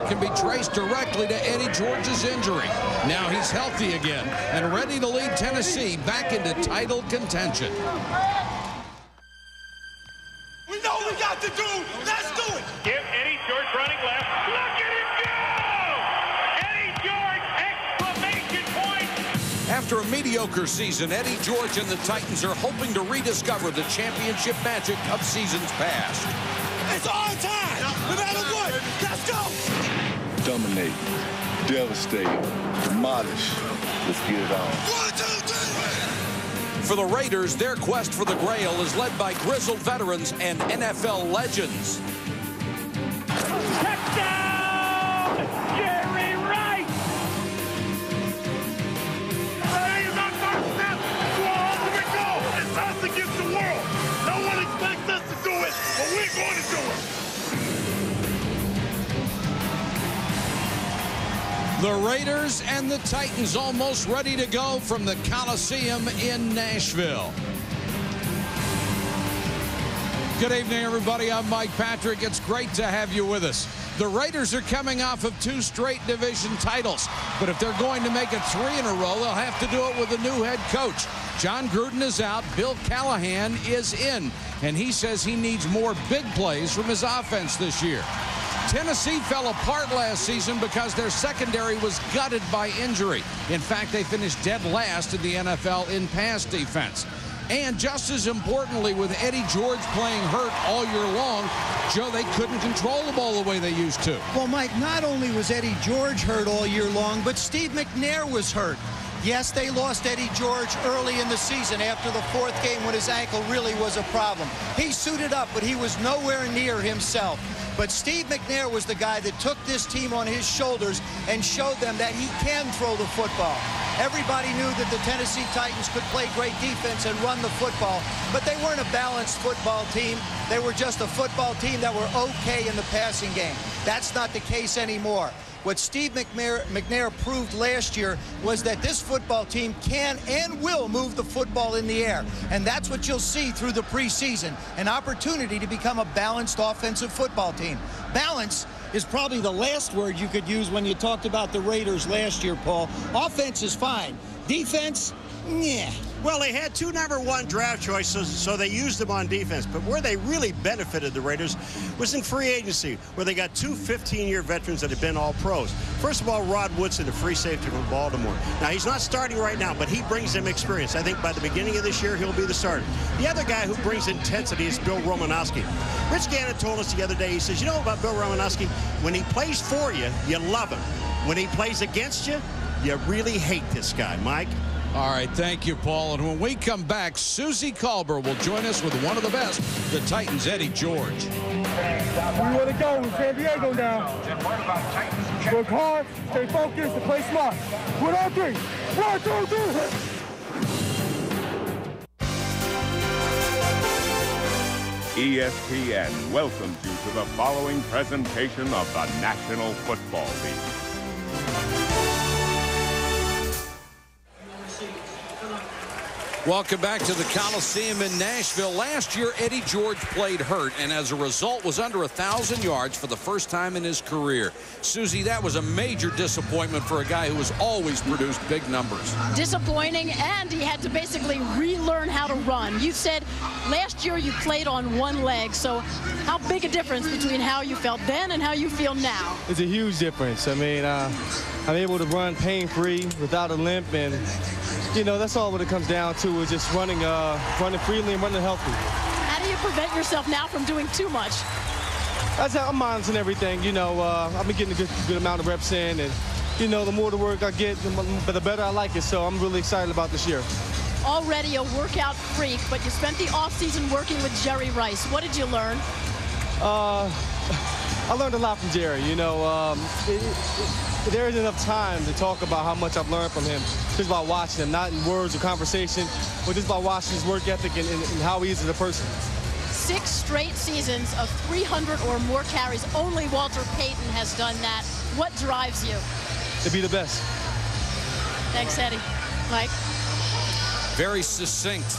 can be traced directly to Eddie George's injury. Now he's healthy again and ready to lead Tennessee back into title contention. We know we got to do. Let's do it. Give Eddie George running left. Look at him go! Eddie George, exclamation point! After a mediocre season, Eddie George and the Titans are hoping to rediscover the championship magic of seasons past. It's our time. No matter what. Let's go. Dominate, devastate, demolish. Let's get it on. 1, 2, 3. For the Raiders, their quest for the Grail is led by grizzled veterans and NFL legends. Touchdown! Jerry Rice! He's our first step to our ultimate goal. It's us against the world. No one expects us to do it, but we're going to do it. The Raiders and the Titans almost ready to go from the Coliseum in Nashville. Good evening, everybody. I'm Mike Patrick. It's great to have you with us. The Raiders are coming off of 2 straight division titles, but if they're going to make it 3 in a row, they'll have to do it with a new head coach. John Gruden is out. Bill Callahan is in, and he says he needs more big plays from his offense this year. Tennessee fell apart last season because their secondary was gutted by injury. In fact, they finished dead last in the NFL in pass defense. And just as importantly, with Eddie George playing hurt all year long, Joe, they couldn't control the ball the way they used to. Well, Mike, not only was Eddie George hurt all year long, but Steve McNair was hurt. Yes, they lost Eddie George early in the season after the 4th game when his ankle really was a problem. He suited up, but he was nowhere near himself. But Steve McNair was the guy that took this team on his shoulders and showed them that he can throw the football. Everybody knew that the Tennessee Titans could play great defense and run the football, but they weren't a balanced football team. They were just a football team that were okay in the passing game. That's not the case anymore. What Steve McNair proved last year was that this football team can and will move the football in the air. And that's what you'll see through the preseason, an opportunity to become a balanced offensive football team. Balance is probably the last word you could use when you talked about the Raiders last year, Paul. Offense is fine. Defense, yeah. Well, they had 2 #1 draft choices, so they used them on defense. But where they really benefited the Raiders was in free agency, where they got 2 15-year veterans that had been all pros. First of all, Rod Woodson, a free safety from Baltimore. Now, he's not starting right now, but he brings them experience. I think by the beginning of this year, he'll be the starter. The other guy who brings intensity is Bill Romanowski. Rich Gannon told us the other day, he says, you know about Bill Romanowski? When he plays for you, you love him. When he plays against you, you really hate this guy, Mike. All right, thank you, Paul. And when we come back, Susie Colbert will join us with one of the best, the Titans' Eddie George. We want to go with San Diego now. Work hard, stay focused, and play smart. 1, 2, 3. 1, 2, 3. ESPN welcomes you to the following presentation of the National Football League. Welcome back to the Coliseum in Nashville. Last year, Eddie George played hurt, and as a result was under 1,000 yards for the first time in his career. Susie, that was a major disappointment for a guy who has always produced big numbers. Disappointing, and he had to basically relearn how to run. You said last year you played on one leg, so how big a difference between how you felt then and how you feel now? It's a huge difference. I mean, I'm able to run pain-free without a limp, and you know, that's all what it comes down to, is just running freely and running healthy. How do you prevent yourself now from doing too much? That's how I'm monitoring everything. You know, I've been getting a good amount of reps in, and, you know, the more the work I get, the better I like it. So I'm really excited about this year. Already a workout freak, but you spent the offseason working with Jerry Rice. What did you learn? I learned a lot from Jerry. You know, there isn't enough time to talk about how much I've learned from him. Just by watching him, not in words or conversation, but just by watching his work ethic and how he is as a person. 6 straight seasons of 300 or more carries. Only Walter Payton has done that. What drives you? To be the best. Thanks, Eddie. Mike? Very succinct.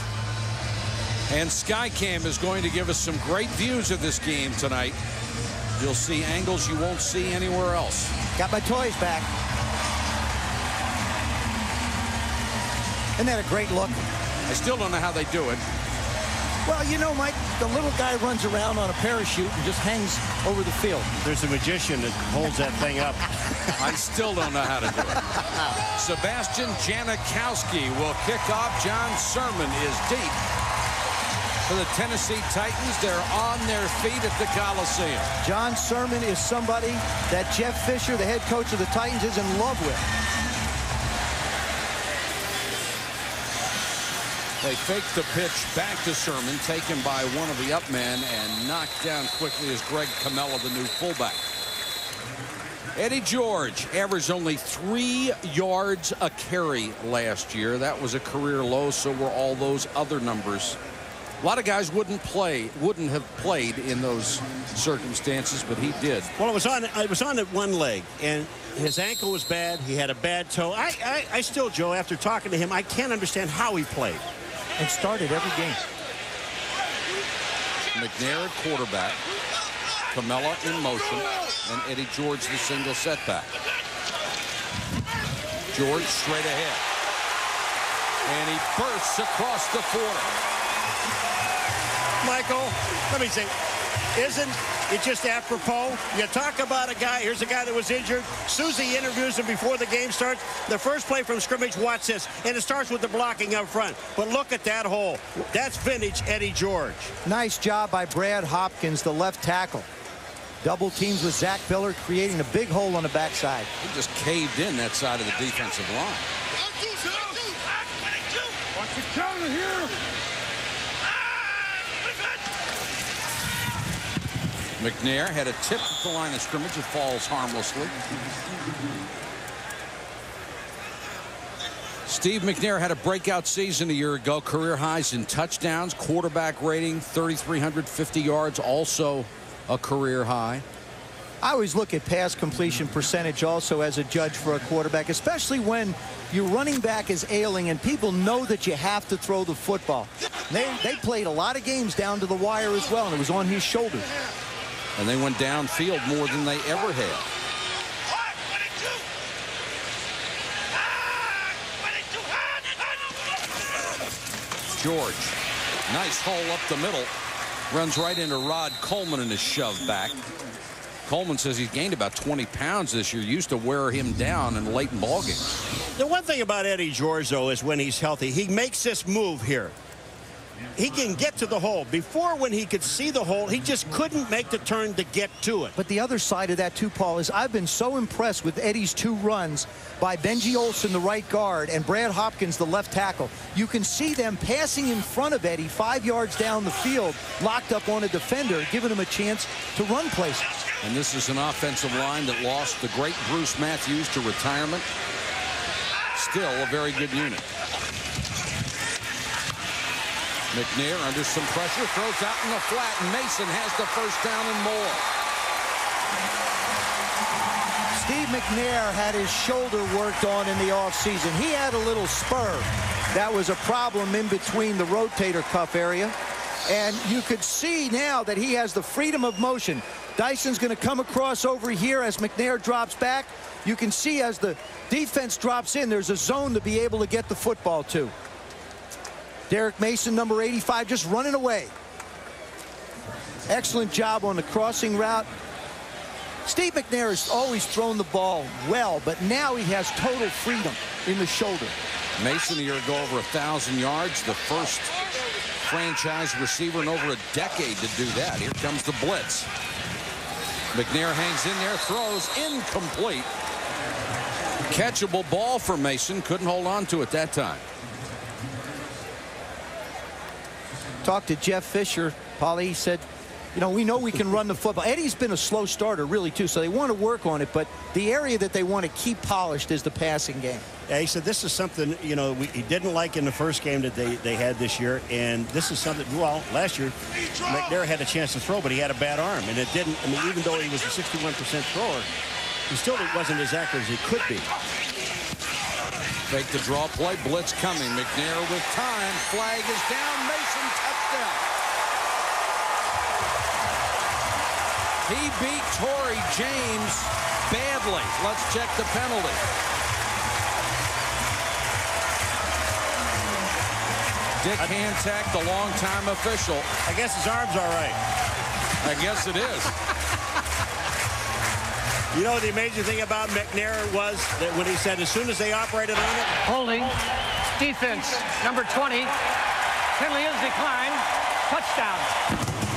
And Skycam is going to give us some great views of this game tonight. You'll see angles you won't see anywhere else. Got my toys back. Isn't that a great look? I still don't know how they do it. Well, you know, Mike, the little guy runs around on a parachute and just hangs over the field. There's a magician that holds that thing up. I still don't know how to do it. Sebastian Janikowski will kick off. John Sermon is deep. For the Tennessee Titans, they're on their feet at the Coliseum. John Sermon is somebody that Jeff Fisher, the head coach of the Titans, is in love with. They fake the pitch back to Sermon, taken by one of the up men and knocked down quickly as Greg Camella, the new fullback. Eddie George averaged only 3 yards a carry last year. That was a career low, so were all those other numbers. A lot of guys wouldn't have played in those circumstances, but he did. Well, it was on at one leg, and his ankle was bad. He had a bad toe. I still, Joe, after talking to him, I can't understand how he played. And started every game. McNair at quarterback, Camella in motion, and Eddie George the single setback. George straight ahead. And he bursts across the 40. Michael, let me say, isn't it just apropos? You talk about a guy, here's a guy that was injured. Susie interviews him before the game starts. The first play from scrimmage, watch this. And it starts with the blocking up front. But look at that hole. That's vintage Eddie George. Nice job by Brad Hopkins, the left tackle. Double teams with Zach Biller, creating a big hole on the backside. He just caved in that side of the defensive line. Watch the counter here. McNair had a tip at the line of scrimmage. It falls harmlessly. Steve McNair had a breakout season a year ago. Career highs in touchdowns, quarterback rating, 3,350 yards, also a career high. I always look at pass completion percentage also as a judge for a quarterback, especially when your running back is ailing and people know that you have to throw the football. They played a lot of games down to the wire as well, and it was on his shoulders. And they went downfield more than they ever had. George, nice hole up the middle. Runs right into Rod Coleman and is shoved back. Coleman says he's gained about 20 pounds this year. Used to wear him down in late ball games. The one thing about Eddie George, though, is when he's healthy, he makes this move here. He can get to the hole. Before, when he could see the hole, he just couldn't make the turn to get to it. But the other side of that, too, Paul, is I've been so impressed with Eddie's 2 runs by Benji Olsen, the right guard, and Brad Hopkins, the left tackle. You can see them passing in front of Eddie 5 yards down the field, locked up on a defender, giving him a chance to run places. And this is an offensive line that lost the great Bruce Matthews to retirement. Still a very good unit. McNair under some pressure, throws out in the flat, and Mason has the first down and more. Steve McNair had his shoulder worked on in the offseason. He had a little spur. That was a problem in between the rotator cuff area. And you could see now that he has the freedom of motion. Dyson's going to come across over here as McNair drops back. You can see as the defense drops in, there's a zone to be able to get the football to. Derek Mason, number 85, just running away. Excellent job on the crossing route. Steve McNair has always thrown the ball well, but now he has total freedom in the shoulder. Mason a year ago over 1,000 yards, the first franchise receiver in over a decade to do that. Here comes the blitz. McNair hangs in there, throws incomplete. Catchable ball for Mason, couldn't hold on to it that time. Talked to Jeff Fisher, Paulie. He said, you know we can run the football. Eddie's been a slow starter, really, too, so they want to work on it, but the area that they want to keep polished is the passing game. Yeah, he said this is something, he didn't like in the first game that they had this year, and this is something, well, last year, McNair had a chance to throw, but he had a bad arm, and it didn't, even though he was a 61% thrower, he still wasn't as accurate as he could be. Fake the draw play, blitz coming. McNair with time, flag is down, Mason touchdown. He beat Torrey James badly. Let's check the penalty. Dick Hantak, the longtime official. I guess his arm's all right. I guess it is. You know, the amazing thing about McNair was that when he said as soon as they operated on it. Holding. Defense. Number 20. Penalty is declined. Touchdown.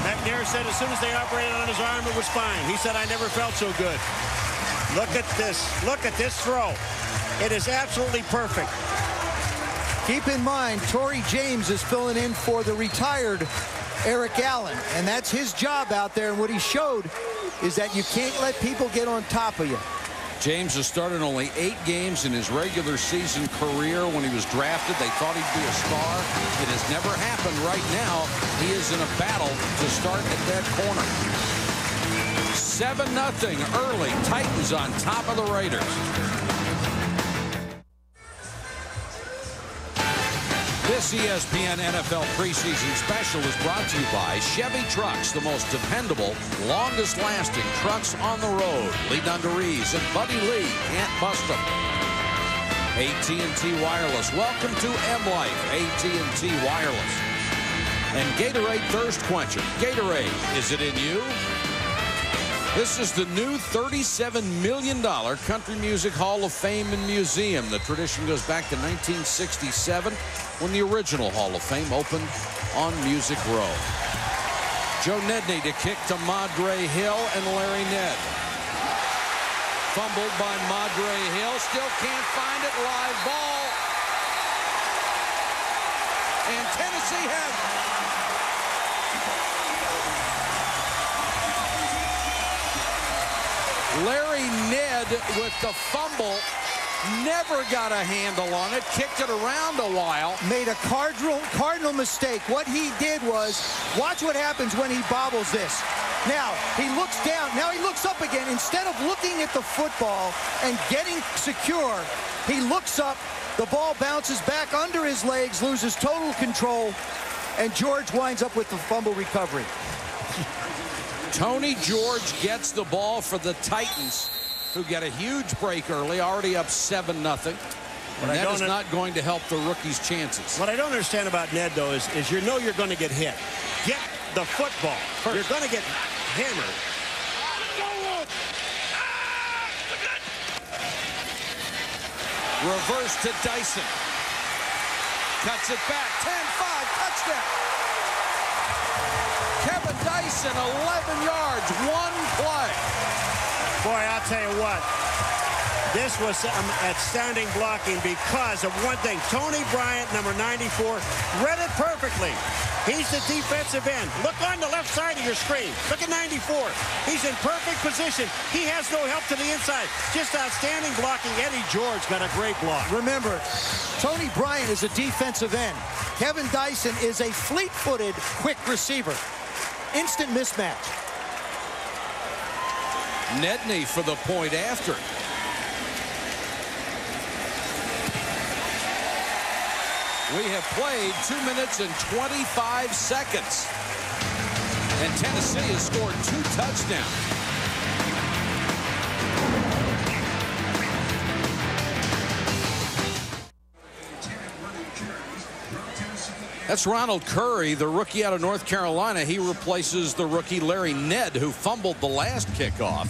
McNair said as soon as they operated on his arm, it was fine. He said, I never felt so good. Look at this. Look at this throw. It is absolutely perfect. Keep in mind, Torrey James is filling in for the retired Eric Allen, and that's his job out there. And what he showed is that you can't let people get on top of you. James has started only 8 games in his regular season career. When he was drafted, they thought he'd be a star. It has never happened. Right now, he is in a battle to start at that corner. 7-0 early. Titans on top of the Raiders. This ESPN NFL preseason special is brought to you by Chevy Trucks, the most dependable, longest-lasting trucks on the road. Lee Dungarees and Buddy Lee can't bust them. AT&T Wireless. Welcome to M-Life, AT&T Wireless. And Gatorade Thirst Quencher. Gatorade, is it in you? This is the new $37 million Country Music Hall of Fame and Museum. The tradition goes back to 1967 when the original Hall of Fame opened on Music Row. Joe Nedney to kick to Madre Hill and Larry Ned. Fumbled by Madre Hill. Still can't find it. Live ball. And Tennessee has it. Larry Ned with the fumble, never got a handle on it, kicked it around a while. Made a cardinal mistake. What he did was, watch what happens when he bobbles this. Now, he looks down, now he looks up again. Instead of looking at the football and getting secure, he looks up, the ball bounces back under his legs, loses total control, and George winds up with the fumble recovery. Tony George gets the ball for the Titans, who get a huge break early, already up 7-0. And that is not going to help the rookie's chances. What I don't understand about Ned, though, is you know you're going to get hit. Get the football. You're going to get hammered. Reverse to Dyson. Cuts it back. 10-5, touchdown. Kevin Dyson, 11 yards, 1 play. Boy, I'll tell you what. This was some outstanding blocking because of one thing. Tony Bryant, number 94, read it perfectly. He's the defensive end. Look on the left side of your screen. Look at 94. He's in perfect position. He has no help to the inside. Just outstanding blocking. Eddie George got a great block. Remember, Tony Bryant is a defensive end. Kevin Dyson is a fleet-footed, quick receiver. Instant mismatch. Nedney for the point after. We have played 2 minutes and 25 seconds. And Tennessee has scored 2 touchdowns. That's Ronald Curry, the rookie out of North Carolina. He replaces the rookie Larry Ned, who fumbled the last kickoff.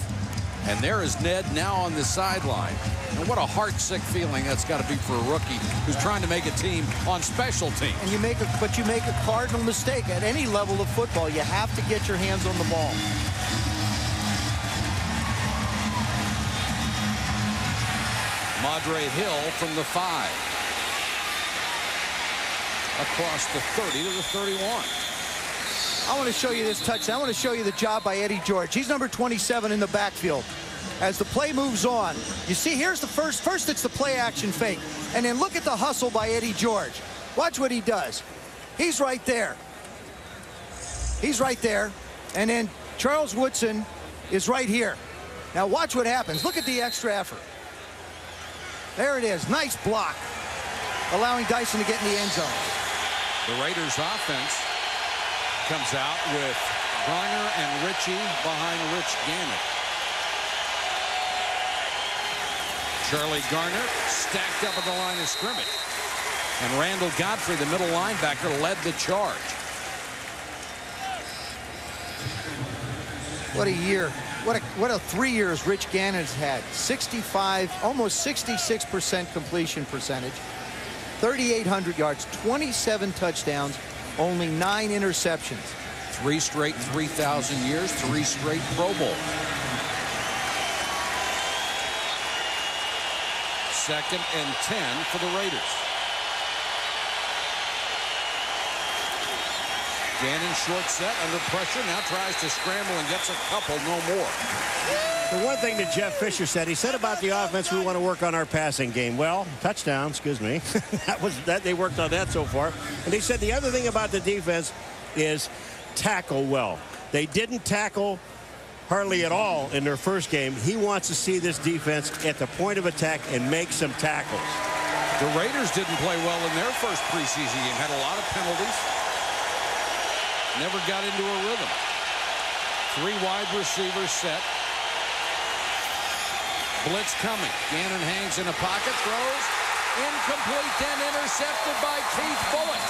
And there is Ned now on the sideline. And what a heart-sick feeling that's got to be for a rookie who's trying to make a team on special teams. And you make a cardinal mistake at any level of football. You have to get your hands on the ball. Madre Hill from the 5. Across the 30 to the 31. I want to show you this touchdown. I want to show you the job by Eddie George. He's number 27 in the backfield. As the play moves on, you see here's the first it's the play action fake. And then look at the hustle by Eddie George. Watch what he does. He's right there. He's right there. And then Charles Woodson is right here. Now watch what happens. Look at the extra effort. There it is. Nice block. Allowing Dyson to get in the end zone. The Raiders offense comes out with Garner and Richie behind Rich Gannon. Charlie Garner stacked up at the line of scrimmage. And Randall Godfrey, the middle linebacker, led the charge. What a year. What a 3 years Rich Gannon's had. 65, almost 66% completion percentage. 3,800 yards, 27 touchdowns, only 9 interceptions. 3 straight 3,000 years, 3 straight Pro Bowl. Second and 10 for the Raiders. Gannon short set under pressure, now tries to scramble and gets a couple, no more. The one thing that Jeff Fisher said, he said about the offense, we want to work on our passing game. Well, touchdown, excuse me. that they worked on that so far. And he said the other thing about the defense is tackle well. They didn't tackle hardly at all in their first game. He wants to see this defense at the point of attack and make some tackles. The Raiders didn't play well in their first preseason game. Had a lot of penalties. Never got into a rhythm. 3 wide receivers set. Blitz coming. Gannon hangs in a pocket, throws. Incomplete, then intercepted by Keith Bullock.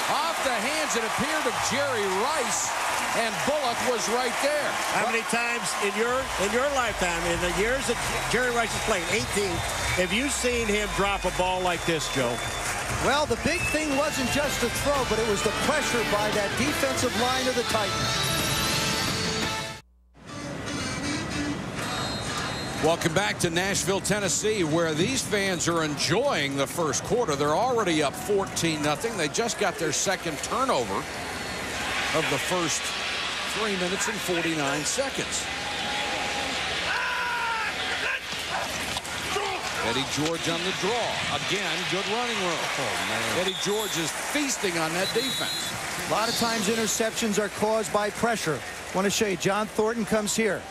Off the hands, it appeared, of Jerry Rice, and Bullock was right there. How many times in your lifetime, in the years that Jerry Rice has played, 18, have you seen him drop a ball like this, Joe? Well, the big thing wasn't just the throw, but it was the pressure by that defensive line of the Titans. Welcome back to Nashville, Tennessee, where these fans are enjoying the first quarter. They're already up 14-0. They just got their second turnover of the first 3 minutes and 49 seconds. Eddie George on the draw. Again, good running room. Oh, man. Eddie George is feasting on that defense. A lot of times interceptions are caused by pressure. Want to show you, John Thornton comes here.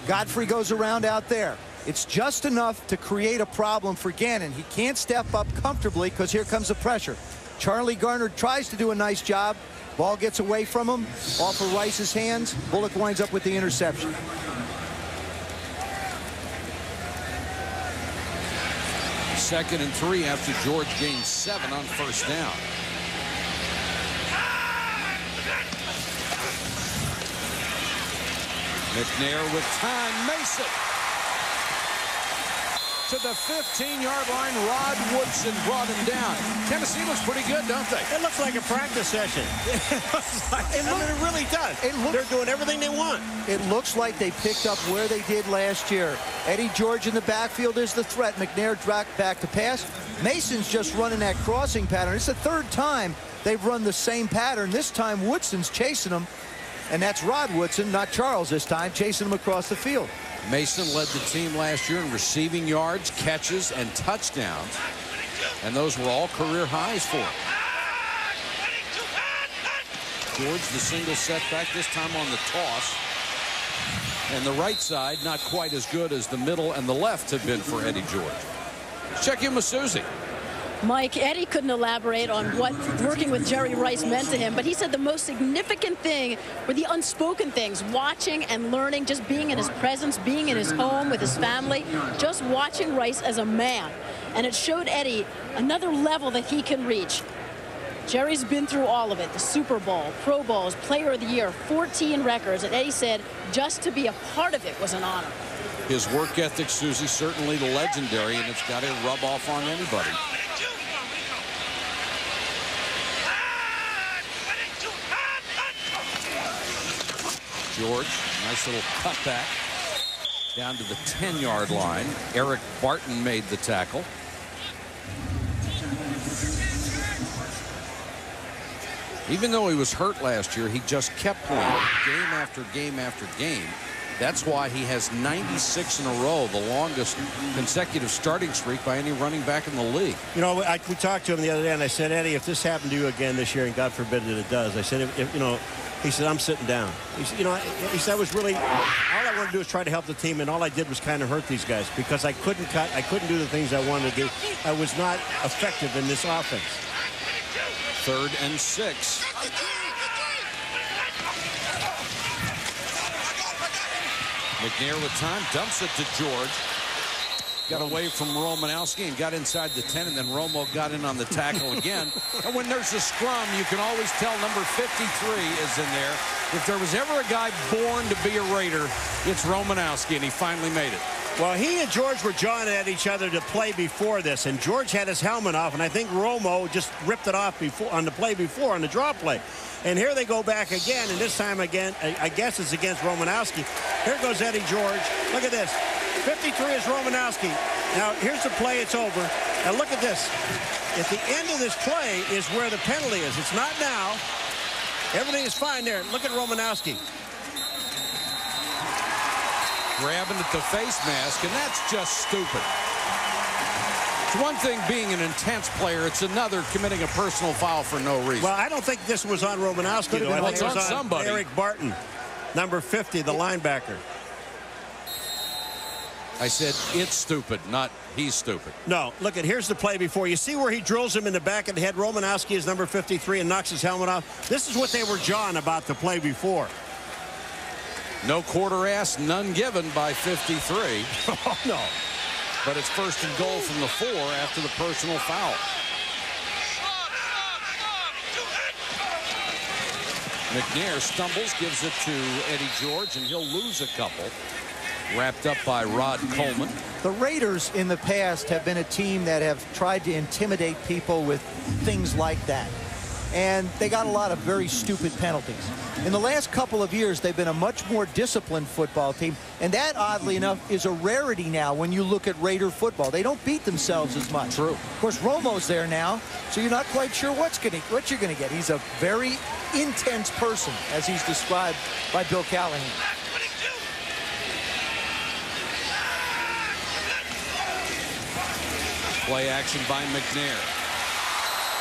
Godfrey goes around out there. It's just enough to create a problem for Gannon. He can't step up comfortably because here comes the pressure. Charlie Garner tries to do a nice job. Ball gets away from him, off of Rice's hands. Bullock winds up with the interception. Second and 3 after George gained 7 on first down. McNair with time. Mason to the 15-yard line. Rod Woodson brought him down. Tennessee looks pretty good, don't they? It looks like a practice session. It really does. They're doing everything they want. It looks like they picked up where they did last year. Eddie George in the backfield is the threat. McNair dropped back to pass. Mason's just running that crossing pattern. It's the third time they've run the same pattern. This time Woodson's chasing them. And that's Rod Woodson, not Charles this time, chasing him across the field. Mason led the team last year in receiving yards, catches, and touchdowns. And those were all career highs for him. George, the single setback, this time on the toss. And the right side, not quite as good as the middle and the left have been for Eddie George. Let's check in with Susie. Mike, Eddie couldn't elaborate on what working with Jerry Rice meant to him, but he said the most significant thing were the unspoken things, watching and learning, just being in his presence, being in his home with his family, just watching Rice as a man. And it showed Eddie another level that he can reach. Jerry's been through all of it, the Super Bowl, Pro Bowls, Player of the Year, 14 records, and Eddie said just to be a part of it was an honor. His work ethic, Susie, certainly legendary, and it's got to rub off on anybody. George, nice little cutback down to the 10-yard line. Eric Barton made the tackle. Even though he was hurt last year, he just kept playing game after game after game. That's why he has 96 in a row, the longest consecutive starting streak by any running back in the league. You know, we talked to him the other day, and I said, Eddie, if this happened to you again this year, and God forbid that it does, I said, if you know, he said, I'm sitting down. He said, you know, he said, I was really, all I wanted to do was try to help the team, and all I did was kind of hurt these guys because I couldn't cut, I couldn't do the things I wanted to do. I was not effective in this offense. 3rd and 6. McNair with time, dumps it to George. Got away from Romanowski and got inside the 10, and then Romo got in on the tackle again. And when there's a scrum, you can always tell number 53 is in there. If there was ever a guy born to be a Raider, it's Romanowski, and he finally made it. Well, he and George were jawing at each other to play before this, and George had his helmet off, and I think Romo just ripped it off before on the play before, on the draw play. And here they go back again, and this time again, I guess it's against Romanowski. Here goes Eddie George. Look at this. 53 is Romanowski. Now, here's the play. It's over. Now, look at this. At the end of this play is where the penalty is. It's not now. Everything is fine there. Look at Romanowski. Grabbing at the face mask, and that's just stupid. It's one thing being an intense player. It's another committing a personal foul for no reason. Well, I don't think this was on Romanowski, though. I think it was on somebody. Eric Barton, number 50, the linebacker. I said it's stupid, not he's stupid. No, look at, here's the play before. You see where he drills him in the back of the head? Romanowski is number 53 and knocks his helmet off. This is what they were jawing about the play before. No quarter ass, none given by 53. Oh, no. But it's 1st and goal from the 4 after the personal foul. McNair stumbles, gives it to Eddie George, and he'll lose a couple. Wrapped up by Rod Coleman. The Raiders in the past have been a team that have tried to intimidate people with things like that. And they got a lot of very stupid penalties. In the last couple of years, they've been a much more disciplined football team. And that, oddly enough, is a rarity now when you look at Raider football. They don't beat themselves as much. True. Of course, Romo's there now, so you're not quite sure what you're going to get. He's a very intense person, as he's described by Bill Callahan. Play action by McNair.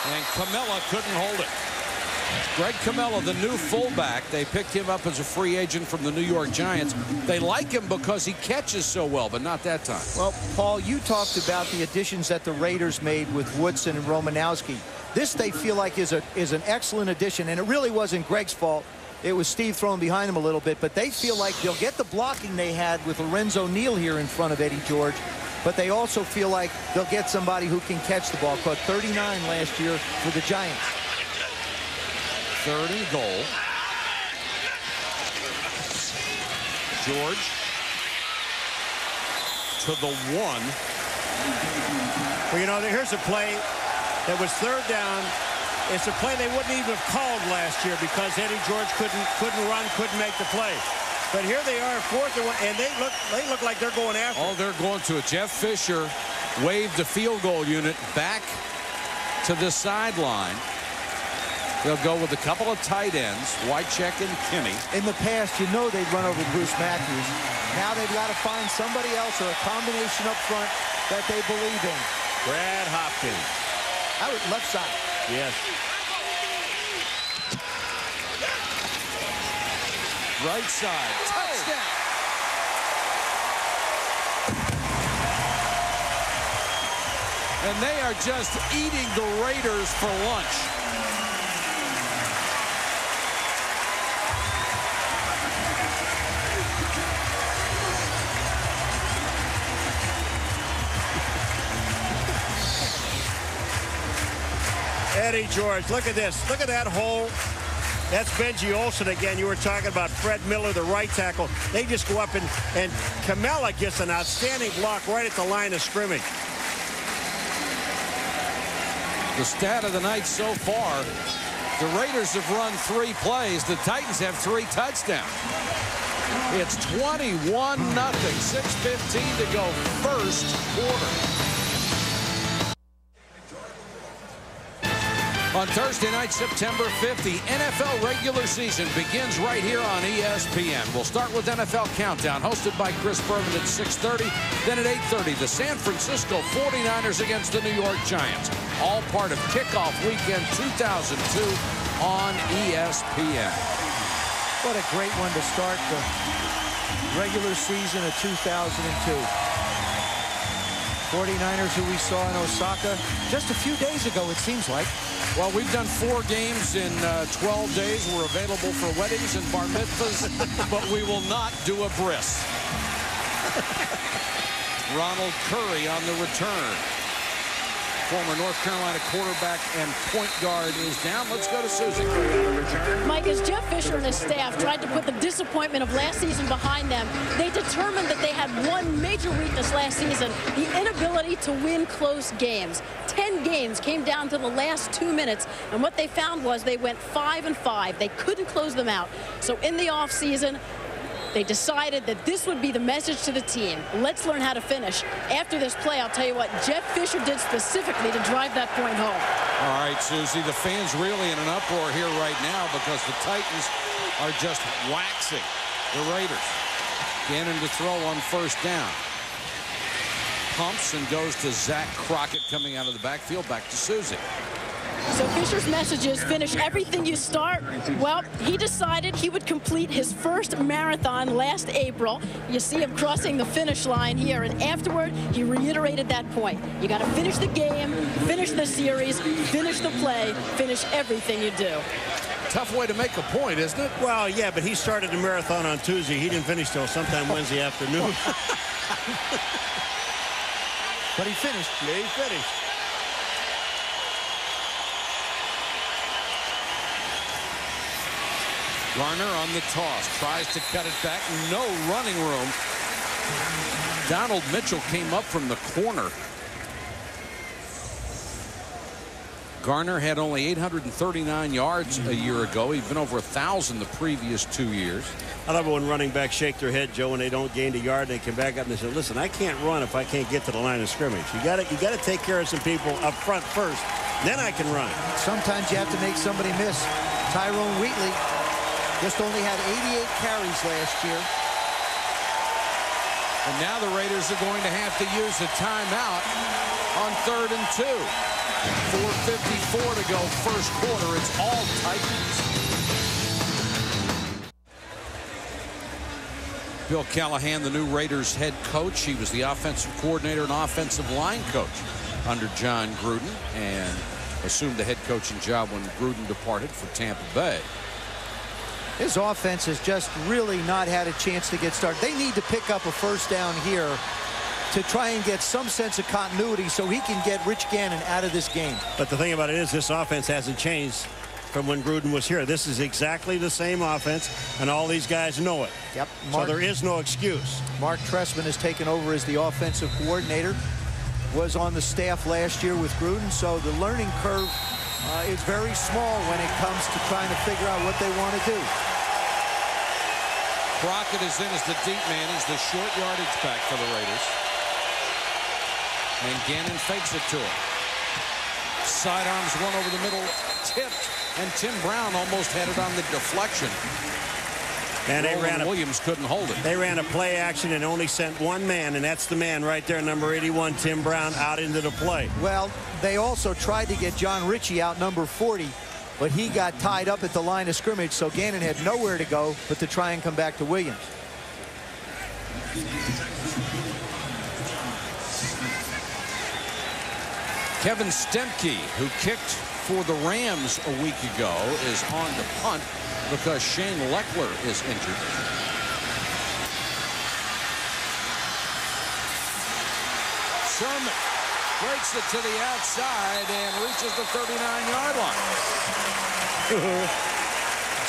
And Camella couldn't hold it. Greg Camella, the new fullback, they picked him up as a free agent from the New York Giants. They like him because he catches so well, but not that time. Well, Paul, you talked about the additions that the Raiders made with Woodson and Romanowski. This, they feel like, is an excellent addition, and it really wasn't Greg's fault. It was Steve throwing behind him a little bit, but they feel like they'll get the blocking they had with Lorenzo Neal here in front of Eddie George, but they also feel like they'll get somebody who can catch the ball. Caught 39 last year for the Giants. 3rd and goal. George to the 1. Well, you know, here's a play that was 3rd down. It's a play they wouldn't even have called last year because Eddie George couldn't run, couldn't make the play. But here they are, 4th and 1, and they look like they're going after it. Oh, they're going to it. Jeff Fisher waved the field goal unit back to the sideline. They'll go with a couple of tight ends, Wycheck and Kinney. In the past, you know they'd run over Bruce Matthews. Now they've got to find somebody else or a combination up front that they believe in. Brad Hopkins. Out left side. Yes. Right side. Touchdown. And they are just eating the Raiders for lunch. Eddie George, look at this. Look at that hole. That's Benji Olsen again. You were talking about Fred Miller, the right tackle. They just go up and Camella gets an outstanding block right at the line of scrimmage. The stat of the night so far, the Raiders have run 3 plays. The Titans have 3 touchdowns. It's 21-0. 6:15 to go, first quarter. On Thursday night, September 5th, the NFL regular season begins right here on ESPN. We'll start with NFL Countdown, hosted by Chris Berman at 6:30. Then at 8:30, the San Francisco 49ers against the New York Giants. All part of Kickoff Weekend 2002 on ESPN. What a great one to start the regular season of 2002. 49ers, who we saw in Osaka just a few days ago, it seems like. Well, we've done 4 games in 12 days. We're available for weddings and bar mitzvahs, but we will not do a bris. Ronald Curry on the return. Former North Carolina quarterback and point guard is down. Let's go to Susie. Mike, as Jeff Fisher and his staff tried to put the disappointment of last season behind them, they determined that they had one major weakness last season, the inability to win close games. 10 games came down to the last 2 minutes, and what they found was they went 5-5. They couldn't close them out. So in the offseason, they decided that this would be the message to the team. Let's learn how to finish. After this play, I'll tell you what Jeff Fisher did specifically to drive that point home. All right, Susie, the fans really in an uproar here right now because the Titans are just waxing the Raiders. Gannon to throw on first down. Pumps and goes to Zach Crockett coming out of the backfield. Back to Susie. So Fisher's message is finish everything you start. Well, he decided he would complete his first marathon last April. You see him crossing the finish line here, and afterward he reiterated that point. You got to finish the game, finish the series, finish the play, finish everything you do. Tough way to make a point, isn't it? Well, yeah, but he started the marathon on Tuesday. He didn't finish till sometime Wednesday afternoon. But he finished. Yeah, he finished. Garner on the toss, tries to cut it back. No running room. Donald Mitchell came up from the corner. Garner had only 839 yards a year ago. He'd been over 1,000 the previous 2 years. I love it when running backs shake their head, Joe, when they don't gain a yard. They come back up and they say, listen, I can't run if I can't get to the line of scrimmage. You got to take care of some people up front first. Then I can run. Sometimes you have to make somebody miss. Tyrone Wheatley just only had 88 carries last year. And now the Raiders are going to have to use a timeout on 3rd and 2. 4:54 to go first quarter. It's all Titans. Bill Callahan, the new Raiders head coach. He was the offensive coordinator and offensive line coach under John Gruden and assumed the head coaching job when Gruden departed for Tampa Bay. His offense has just really not had a chance to get started. They need to pick up a first down here to try and get some sense of continuity so he can get Rich Gannon out of this game. But the thing about it is this offense hasn't changed from when Gruden was here. This is exactly the same offense, and all these guys know it. Yep. So there is no excuse. Mark Trestman has taken over as the offensive coordinator. Was on the staff last year with Gruden, so the learning curve is very small when it comes to trying to figure out what they want to do. Crockett is in as the deep man. He's the short yardage back for the Raiders. And Gannon fakes it to him. Sidearms one over the middle, tipped, and Tim Brown almost had it on the deflection. And they ran Williams couldn't hold it. They ran a play action and only sent one man, and that's the man right there, number 81, Tim Brown, out into the play. Well, they also tried to get John Ritchie out, number 40, but he got tied up at the line of scrimmage, so Gannon had nowhere to go but to try and come back to Williams. Kevin Stemke, who kicked for the Rams a week ago, is on the punt because Shane Leckler is injured. Sherman breaks it to the outside and reaches the 39-yard line.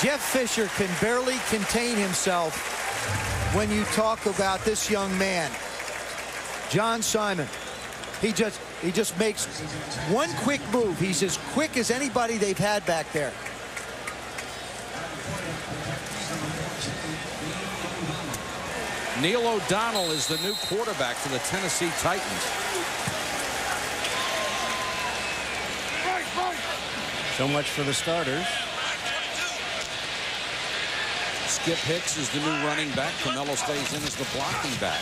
Jeff Fisher can barely contain himself when you talk about this young man, John Simon. He just makes one quick move. He's as quick as anybody they've had back there. Neil O'Donnell is the new quarterback for the Tennessee Titans. So much for the starters. Skip Hicks is the new running back. Carmelo stays in as the blocking back.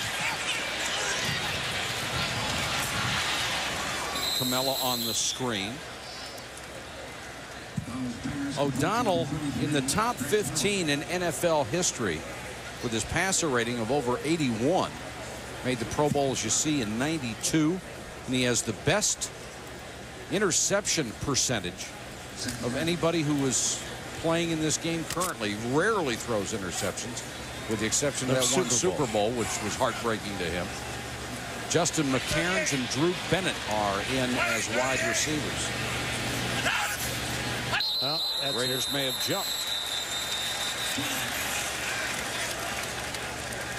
Carmelo on the screen. O'Donnell in the top 15 in NFL history with his passer rating of over 81. Made the Pro Bowl, as you see, in 92. And he has the best interception percentage of anybody who is playing in this game currently. Rarely throws interceptions. with the exception of that one Super Bowl, which was heartbreaking to him. Justin McCairns and Drew Bennett are in as wide receivers. Well, Raiders may have jumped.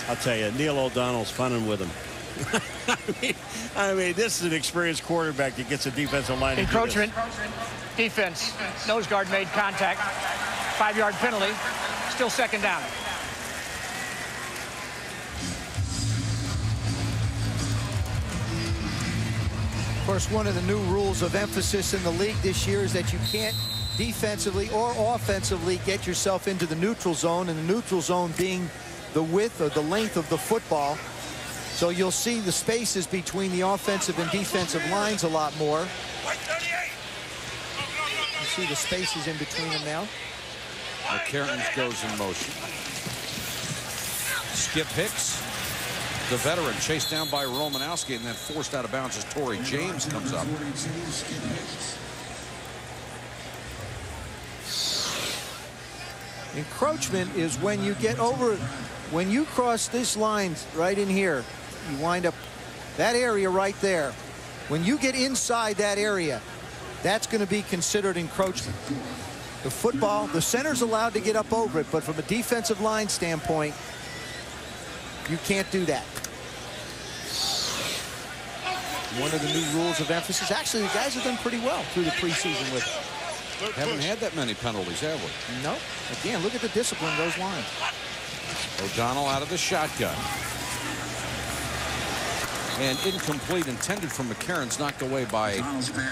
I'll tell you, Neil O'Donnell's funning with him. I mean, this is an experienced quarterback that gets a defensive line. Encroachment. Defense. Nose guard made contact. 5-yard penalty. Still second down. Of course, one of the new rules of emphasis in the league this year is that you can't defensively or offensively get yourself into the neutral zone, and the neutral zone being the width or the length of the football. So you'll see the spaces between the offensive and defensive lines a lot more. You see the spaces in between them now. McCairns goes in motion. Skip Hicks, the veteran, chased down by Romanowski and then forced out of bounds as Torrey James comes up. Encroachment is when you get over, when you cross this line right in here, you wind up that area right there. When you get inside that area, that's going to be considered encroachment. The football, the center's allowed to get up over it, but from a defensive line standpoint, you can't do that. One of the new rules of emphasis. Actually, the guys have done pretty well through the preseason with it. Haven't had that many penalties, have we? No. Again, look at the discipline of those lines. O'Donnell out of the shotgun. And incomplete, intended for McCairns, knocked away by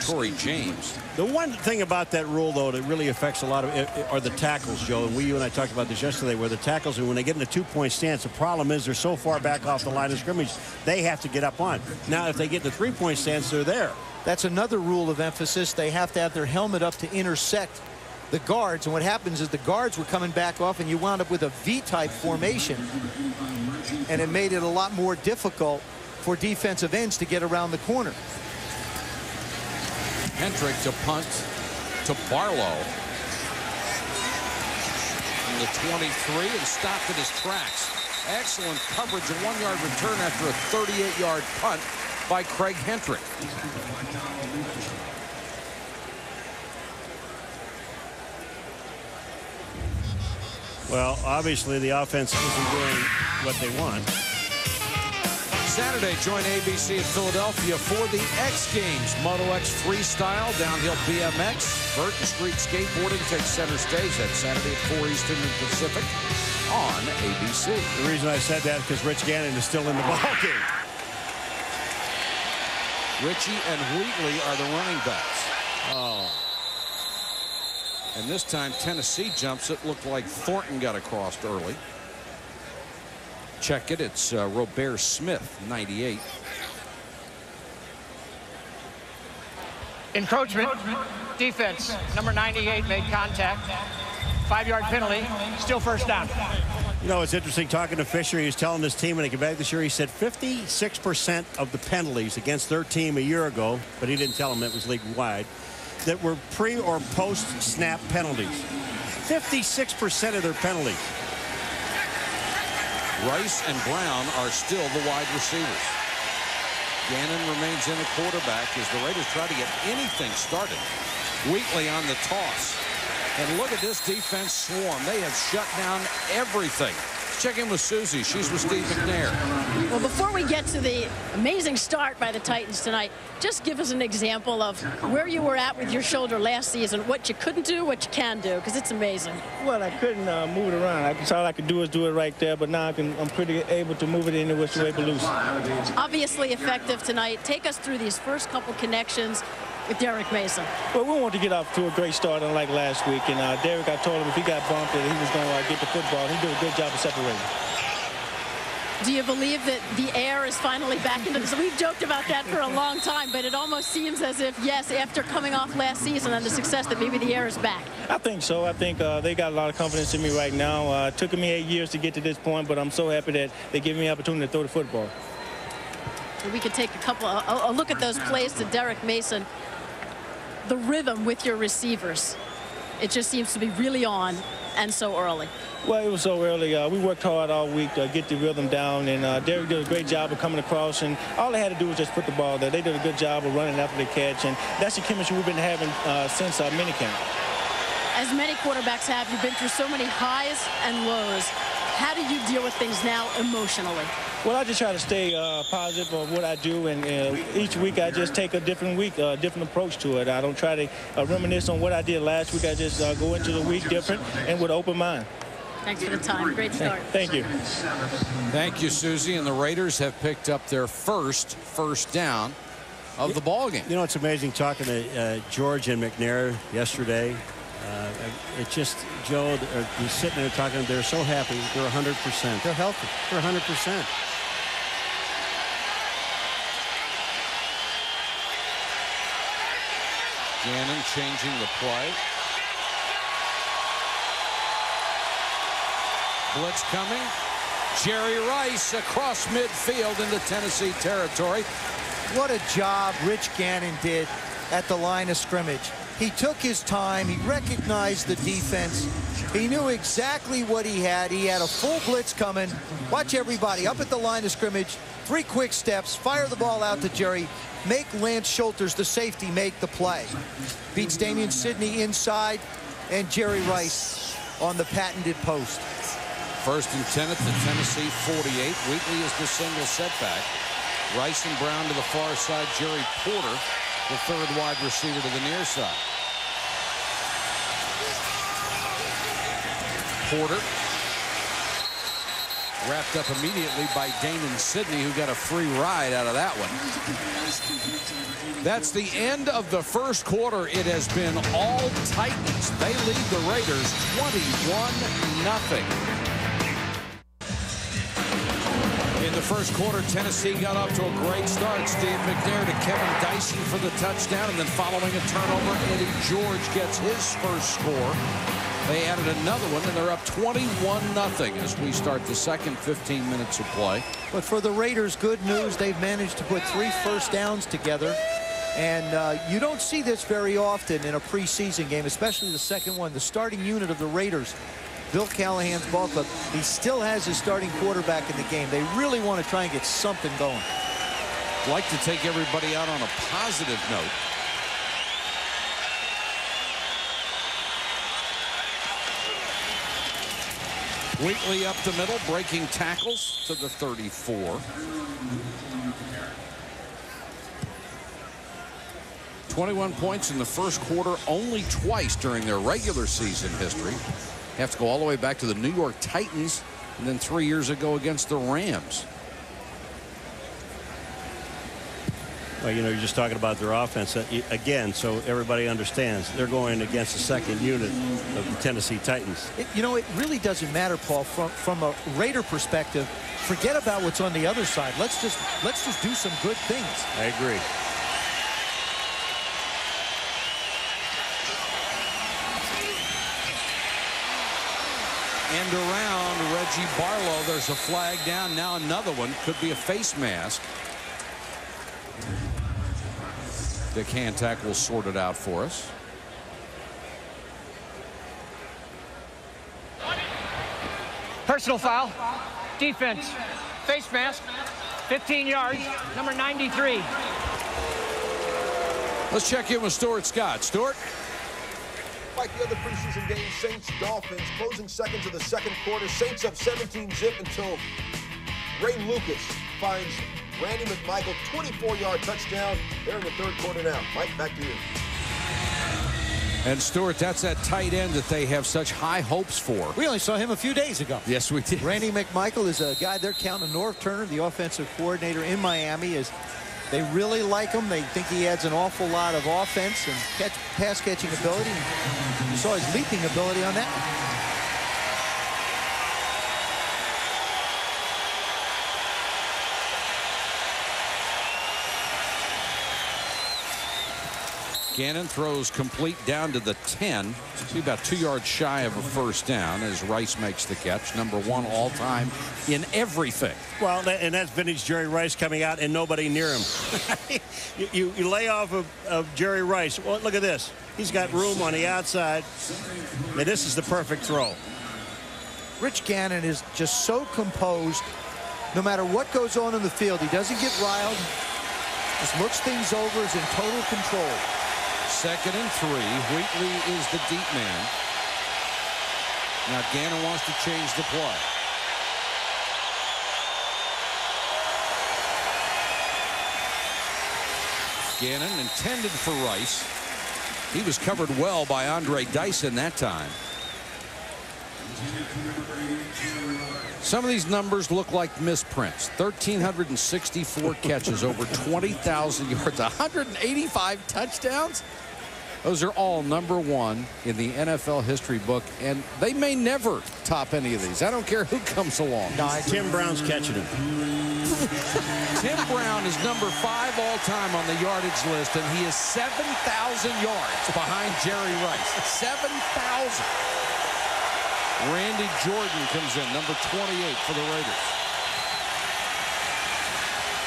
Torrey James. The one thing about that rule, though, that really affects a lot of it are the tackles, Joe. And you and I talked about this yesterday, where the tackles, when they get in a two-point stance, the problem is they're so far back off the line of scrimmage, they have to get up on. Now, if they get in the three-point stance, they're there. That's another rule of emphasis. They have to have their helmet up to intersect the guards. And what happens is the guards were coming back off, and you wound up with a V-type formation. And it made it a lot more difficult for defensive ends to get around the corner. Hendrick to punt to Barlow. From the 23 and stopped at his tracks. Excellent coverage, a 1-yard return after a 38-yard punt by Craig Hendrick. Well, obviously the offense isn't doing what they want. Saturday, join ABC in Philadelphia for the X Games. Moto X Freestyle, downhill BMX, vert and street skateboarding takes center stage. That's Saturday at 4 Eastern and Pacific on ABC. The reason I said that is because Rich Gannon is still in the ball game. Ritchie and Wheatley are the running backs. Oh. And this time Tennessee jumps it. Looked like Thornton got across early. Check it. It's Robert Smith, 98. Encroachment. Defense. Number 98 made contact. 5-yard penalty. Still first down. You know, it's interesting talking to Fisher. He was telling his team when he came back this year, he said 56% of the penalties against their team a year ago, but he didn't tell them it was league-wide, that were pre- or post-snap penalties. 56% of their penalties. Rice and Brown are still the wide receivers. Gannon remains in the quarterback as the Raiders try to get anything started. Wheatley on the toss. And look at this defense swarm. They have shut down everything. Check in with Susie. She's with Steve McNair. Well, before we get to the amazing start by the Titans tonight, just give us an example of where you were at with your shoulder last season, what you couldn't do, what you can do, because it's amazing. Well, I couldn't move it around. All I could do is do it right there, but now I'm pretty able to move it any which way but loose. Obviously effective tonight. Take us through these first couple connections with Derek Mason. Well, we want to get off to a great start unlike last week. And Derek, I told him if he got bumped that he was going to get the football. He did a good job of separating. Do you believe that the air is finally back into this? We've joked about that for a long time, but it almost seems as if, yes, after coming off last season and the success, that maybe the air is back. I think so. I think they got a lot of confidence in me right now. It took me 8 years to get to this point, but I'm so happy that they give me the opportunity to throw the football. We could take a look at those plays to Derek Mason. The rhythm with your receivers, it just seems to be really on. and so early? Well, it was so early. We worked hard all week to get the rhythm down, and Derek did a great job of coming across, and all they had to do was just put the ball there. They did a good job of running after the catch, and that's the chemistry we've been having since minicamp. As many quarterbacks have, you've been through so many highs and lows. How do you deal with things now emotionally? Well, I just try to stay positive of what I do, and each week I just take a different approach to it. I don't try to reminisce on what I did last week. I just go into the week different and with an open mind. Thanks for the time. Great start. Thank you. Thank you, Susie. And the Raiders have picked up their first down of the ball game. You know, it's amazing talking to George and McNair yesterday. It just, Joe, he's sitting there talking. They're so happy. They're 100%. They're healthy. They're 100%. Gannon changing the play. Blitz coming. Jerry Rice across midfield into Tennessee territory. What a job Rich Gannon did at the line of scrimmage. He took his time. He recognized the defense. He knew exactly what he had. He had a full blitz coming. Watch everybody up at the line of scrimmage. 3 quick steps. Fire the ball out to Jerry. Make Lance Schulters, the safety, make the play. Beats Damian Sidney inside, and Jerry Rice on the patented post. 1st and 10 at the Tennessee 48. Wheatley is the single setback. Rice and Brown to the far side. Jerry Porter, the 3rd wide receiver, to the near side. Porter wrapped up immediately by Damon Sidney, who got a free ride out of that one. That's the end of the first quarter. It has been all Titans. They lead the Raiders 21-0. In the first quarter, Tennessee got off to a great start. Steve McNair to Kevin Dyson for the touchdown, and then following a turnover, Eddie George gets his first score. They added another one, and they're up 21-0 as we start the second 15 minutes of play. But for the Raiders, good news. They've managed to put 3 first downs together. And you don't see this very often in a preseason game, especially the second one. The starting unit of the Raiders, Bill Callahan's ball club, he still has his starting quarterback in the game. They really want to try and get something going. Like to take everybody out on a positive note. Wheatley up the middle, breaking tackles to the 34. 21 points in the first quarter, only twice during their regular season history. Have to go all the way back to the New York Titans and then 3 years ago against the Rams. Well, you know, you're just talking about their offense again, so everybody understands they're going against the second unit of the Tennessee Titans. You know, it really doesn't matter, Paul, from a Raider perspective. Forget about what's on the other side. Let's just do some good things. I agree. And around Reggie Barlow, there's a flag down. Now another one. Could be a face mask. Dick Hantak will sort it out for us. Personal foul. Defense. Face mask. 15 yards. Number 93. Let's check in with Stuart Scott. Stuart? Like the other preseason games, Saints-Dolphins, closing seconds of the second quarter. Saints up 17-zip until Ray Lucas finds Randy McMichael, 24-yard touchdown. They're in the third quarter now. Mike, back to you. And Stuart, that's that tight end that they have such high hopes for. We only saw him a few days ago. Yes, we did. Randy McMichael is a guy they're counting. Norv Turner, the offensive coordinator in Miami, they really like him. They think he adds an awful lot of offense and pass catching ability. You saw his leaping ability on that. Gannon throws complete down to the 10. About 2 yards shy of a first down as Rice makes the catch. #1 all-time in everything. Well, and that's vintage Jerry Rice coming out and nobody near him. you lay off of Jerry Rice. Well, look at this. He's got room on the outside. And this is the perfect throw. Rich Gannon is just so composed. No matter what goes on in the field, he doesn't get riled. Just looks things over, is in total control. 2nd and 3. Wheatley is the deep man. Now Gannon wants to change the play. Gannon intended for Rice. He was covered well by Andre Dyson that time. Some of these numbers look like misprints. 1,364 catches, over 20,000 yards, 185 touchdowns. Those are all #1 in the NFL history book, and they may never top any of these. I don't care who comes along. No, Tim Brown's catching him. Tim Brown is #5 all-time on the yardage list, and he is 7,000 yards behind Jerry Rice. 7,000. Randy Jordan comes in, #28 for the Raiders.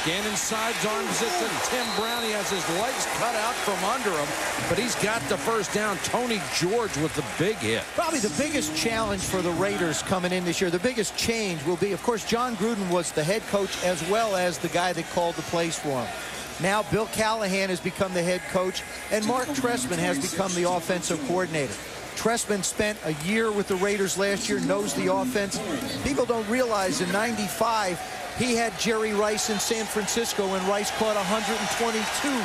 Gannon sidearms it to Tim Brown. He has his legs cut out from under him, but he's got the first down. Tony George with the big hit. Probably the biggest challenge for the Raiders coming in this year, the biggest change will be, of course, John Gruden was the head coach as well as the guy that called the plays for him. Now Bill Callahan has become the head coach, and Mark Trestman has become the offensive coordinator. Trestman spent a year with the Raiders last year, knows the offense. People don't realize in '95, he had Jerry Rice in San Francisco, and Rice caught 122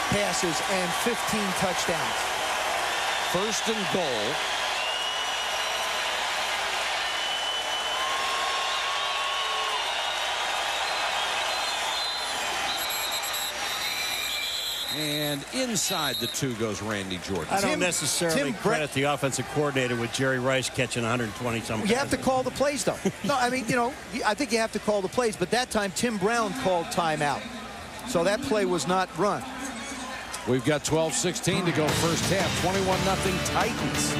passes and 15 touchdowns. 1st and goal. And inside the 2 goes Randy Jordan. I don't necessarily credit the offensive coordinator with Jerry Rice catching 120-something. You have to call the plays, though. No, I mean, you know, I think you have to call the plays. But that time, Tim Brown called timeout. So that play was not run. We've got 12:16 to go first half. 21-0 Titans.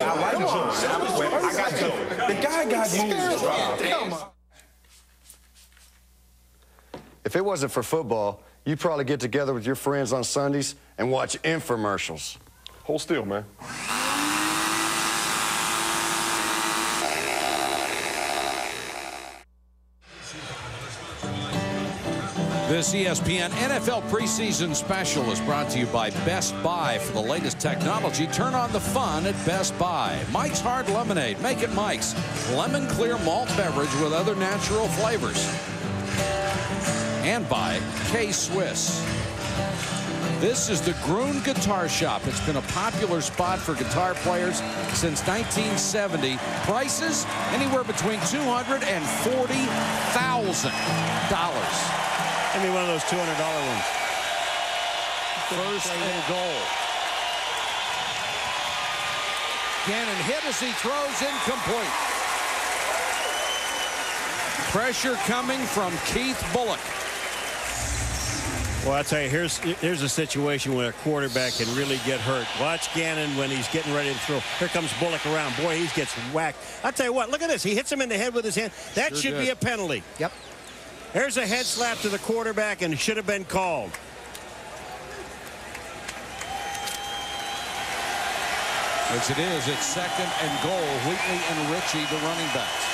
I got you. The guy got you. Come on. If it wasn't for football, you'd probably get together with your friends on Sundays and watch infomercials. Hold still, man. This ESPN NFL preseason special is brought to you by Best Buy. For the latest technology, turn on the fun at Best Buy. Mike's Hard Lemonade. Make it Mike's. Lemon clear malt beverage with other natural flavors. And by K-Swiss. This is the Gruen Guitar Shop. It's been a popular spot for guitar players since 1970. Prices anywhere between $200 and $40,000. Give me one of those $200 ones. 1st and goal. Gannon hit as he throws incomplete. Pressure coming from Keith Bullock. Well, I'll tell you, here's a situation where a quarterback can really get hurt. Watch Gannon when he's getting ready to throw. Here comes Bullock around. Boy, he gets whacked. I'll tell you what, look at this. He hits him in the head with his hand. That Sure should did. be a penalty. Yep. There's a head slap to the quarterback, and it should have been called. As it is, it's 2nd and goal. Wheatley and Ritchie, the running backs.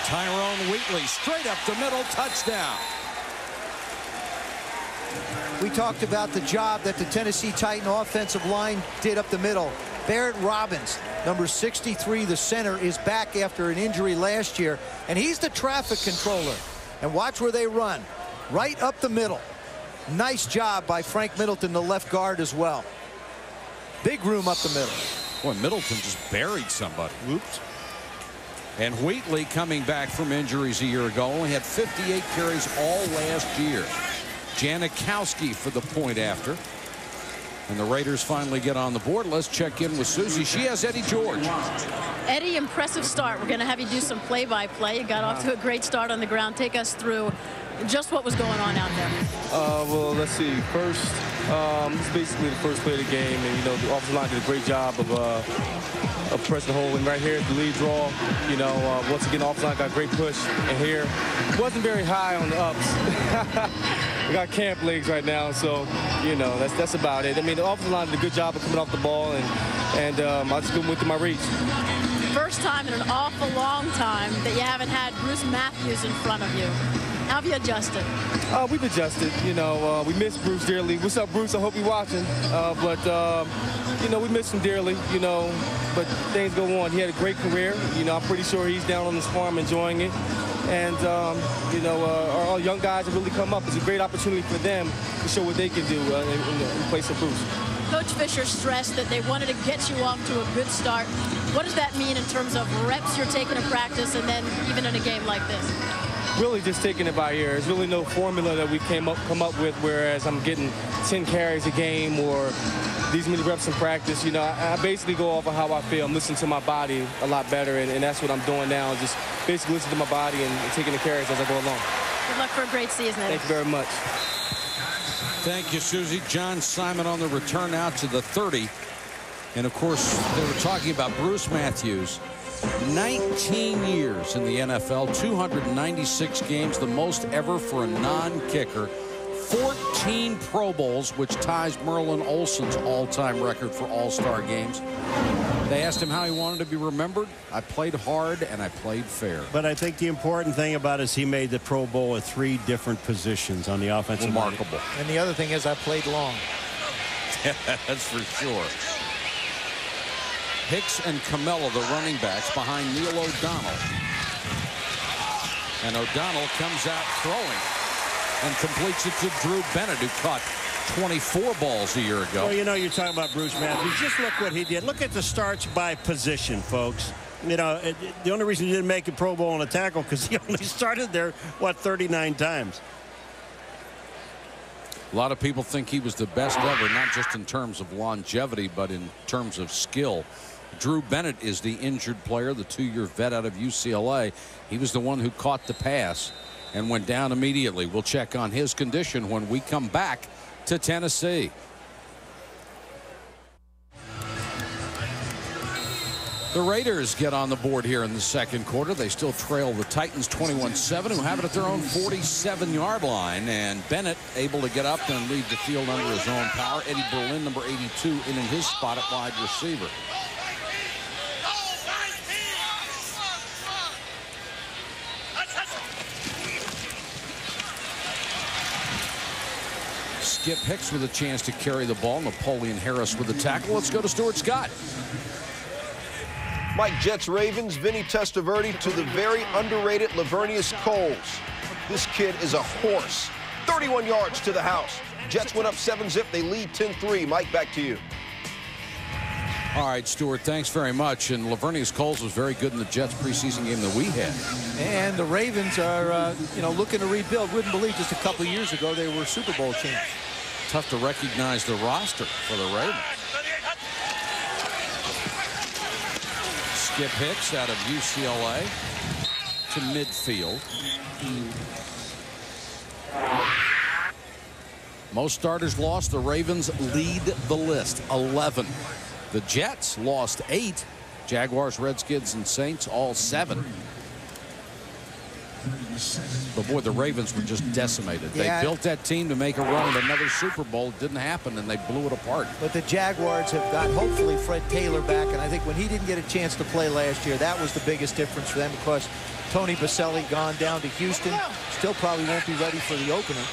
Tyrone Wheatley straight up the middle, touchdown. We talked about the job that the Tennessee Titan offensive line did up the middle. Barrett Robbins, number 63, the center, is back after an injury last year, and he's the traffic controller. And watch where they run. Right up the middle. Nice job by Frank Middleton, the left guard, as well. Big room up the middle. Boy, Middleton just buried somebody. Whoops. And Wheatley, coming back from injuries a year ago, only had 58 carries all last year. Janikowski for the point after. And the Raiders finally get on the board. Let's check in with Susie. She has Eddie George. Eddie, impressive start. We're going to have you do some play-by-play. You got off to a great start on the ground. Take us through just what was going on out there. Well, let's see. First, this is basically the first play of the game, and the offensive line did a great job of pressing the hole. And right here at the lead draw, once again, the offensive line got a great push. And here, wasn't very high on the ups. We got camp legs right now, so that's about it. I mean, the offensive line did a good job of coming off the ball, and I just went through my reach. First time in an awful long time that you haven't had Bruce Matthews in front of you. How have you adjusted? We've adjusted. We miss Bruce dearly. What's up, Bruce? I hope you're watching. We miss him dearly. But things go on. He had a great career. I'm pretty sure he's down on his farm enjoying it. And our young guys have really come up. It's a great opportunity for them to show what they can do in place of Bruce. Coach Fisher stressed that they wanted to get you off to a good start. What does that mean in terms of reps you're taking in practice and then even in a game like this? Really just taking it by ear. There's really no formula that we come up with, whereas I'm getting 10 carries a game or these many reps in practice. I basically go off of how I feel. I'm listening to my body a lot better, and that's what I'm doing now, just basically listening to my body and taking the carries as I go along. Good luck for a great season. Thank you very much. Thank you, Susie. John Simon on the return out to the 30. And, of course, they were talking about Bruce Matthews. 19 years in the NFL, 296 games, the most ever for a non-kicker. 14 Pro Bowls, which ties Merlin Olsen's all-time record for all-star games. They asked him how he wanted to be remembered. I played hard and I played fair. But I think the important thing about it is he made the Pro Bowl at 3 different positions on the offensive line. Remarkable. And the other thing is I played long. That's for sure. Hicks and Camella, the running backs, behind Neil O'Donnell. And O'Donnell comes out throwing and completes it to Drew Bennett, who caught 24 balls a year ago. Well, you're talking about Bruce Matthews. Just look what he did. Look at the starts by position, folks. The only reason he didn't make a Pro Bowl on a tackle because he only started there, 39 times. A lot of people think he was the best ever, not just in terms of longevity, but in terms of skill. Drew Bennett is the injured player, the 2-year vet out of UCLA. He was the one who caught the pass and went down immediately. We'll check on his condition when we come back to Tennessee. The Raiders get on the board here in the second quarter. They still trail the Titans 21-7, who have it at their own 47-yard line. And Bennett able to get up and leave the field under his own power. Eddie Berlin, number 82, in his spot at wide receiver. Skip Hicks with a chance to carry the ball. Napoleon Harris with the tackle. Let's go to Stuart Scott. Mike, Jets Ravens, Vinny Testaverde to the very underrated Lavernius Coles. This kid is a horse. 31 yards to the house. Jets went up 7-zip. They lead 10-3. Mike, back to you. All right, Stuart, thanks very much. And Lavernius Coles was very good in the Jets preseason game that we had. And the Ravens are, looking to rebuild. Wouldn't believe just a couple of years ago they were Super Bowl champs. Tough to recognize the roster for the Ravens. Skip Hicks out of UCLA to midfield. Most starters lost. The Ravens lead the list, 11. The Jets lost 8. Jaguars, Redskins, and Saints all 7. But boy, the Ravens were just decimated. Yeah. They built that team to make a run at another Super Bowl. It didn't happen, and they blew it apart. But the Jaguars have got, hopefully, Fred Taylor back. And I think when he didn't get a chance to play last year, that was the biggest difference for them, because Tony Baselli gone down to Houston. Still probably won't be ready for the opener.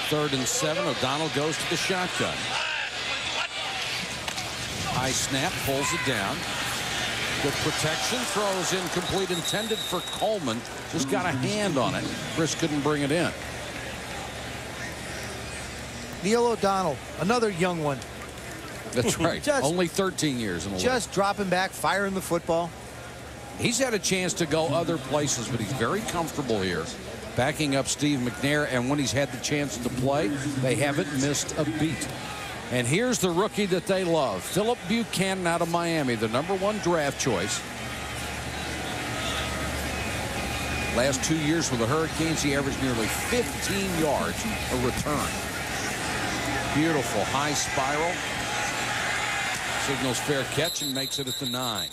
3rd and 7. O'Donnell goes to the shotgun. High snap, pulls it down. Good protection, throws incomplete, intended for Coleman. Just got a hand on it. Chris couldn't bring it in. Neil O'Donnell, another young one. That's right. Only 13 years in the league. Just dropping back, firing the football. He's had a chance to go other places, but he's very comfortable here, backing up Steve McNair. And when he's had the chance to play, they haven't missed a beat. And here's the rookie that they love, Philip Buchanan out of Miami, the #1 draft choice. Last 2 years with the Hurricanes, he averaged nearly 15 yards a return. Beautiful high spiral. Signals fair catch and makes it at the 9.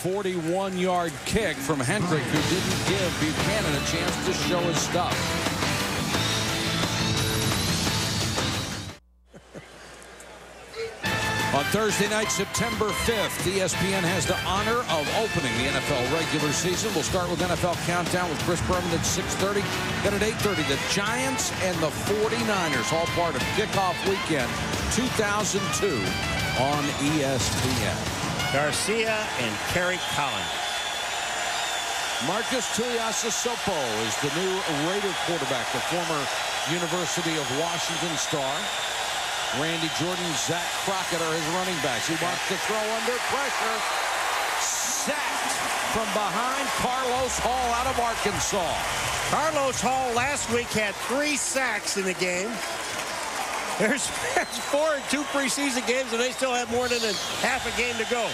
41-yard kick from Hendrick, who didn't give Buchanan a chance to show his stuff. On Thursday night, September 5th, ESPN has the honor of opening the NFL regular season. We'll start with NFL Countdown with Chris Berman at 6:30. Then at 8:30, the Giants and the 49ers, all part of Kickoff Weekend 2002 on ESPN. Garcia and Kerry Collins. Marcus Tuiasosopo is the new Raider quarterback, the former University of Washington star. Randy Jordan, Zach Crockett are his running backs. He wants to throw under pressure. Sacked from behind, Carlos Hall out of Arkansas. Carlos Hall last week had 3 sacks in the game. There's 4 in 2 preseason games, and they still have more than half a game to go.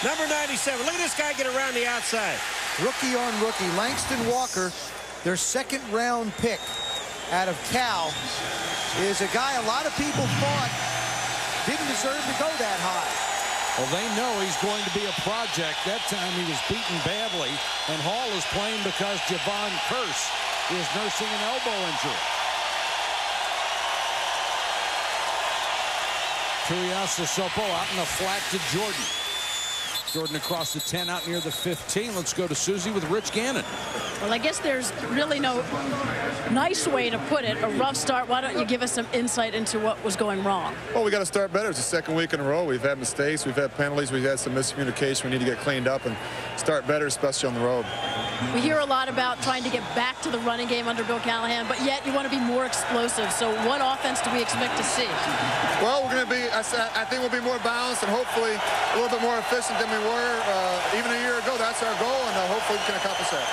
Number 97. Look at this guy get around the outside. Rookie on rookie. Langston Walker, their 2nd-round pick out of Cal, is a guy a lot of people thought didn't deserve to go that high. Well, they know he's going to be a project. That time he was beaten badly, and Hall is playing because Javon Curse is nursing an elbow injury. Tuiasosopo out in the flat to Jordan. Jordan across the 10 out near the 15. Let's go to Susie with Rich Gannon. Well, I guess there's really no nice way to put it. A rough start. Why don't you give us some insight into what was going wrong? Well, we got to start better. It's the 2nd week in a row. We've had mistakes. We've had penalties. We've had some miscommunication. We need to get cleaned up and start better, especially on the road. We hear a lot about trying to get back to the running game under Bill Callahan, but yet you want to be more explosive. So what offense do we expect to see? Well, we're going to be, I think we'll be more balanced and hopefully a little bit more efficient than we were even a year ago. That's our goal, and hopefully we can accomplish that.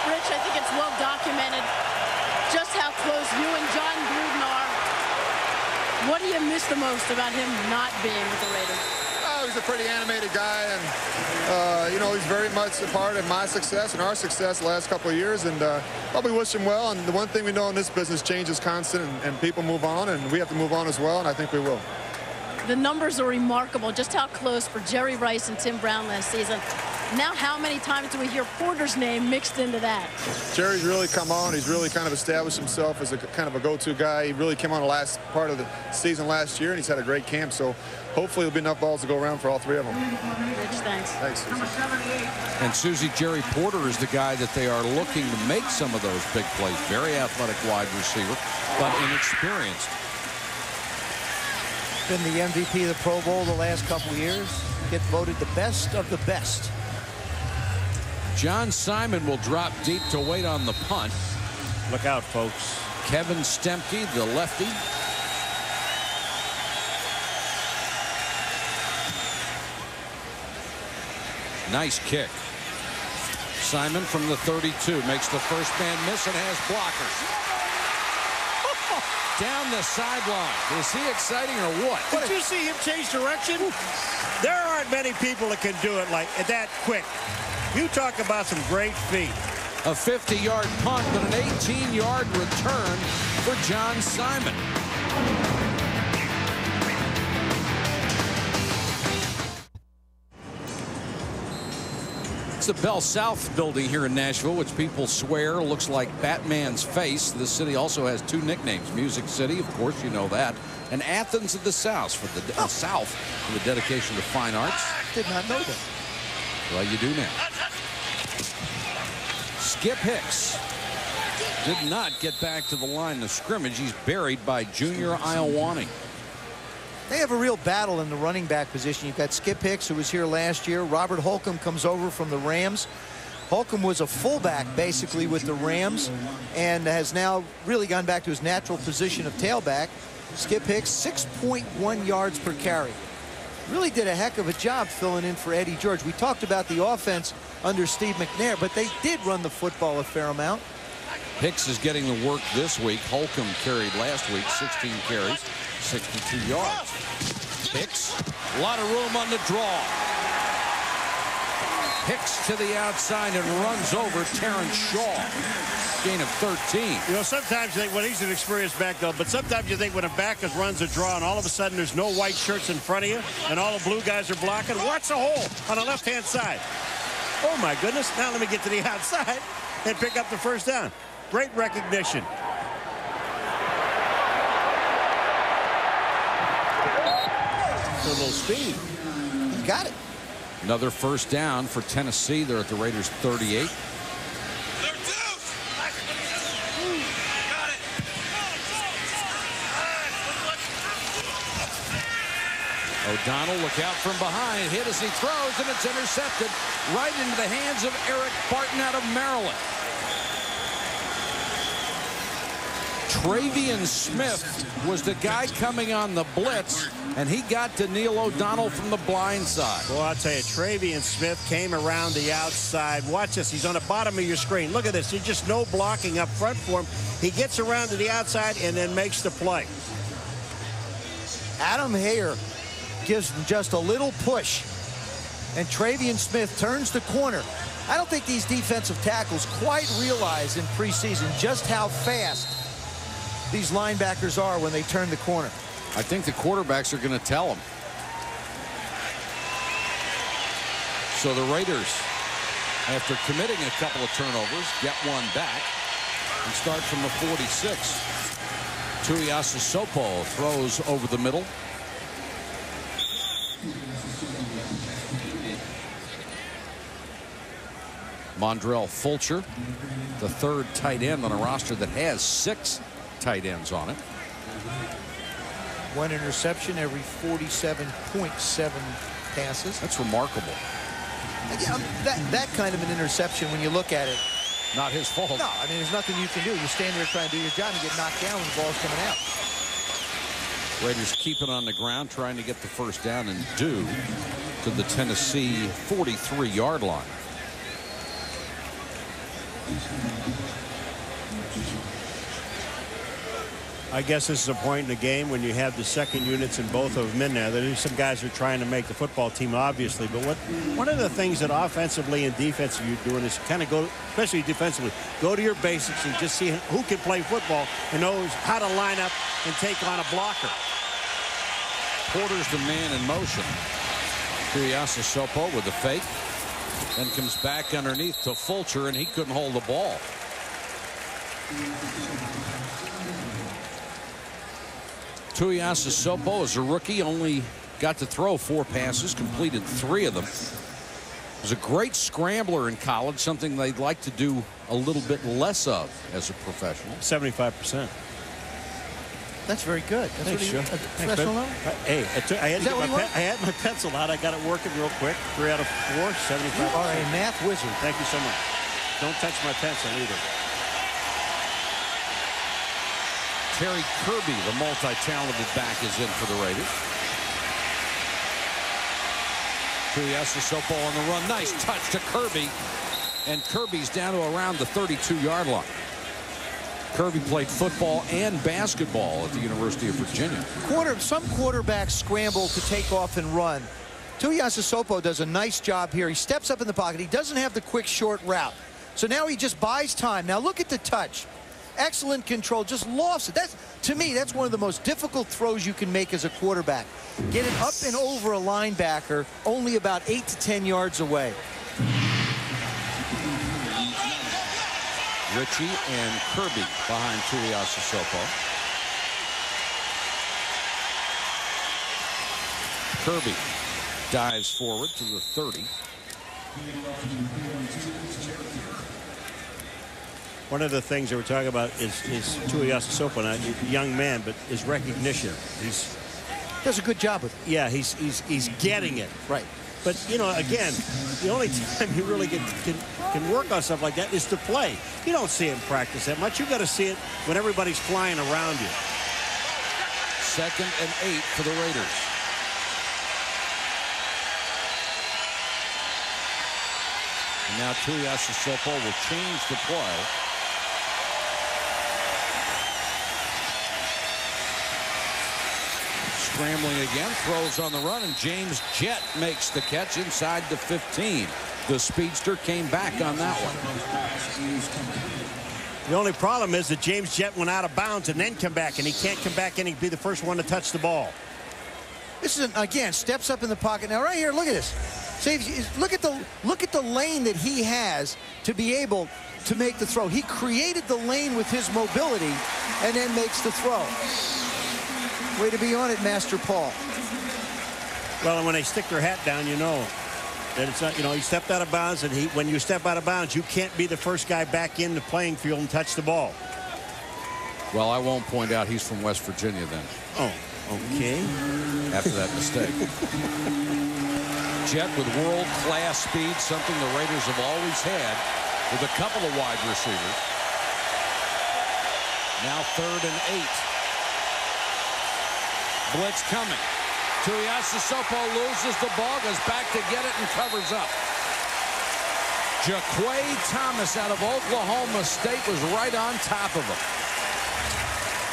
Rich, I think it's well documented just how close you and John Gruden are. What do you miss the most about him not being with the Raiders? Oh, he's a pretty animated guy, and, you know, he's very much a part of my success and our success the last couple of years, and probably wish him well. And the one thing we know in this business, change is constant, and people move on, and we have to move on as well, and I think we will. The numbers are remarkable, just how close for Jerry Rice and Tim Brown last season. Now, how many times do we hear Porter's name mixed into that? Jerry's really come on. He's really kind of established himself as a kind of a go-to guy. He really came on the last part of the season last year, and he's had a great camp. So hopefully there'll be enough balls to go around for all 3 of them. Rich, thanks. Thanks, Susie. And Susie, Jerry Porter is the guy that they are looking to make some of those big plays. Very athletic wide receiver, but inexperienced. Been the MVP of the Pro Bowl the last couple years. Get voted the best of the best. John Simon will drop deep to wait on the punt. Look out, folks. Kevin Stemke, the lefty. Nice kick. Simon from the 32 makes the first man miss and has blockers. Down the sideline. Is he exciting or what? Did you see him change direction? There aren't many people that can do it like that quick. You talk about some great feet. A 50-yard punt, but an 18-yard return for John Simon. It's the Bell South building here in Nashville, which people swear looks like Batman's face. The city also has 2 nicknames: Music City, of course, you know that, and Athens of the South for the South for the dedication to fine arts. Did not know that. Well, you do now. Skip Hicks did not get back to the line of scrimmage. He's buried by Junior Iowani. They have a real battle in the running back position. You've got Skip Hicks, who was here last year. Robert Holcomb comes over from the Rams. Holcomb was a fullback, basically, with the Rams, and has now really gone back to his natural position of tailback. Skip Hicks, 6.1 yards per carry. Really did a heck of a job filling in for Eddie George. We talked about the offense under Steve McNair, but they did run the football a fair amount. Hicks is getting the work this week. Holcomb carried last week, 16 carries, 62 yards. Hicks, a lot of room on the draw. Hicks to the outside and runs over Terrence Shaw. Gain of 13. You know, sometimes you think, well, he's an experienced back, though, but sometimes you think when a back runs a draw and all of a sudden there's no white shirts in front of you and all the blue guys are blocking, watch the hole on the left-hand side. Oh, my goodness. Now let me get to the outside and pick up the first down. Great recognition. A little speed. Got it. Another first down for Tennessee. They're at the Raiders' 38. O'Donnell, look out from behind. Hit as he throws, and it's intercepted right into the hands of Eric Barton out of Maryland. Travian Smith was the guy coming on the blitz, and he got to Neil O'Donnell from the blind side. Well, I'll tell you, Travian Smith came around the outside. Watch this. He's on the bottom of your screen. Look at this. There's just no blocking up front for him. He gets around to the outside and then makes the play. Adam Hayer gives him just a little push, and Travian Smith turns the corner. I don't think these defensive tackles quite realize in preseason just how fast these linebackers are when they turn the corner. I think the quarterbacks are going to tell them. So the Raiders, after committing a couple of turnovers, get one back and start from the 46. Tuiasosopo throws over the middle. Mondrell Fulcher, the third tight end on a roster that has 6 tight ends on it. One interception every 47.7 passes. That's remarkable. Yeah, that kind of an interception, when you look at it, not his fault. No, I mean, there's nothing you can do. You stand there trying to do your job and get knocked down when the ball's coming out. Raiders keep it on the ground, trying to get the first down and due to the Tennessee 43-yard line. I guess this is a point in the game when you have the second units and both of them in there. There's some guys who are trying to make the football team, obviously. But one of the things that offensively and defensively you're doing is kind of go, especially defensively, go to your basics and just see who can play football and knows how to line up and take on a blocker. Porter's the man in motion. Tuiasosopo with the fake. Then comes back underneath to Fulcher, and he couldn't hold the ball. Tuiasosopo, as a rookie, only got to throw 4 passes, completed 3 of them. Was a great scrambler in college, something they'd like to do a little bit less of as a professional. 75%. That's very good. That's Thanks, what professional level? Hey, I had my pencil out. I got it working real quick. 3 out of 4, 75%. You are a math wizard. Thank you so much. Don't touch my pencil either. Terry Kirby, the multi-talented back, is in for the Raiders. Tuiasosopo on the run. Nice touch to Kirby. And Kirby's down to around the 32-yard line. Kirby played football and basketball at the University of Virginia. Some quarterbacks scramble to take off and run. Tuiasosopo does a nice job here. He steps up in the pocket. He doesn't have the quick short route. So now he just buys time. Now look at the touch. Excellent control. Just lost it. To me, that's one of the most difficult throws you can make as a quarterback. Get it up and over a linebacker only about 8 to 10 yards away. Ritchie and Kirby behind Tuiasosopo. Kirby dives forward to the 30. One of the things that we're talking about is Tuiasosopo, a young man, but his recognition. He's does a good job with it. Yeah, he's getting it. Right. But, you know, again, the only time you really can work on stuff like that is to play. You don't see him practice that much. You got to see it when everybody's flying around you. 2nd and 8 for the Raiders. And now Tuiasosopo will change the play. scrambling again, throws on the run, and James Jett makes the catch inside the 15. The speedster came back on that one. The only problem is that James Jett went out of bounds and then come back, and he can't come back and he'd be the first one to touch the ball. This is, again, steps up in the pocket. Now, right here, look at this. See, look at the lane that he has to be able to make the throw. He created the lane with his mobility and then makes the throw. Way to be on it, Master Paul. Well, and when they stick their hat down, you know that it's not, you know, he stepped out of bounds, and when you step out of bounds, you can't be the first guy back in the playing field and touch the ball. Well, I won't point out he's from West Virginia then. Oh, okay. After that mistake. Jett with world-class speed, something the Raiders have always had with a couple of wide receivers. Now 3rd and 8. Blitz coming. Tuiasosopo loses the ball, goes back to get it and covers up. Jaquay Thomas out of Oklahoma State was right on top of him.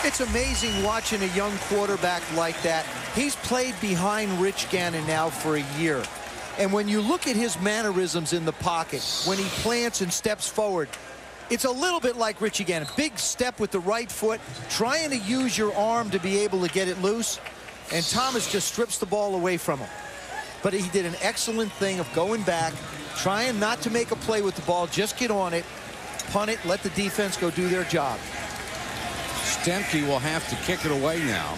It's amazing watching a young quarterback like that. He's played behind Rich Gannon now for a year. And when you look at his mannerisms in the pocket, when he plants and steps forward, it's a little bit like Richie Gannon. Big step with the right foot, trying to use your arm to be able to get it loose. And Thomas just strips the ball away from him. But he did an excellent thing of going back, trying not to make a play with the ball, just get on it, punt it, let the defense go do their job. Stemke will have to kick it away now.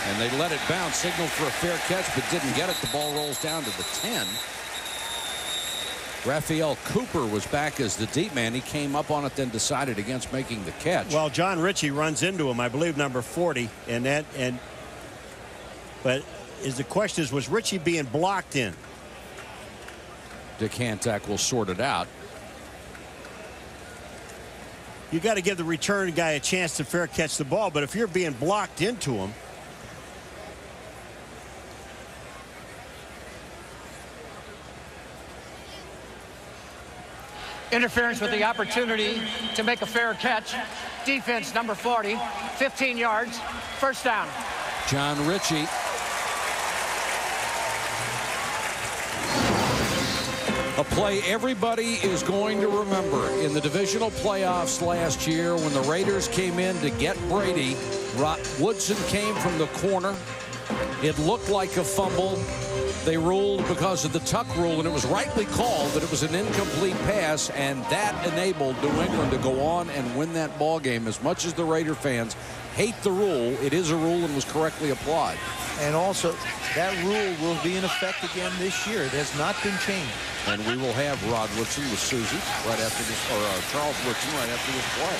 And they let it bounce, signaled for a fair catch, but didn't get it. The ball rolls down to the 10. Raphael Cooper was back as the deep man. He came up on it, then decided against making the catch. Well, John Ritchie runs into him, I believe, number 40, but the question is, was Ritchie being blocked in? Dick Hantak will sort it out. You got to give the return guy a chance to fair catch the ball, but if you're being blocked into him. Interference with the opportunity to make a fair catch. Defense number 40, 15 yards, first down. John Ritchie. A play everybody is going to remember in the divisional playoffs last year when the Raiders came in to get Brady. Woodson came from the corner. It looked like a fumble. They ruled because of the tuck rule, and it was rightly called that it was an incomplete pass, and that enabled New England to go on and win that ball game. As much as the Raider fans hate the rule, it is a rule and was correctly applied. And also, that rule will be in effect again this year. It has not been changed. And we will have Rod Woodson with Susie right after this, or Charles Woodson right after this play.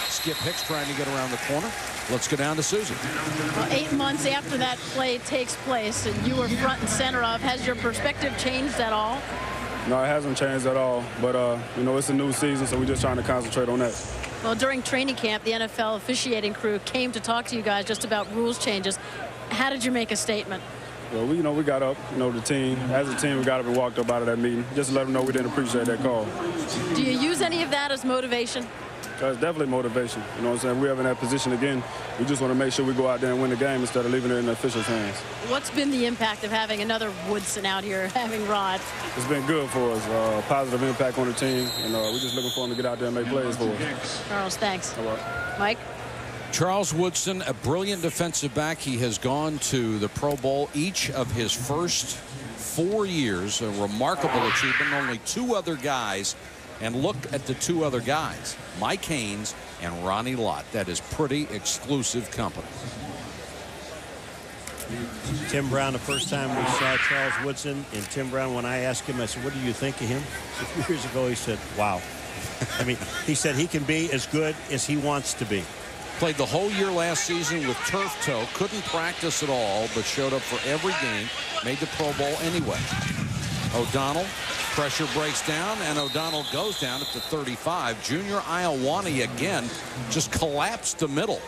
Skip Hicks trying to get around the corner. Let's go down to Susie. Well, 8 months after that play takes place and you were front and center of, has your perspective changed at all? No, it hasn't changed at all. But, you know, it's a new season, so we're just trying to concentrate on that. Well, during training camp, the NFL officiating crew came to talk to you guys just about rules changes. How did you make a statement? Well, we got up, the team. As a team, we got up and walked up out of that meeting just to let them know we didn't appreciate that call. Do you use any of that as motivation? It's definitely motivation. You know what I'm saying? We're in that position again. We just want to make sure we go out there and win the game instead of leaving it in the officials' hands. What's been the impact of having another Woodson out here, having Rod? It's been good for us. Positive impact on the team. And we're just looking for him to get out there and make plays for us. Charles, thanks. All right. Mike? Charles Woodson, a brilliant defensive back. He has gone to the Pro Bowl each of his first 4 years. A remarkable achievement. Only 2 other guys. And look at the 2 other guys, Mike Haynes and Ronnie Lott. That is pretty exclusive company. Tim Brown, the first time we saw Charles Woodson, and Tim Brown, when I asked him, I said, what do you think of him? A few years ago, he said, wow. I mean, he said he can be as good as he wants to be. Played the whole year last season with turf toe. Couldn't practice at all, but showed up for every game. Made the Pro Bowl anyway. O'Donnell. Pressure breaks down, and O'Donnell goes down at the 35. Junior Ioane again just collapsed the middle.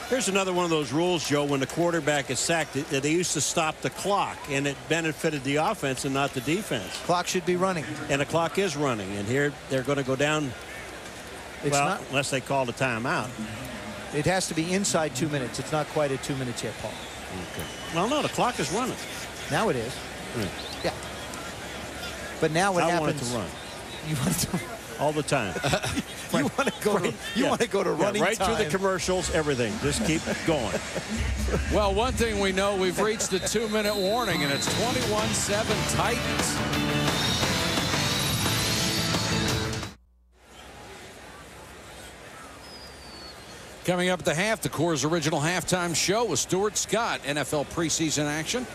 Here's another one of those rules, Joe, when the quarterback is sacked, they used to stop the clock, and it benefited the offense and not the defense. Clock should be running. And the clock is running, and here they're going to go down, unless they call the timeout. It has to be inside 2 minutes. It's not quite at 2 minutes yet, Paul. Okay. Well, no, the clock is running. Now it is. Yeah. But now what happens? I want it to run. You want it to all the time. You want to go to want to go to running right time. through the commercials, everything. Just keep going. Well, one thing we know, we've reached the 2-minute warning, and it's 21-7 Titans. Coming up at the half, the Core's original halftime show with Stuart Scott, NFL preseason action.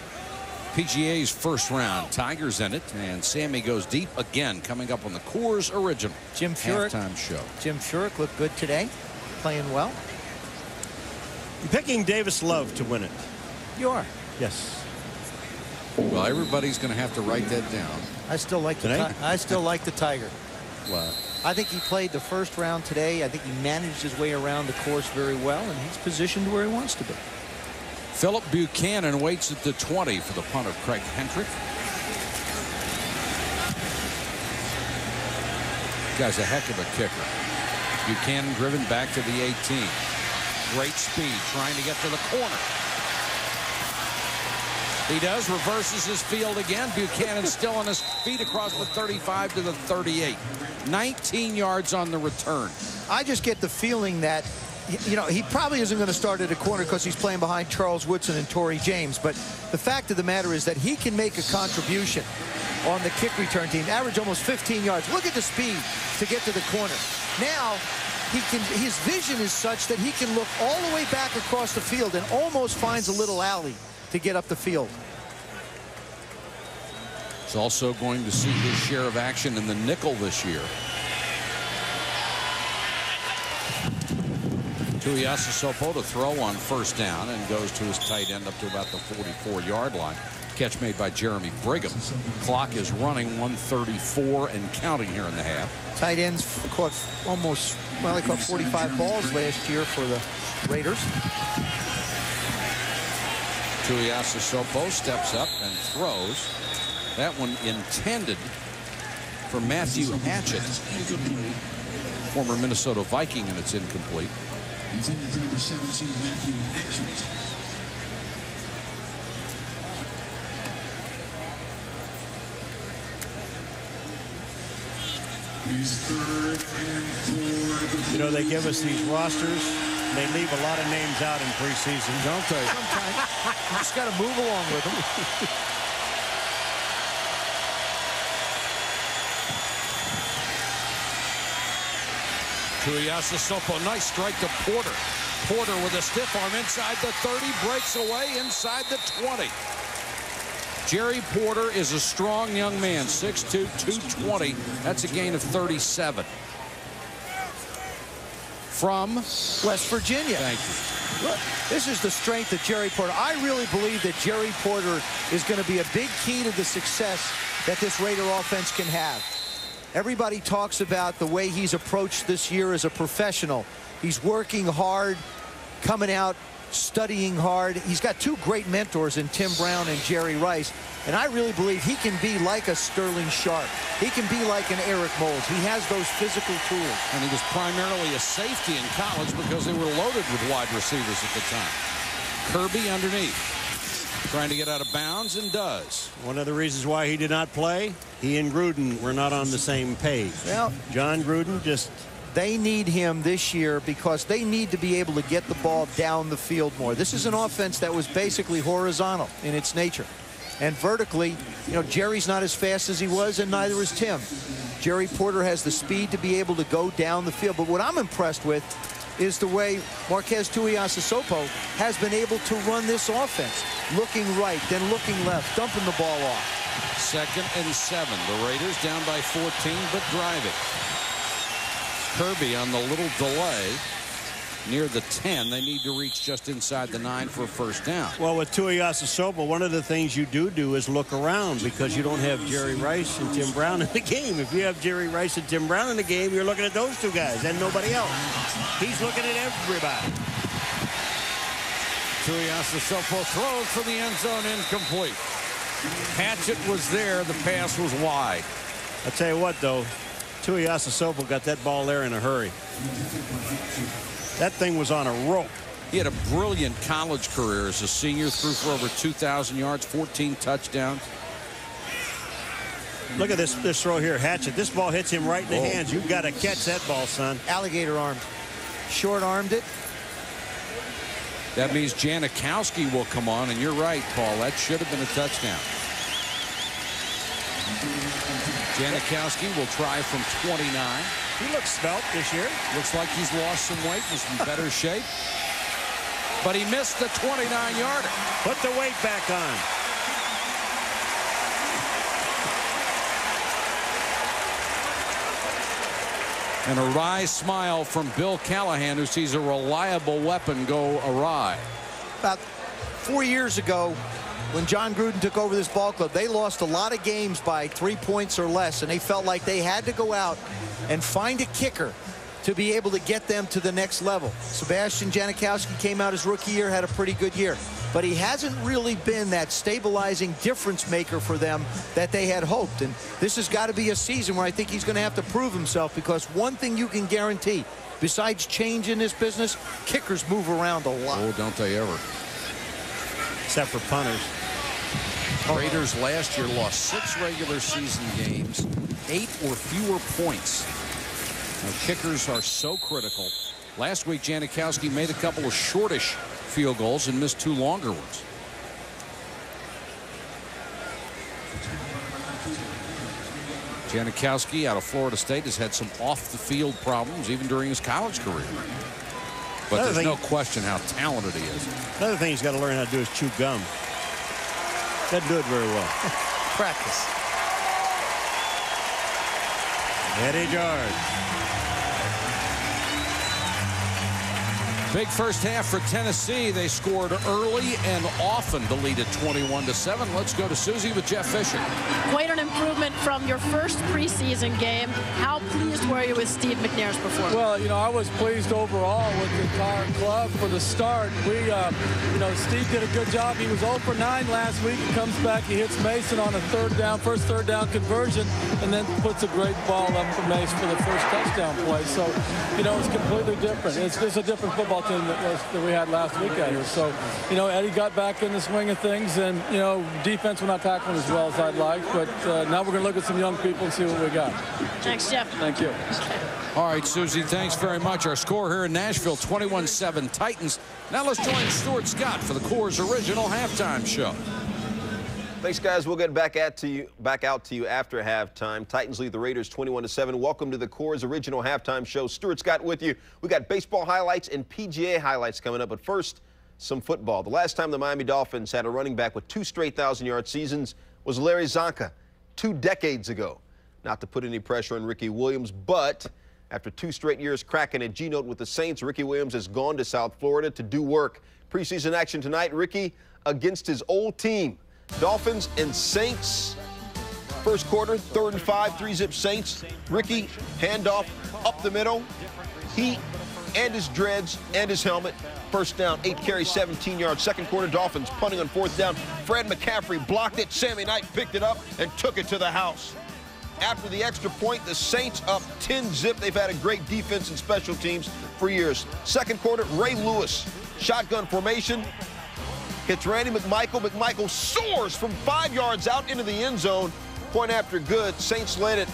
PGA's first round, Tigers in it, and Sammy goes deep again, coming up on the Core's original halftime show. Jim Furyk looked good today, playing well. I'm picking Davis Love to win it. You are? Yes. Well, everybody's going to have to write that down. I still like the Tiger. What? I think he played the first round today. I think he managed his way around the course very well, and he's positioned where he wants to be. Philip Buchanan waits at the 20 for the punt of Craig Hendrick. Guy's a heck of a kicker. Buchanan driven back to the 18. Great speed, trying to get to the corner. He does, reverses his field again. Buchanan still on his feet across the 35 to the 38. 19 yards on the return. I just get the feeling that, you know, he probably isn't going to start at a corner because he's playing behind Charles Woodson and Torrey James. But the fact of the matter is that he can make a contribution on the kick return team. Average almost 15 yards. Look at the speed to get to the corner. Now, his vision is such that he can look all the way back across the field and almost finds a little alley to get up the field. He's also going to see his share of action in the nickel this year. Tuiasosopo to throw on first down and goes to his tight end up to about the 44-yard line. Catch made by Jeremy Brigham. Clock is running 1:34 and counting here in the half. Tight ends caught almost, well, they caught 45 balls last year for the Raiders. Tuiasosopo steps up and throws. That one intended for Matthew Hatchett, former Minnesota Viking, and it's incomplete. Intended number 17, Matthew Hatchett. You know, they give us these rosters. They leave a lot of names out in preseason, don't they? Sometimes you just got to move along with them. Tuiasosopo, nice strike to Porter. Porter with a stiff arm inside the 30, breaks away inside the 20. Jerry Porter is a strong young man, 6'2", 220. That's a gain of 37. From West Virginia. Thank you. Look, this is the strength of Jerry Porter. I really believe that Jerry Porter is going to be a big key to the success that this Raider offense can have. Everybody talks about the way he's approached this year as a professional. He's working hard, coming out, studying hard. He's got two great mentors in Tim Brown and Jerry Rice. And I really believe he can be like a Sterling Sharp. He can be like an Eric Moulds. He has those physical tools. And he was primarily a safety in college because they were loaded with wide receivers at the time. Kirby underneath, trying to get out of bounds, and does. One of the reasons why he did not play, he and Gruden were not on the same page. Well, John Gruden just... They need him this year because they need to be able to get the ball down the field more. This is an offense that was basically horizontal in its nature. And vertically, you know, Jerry's not as fast as he was, and neither is Tim. Jerry Porter has the speed to be able to go down the field. But what I'm impressed with is the way Marquez Tuiasosopo has been able to run this offense. Looking right, then looking left, dumping the ball off. 2nd and 7. The Raiders down by 14, but driving. Kirby on the little delay near the 10. They need to reach just inside the 9 for a first down. Well, with Tuiasosopo, one of the things you do is look around because you don't have Jerry Rice and Tim Brown in the game. If you have Jerry Rice and Tim Brown in the game, you're looking at those two guys and nobody else. He's looking at everybody. Tuiasosopo throws for the end zone, incomplete. Hatchett was there. The pass was wide. I'll tell you what, though. Tuiasosopo got that ball there in a hurry. That thing was on a rope. He had a brilliant college career as a senior, threw for over 2,000 yards, 14 touchdowns. Look at this throw here, Hatchett. This ball hits him right in the hands. You've got to catch that ball, son. Alligator armed. Short-armed it. That means Janikowski will come on, and you're right, Paul. That should have been a touchdown. Janikowski will try from 29. He looks svelte this year. Looks like he's lost some weight, is in better shape. But he missed the 29-yarder. Put the weight back on. And a wry smile from Bill Callahan, who sees a reliable weapon go awry. About 4 years ago, when John Gruden took over this ball club, they lost a lot of games by 3 points or less, and they felt like they had to go out and find a kicker to be able to get them to the next level. Sebastian Janikowski came out his rookie year, had a pretty good year, but he hasn't really been that stabilizing difference maker for them that they had hoped. And this has got to be a season where I think he's going to have to prove himself, because one thing you can guarantee, besides change in this business, kickers move around a lot. Oh, don't they ever. Except for punters. Raiders last year lost 6 regular season games, 8 or fewer points. Now, kickers are so critical. Last week, Janikowski made a couple of shortish field goals and missed 2 longer ones. Janikowski out of Florida State has had some off-the-field problems even during his college career. But there's no question how talented he is. Another thing he's got to learn how to do is chew gum. Doesn't do it very well. Practice. Eddie George. Big first half for Tennessee. They scored early and often to lead at 21-7. Let's go to Susie with Jeff Fisher. Quite an improvement from your first preseason game. How pleased were you with Steve McNair's performance? Well, you know, I was pleased overall with the entire club for the start. We, you know, Steve did a good job. He was 0 for 9 last week. He comes back, he hits Mason on a first third down conversion, and then puts a great ball up for Mason for the first touchdown play. So, you know, it's completely different. It's a different football team that we had last week out here. So, you know, Eddie got back in the swing of things, and, you know, defense we're not tackling as well as I'd like, but now we're going to look at some young people and see what we got. Thanks, Jeff. Thank you. All right, Susie, thanks very much. Our score here in Nashville, 21-7 Titans. Now let's join Stuart Scott for the Coors original halftime show. Thanks, guys. We'll get back out to you after halftime. Titans lead the Raiders 21-7. Welcome to the Coors original halftime show. Stuart Scott with you. We got baseball highlights and PGA highlights coming up. But first, some football. The last time the Miami Dolphins had a running back with 2 straight 1,000-yard seasons was Larry Zonka 2 decades ago. Not to put any pressure on Ricky Williams, but after 2 straight years cracking a G-note with the Saints, Ricky Williams has gone to South Florida to do work. Preseason action tonight, Ricky against his old team. Dolphins and Saints. First quarter, 3rd and 5, 3-zip Saints. Ricky, handoff up the middle. He and his dreads and his helmet. First down, 8 carries, 17 yards. Second quarter, Dolphins punting on 4th down. Fred McCaffrey blocked it. Sammy Knight picked it up and took it to the house. After the extra point, the Saints up 10-zip. They've had a great defense and special teams for years. Second quarter, Ray Lewis, shotgun formation. Hits Randy McMichael. McMichael soars from 5 yards out into the end zone. Point after good. Saints led it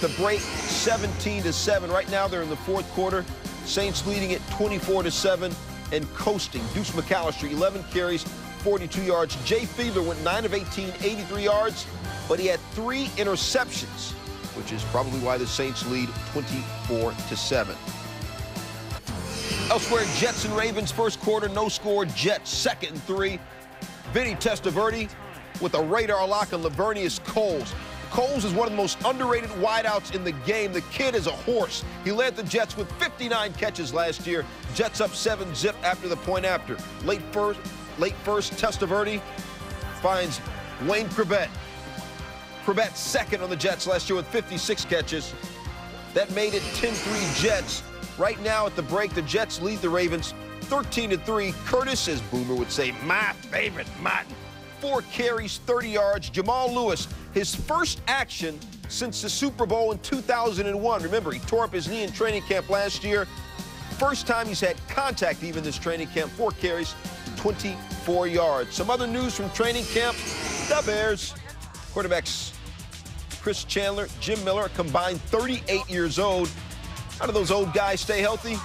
the break 17-7. Right now they're in the 4th quarter. Saints leading it 24-7 and coasting. Deuce McAllister, 11 carries, 42 yards. Jay Fiedler went 9 of 18, 83 yards, but he had 3 interceptions, which is probably why the Saints lead 24-7. Elsewhere, Jets and Ravens first quarter, no score. Jets 2nd and 3. Vinny Testaverde with a radar lock on Lavernius Coles. Coles is one of the most underrated wideouts in the game. The kid is a horse. He led the Jets with 59 catches last year. Jets up 7-zip after the point after. Late first, Testaverde finds Wayne Chrebet. Chrebet 2nd on the Jets last year with 56 catches. That made it 10-3 Jets. Right now at the break, the Jets lead the Ravens 13-3. Curtis, as Boomer would say, my favorite Martin. 4 carries, 30 yards. Jamal Lewis, his first action since the Super Bowl in 2001. Remember, he tore up his knee in training camp last year. First time he's had contact even this training camp. 4 carries, 24 yards. Some other news from training camp. The Bears quarterbacks Chris Chandler, Jim Miller, combined 38 years old. How do those old guys stay healthy?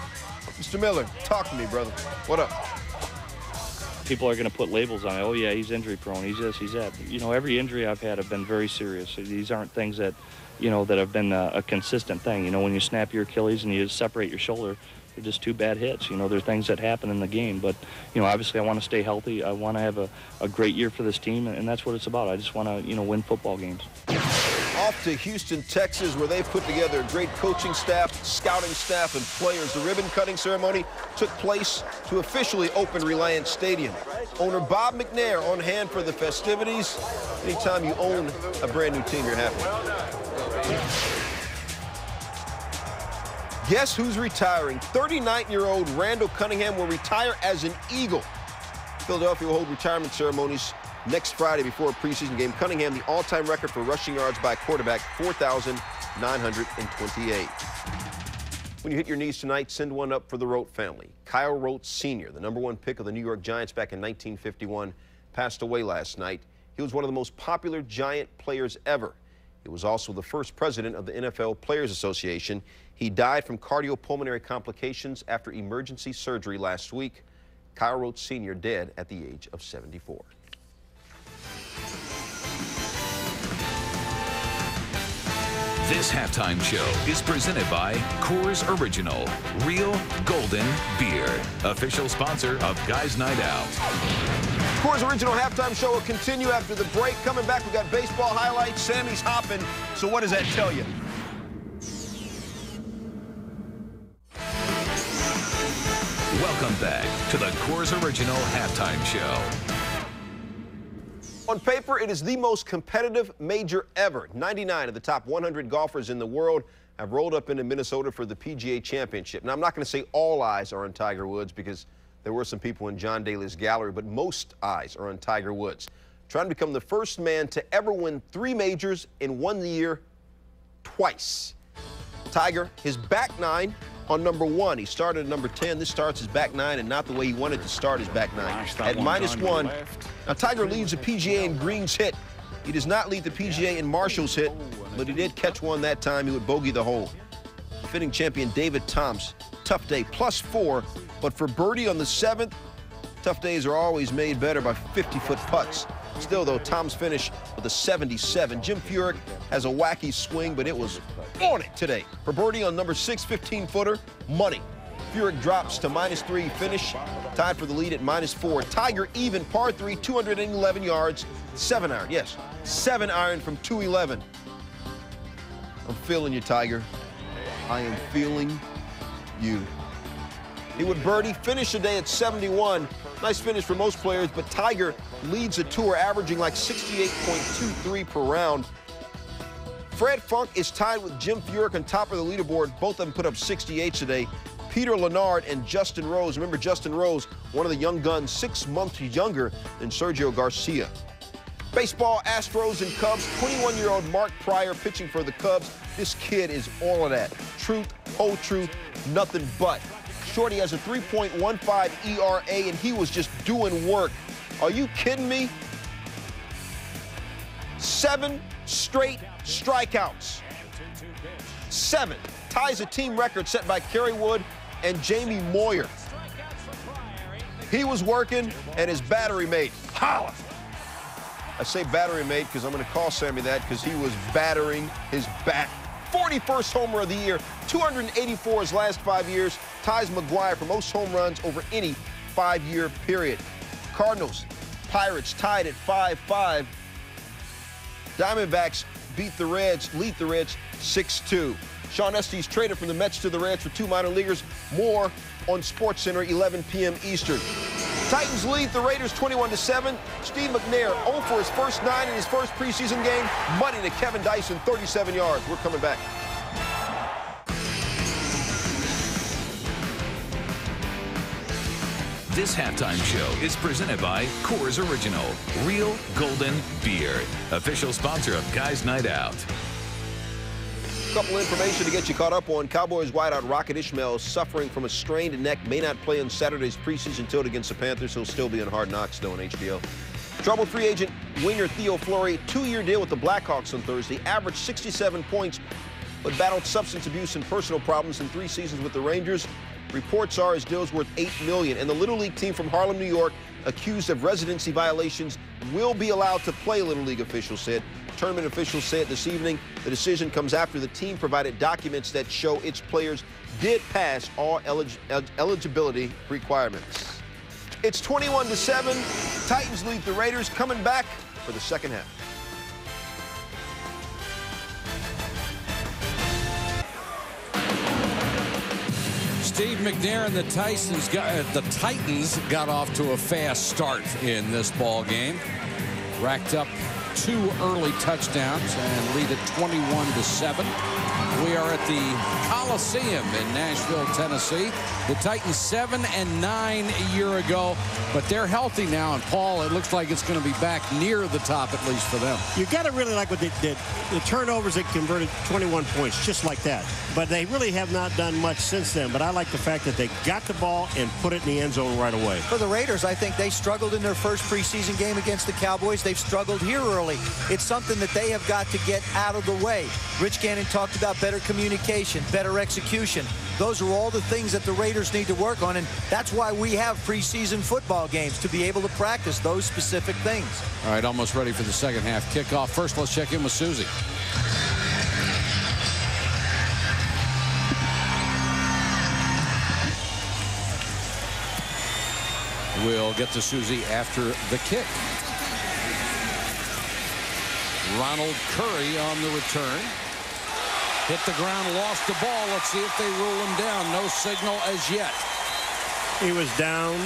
Mr. Miller, talk to me, brother. What up? People are going to put labels on it. Oh, yeah, he's injury prone. He's this, he's that. You know, every injury I've had have been very serious. These aren't things that, you know, that have been a consistent thing. You know, when you snap your Achilles and you separate your shoulder, they're just 2 bad hits. You know, there are things that happen in the game. But, you know, obviously I want to stay healthy. I want to have a great year for this team, and that's what it's about. I just want to, you know, win football games. Off to Houston, Texas, where they've put together a great coaching staff, scouting staff, and players. The ribbon-cutting ceremony took place to officially open Reliance Stadium. Owner Bob McNair on hand for the festivities. Anytime you own a brand-new team, you're happy. Guess who's retiring? 39-year-old Randall Cunningham will retire as an Eagle. Philadelphia will hold retirement ceremonies next Friday before a preseason game. Cunningham, the all-time record for rushing yards by a quarterback, 4,928. When you hit your knees tonight, send one up for the Rote family. Kyle Rote Sr., the #1 pick of the New York Giants back in 1951, passed away last night. He was one of the most popular Giant players ever. He was also the first president of the NFL Players Association. He died from cardiopulmonary complications after emergency surgery last week. Kyle Rote Sr. dead at the age of 74. This halftime show is presented by Coors Original, Real Golden Beer, official sponsor of Guys Night Out. Coors Original halftime show will continue after the break. Coming back, we got baseball highlights. Sammy's hopping. So what does that tell you? Welcome back to the Coors Original halftime show. On paper, it is the most competitive major ever. 99 of the top 100 golfers in the world have rolled up into Minnesota for the PGA Championship. Now, I'm not going to say all eyes are on Tiger Woods because there were some people in John Daly's gallery, but most eyes are on Tiger Woods, trying to become the first man to ever win 3 majors in 1 year twice. Tiger, his back 9 on #1. He started at #10. This starts his back 9 and not the way he wanted to start his back 9. At -1. Now, Tiger leads the PGA in greens hit. He does not lead the PGA in Marshall's hit, but he did catch one that time. He would bogey the hole. Defending champion David Toms, tough day, +4, but for birdie on the 7th, tough days are always made better by 50-foot putts. Still, though, Tom's finished with a 77. Jim Furyk has a wacky swing, but it was on it today. For birdie on #6, 15-footer, money. Furyk drops to -3 finish, tied for the lead at -4. Tiger even, par 3, 211 yards, 7-iron. Yes, 7-iron from 211. I'm feeling you, Tiger. I am feeling you. He would birdie, finish the day at 71. Nice finish for most players, but Tiger leads the tour, averaging like 68.23 per round. Fred Funk is tied with Jim Furyk on top of the leaderboard. Both of them put up 68 today. Peter Leonard and Justin Rose. Remember Justin Rose, one of the young guns, 6 months younger than Sergio Garcia. Baseball, Astros and Cubs. 21-year-old Mark Pryor pitching for the Cubs. This kid is all of that. Truth, whole truth, nothing but. Shorty has a 3.15 ERA, and he was just doing work. Are you kidding me? 7 straight strikeouts. 7. Ties a team record set by Kerry Wood and Jamie Moyer. He was working, and his battery mate, holla. I say battery mate because I'm going to call Sammy that because he was battering his bat. 41st homer of the year, 284 his last 5 years, ties McGuire for most home runs over any 5-year period. Cardinals, Pirates tied at 5-5. Diamondbacks lead the Reds 6-2. Sean Estes traded from the Mets to the Reds for 2 minor leaguers. More on SportsCenter, 11 p.m. Eastern. Titans lead the Raiders 21-7. Steve McNair 0 for his first 9 in his first preseason game. Money to Kevin Dyson, 37 yards. We're coming back. This halftime show is presented by Coors Original, Real Golden Beer, official sponsor of Guys Night Out. Couple information to get you caught up on. Cowboys wideout Rocket Ismail suffering from a strained neck, may not play in Saturday's preseason tilt against the Panthers. He'll still be in Hard Knocks, though, on HBO. Troubled free agent winger Theo Fleury, 2-year deal with the Blackhawks on Thursday, averaged 67 points, but battled substance abuse and personal problems in 3 seasons with the Rangers. Reports are his deal's worth $8 million, and the Little League team from Harlem, New York, accused of residency violations, will be allowed to play, Little League officials said. Tournament officials said this evening the decision comes after the team provided documents that show its players did pass all eligibility requirements. It's 21-7. Titans lead the Raiders, coming back for the second half. Steve McNair and the Titans got off to a fast start in this ball game. Racked up 2 early touchdowns and lead it 21-7. We are at the Coliseum in Nashville, Tennessee. The Titans 7-9 a year ago, but they're healthy now. And Paul, it looks like it's going to be back near the top, at least for them. You got to really like what they did. The turnovers, they converted 21 points, just like that. But they really have not done much since then. But I like the fact that they got the ball and put it in the end zone right away. For the Raiders, I think they struggled in their first preseason game against the Cowboys. They've struggled here early. It's something that they have got to get out of the way. Rich Gannon talked about better communication, better execution. Those are all the things that the Raiders need to work on, and that's why we have preseason football games, to be able to practice those specific things. All right, almost ready for the second half kickoff. First, let's check in with Susie. We'll get to Susie after the kick. Ronald Curry on the return. Hit the ground, lost the ball. Let's see if they rule him down. No signal as yet. He was down.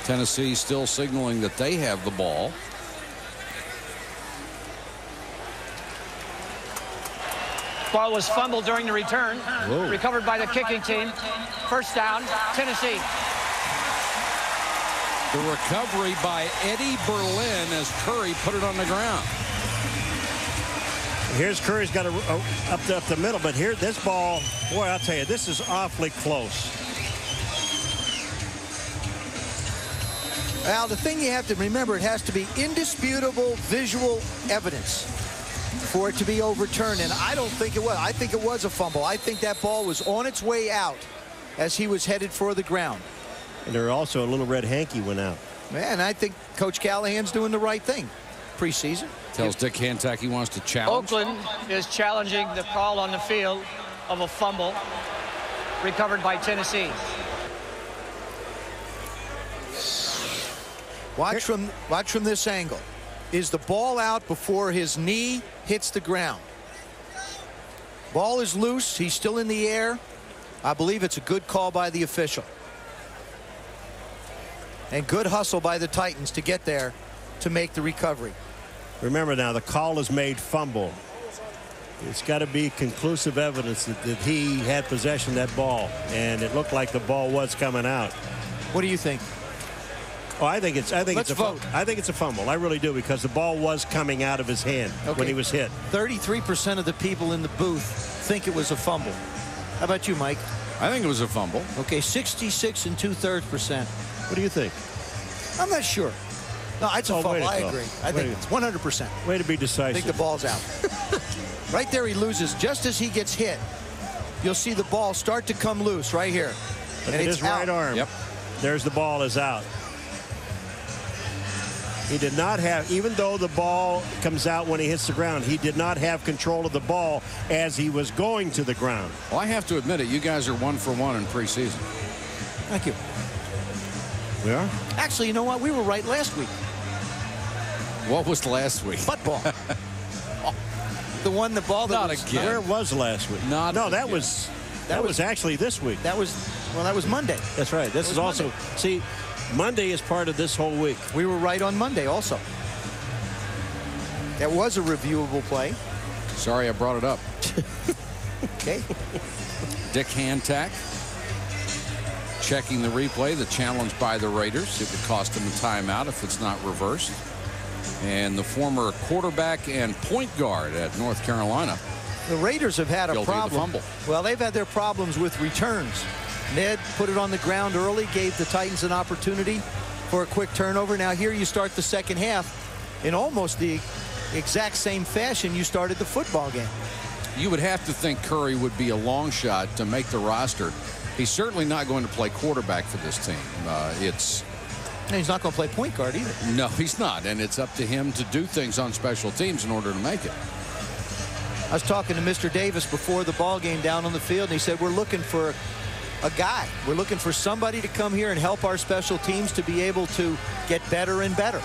Tennessee still signaling that they have the ball. Ball was fumbled during the return. Whoa. Recovered by the kicking team. First down, Tennessee. The recovery by Eddie Berlin as Curry put it on the ground. Here's Curry's got up the middle, but here, this ball, boy, I'll tell you, this is awfully close. Now, the thing you have to remember, it has to be indisputable visual evidence for it to be overturned, and I don't think it was. I think it was a fumble. I think that ball was on its way out as he was headed for the ground. And there also a little red hanky went out. Man, I think Coach Callahan's doing the right thing. Preseason. Tells Dick Hancock he wants to challenge. Oakland is challenging the call on the field of a fumble recovered by Tennessee. Watch from this angle. Is the ball out before his knee hits the ground? Ball is loose. He's still in the air. I believe it's a good call by the official. And good hustle by the Titans to get there to make the recovery. Remember now, the call is made fumble. It's got to be conclusive evidence that he had possession of that ball, and it looked like the ball was coming out. What do you think? Oh, I think it's a fumble. I really do, because the ball was coming out of his hand when he was hit. 33% of the people in the booth think it was a fumble. How about you, Mike? I think it was a fumble. Okay, 66 2/3%. What do you think? I'm not sure. No, it's a fumble. I agree. I think it's 100%. Way to be decisive. I think the ball's out. Right there, he loses. Just as he gets hit, you'll see the ball start to come loose right here. And it's right arm. Yep. There's the ball is out. He did not have, even though the ball comes out when he hits the ground, he did not have control of the ball as he was going to the ground. Well, I have to admit it, you guys are 1 for 1 in preseason. Thank you. We are? Actually, you know what? We were right last week. What was last week? Football. The ball that Not was, again. Where was last week? Not no, again. that was actually this week. That was Monday. That's right. This is also, see, Monday is part of this whole week. We were right on Monday also. That was a reviewable play. Sorry I brought it up. Okay. Dick Hantak checking the replay. The challenge by the Raiders. It would cost them a timeout if it's not reversed. And the former quarterback and point guard at North Carolina. The Raiders have had a Guilty of the problem. fumble. Well, they've had their problems with returns. Ned put it on the ground early, gave the Titans an opportunity for a quick turnover. Now here you start the second half in almost the exact same fashion you started the football game. You would have to think Curry would be a long shot to make the roster. He's certainly not going to play quarterback for this team. And he's not going to play point guard either. No, he's not. And it's up to him to do things on special teams in order to make it. I was talking to Mr. Davis before the ball game down on the field, and he said, we're looking for a guy. We're looking for somebody to come here and help our special teams to be able to get better and better.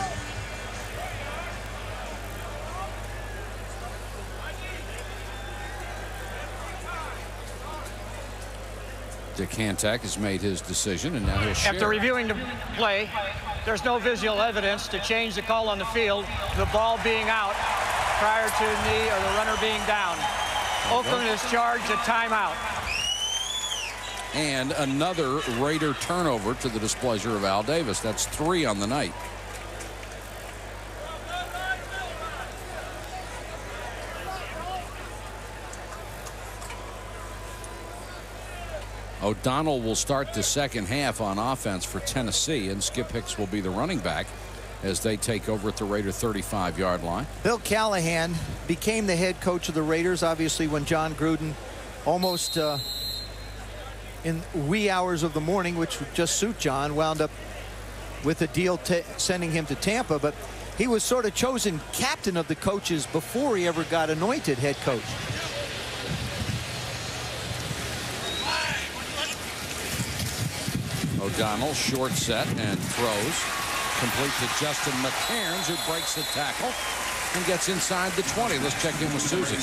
Dick Hantak has made his decision, and now he'll share. After reviewing the play, there's no visual evidence to change the call on the field, the ball being out prior to the knee or the runner being down. Oakland is charged a timeout. And another Raider turnover to the displeasure of Al Davis. That's 3 on the night. O'Donnell will start the second half on offense for Tennessee, and Skip Hicks will be the running back as they take over at the Raider 35-yard line. Bill Callahan became the head coach of the Raiders, obviously, when John Gruden almost in wee hours of the morning, which would just suit John, wound up with a deal sending him to Tampa. But he was sort of chosen captain of the coaches before he ever got anointed head coach. O'Donnell, short set and throws. Complete to Justin McCairns, who breaks the tackle and gets inside the 20. Let's check in with Susie.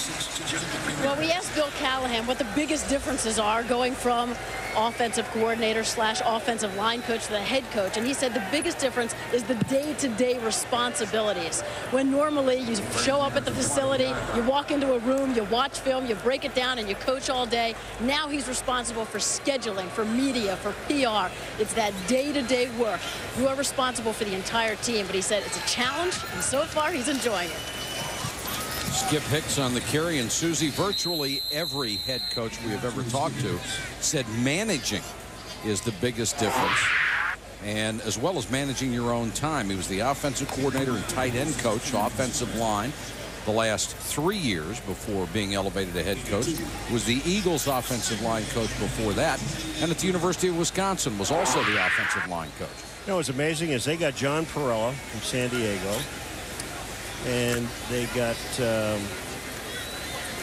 Well, we asked Bill Callahan what the biggest differences are going from offensive coordinator / offensive line coach to the head coach, and he said the biggest difference is the day-to-day responsibilities. When normally you show up at the facility, you walk into a room, you watch film, you break it down, and you coach all day. Now he's responsible for scheduling, for media, for PR. It's that day-to-day work. You are responsible for the entire team, but he said it's a challenge, and so far he's enjoying it. Skip Hicks on the carry, and Susie, virtually every head coach we have ever talked to said managing is the biggest difference, and as well as managing your own time. He was the offensive coordinator and tight end coach, offensive line, the last 3 years before being elevated to head coach. Was the Eagles offensive line coach before that, and at the University of Wisconsin was also the offensive line coach. You know what's amazing is they got John Perella from San Diego, and they got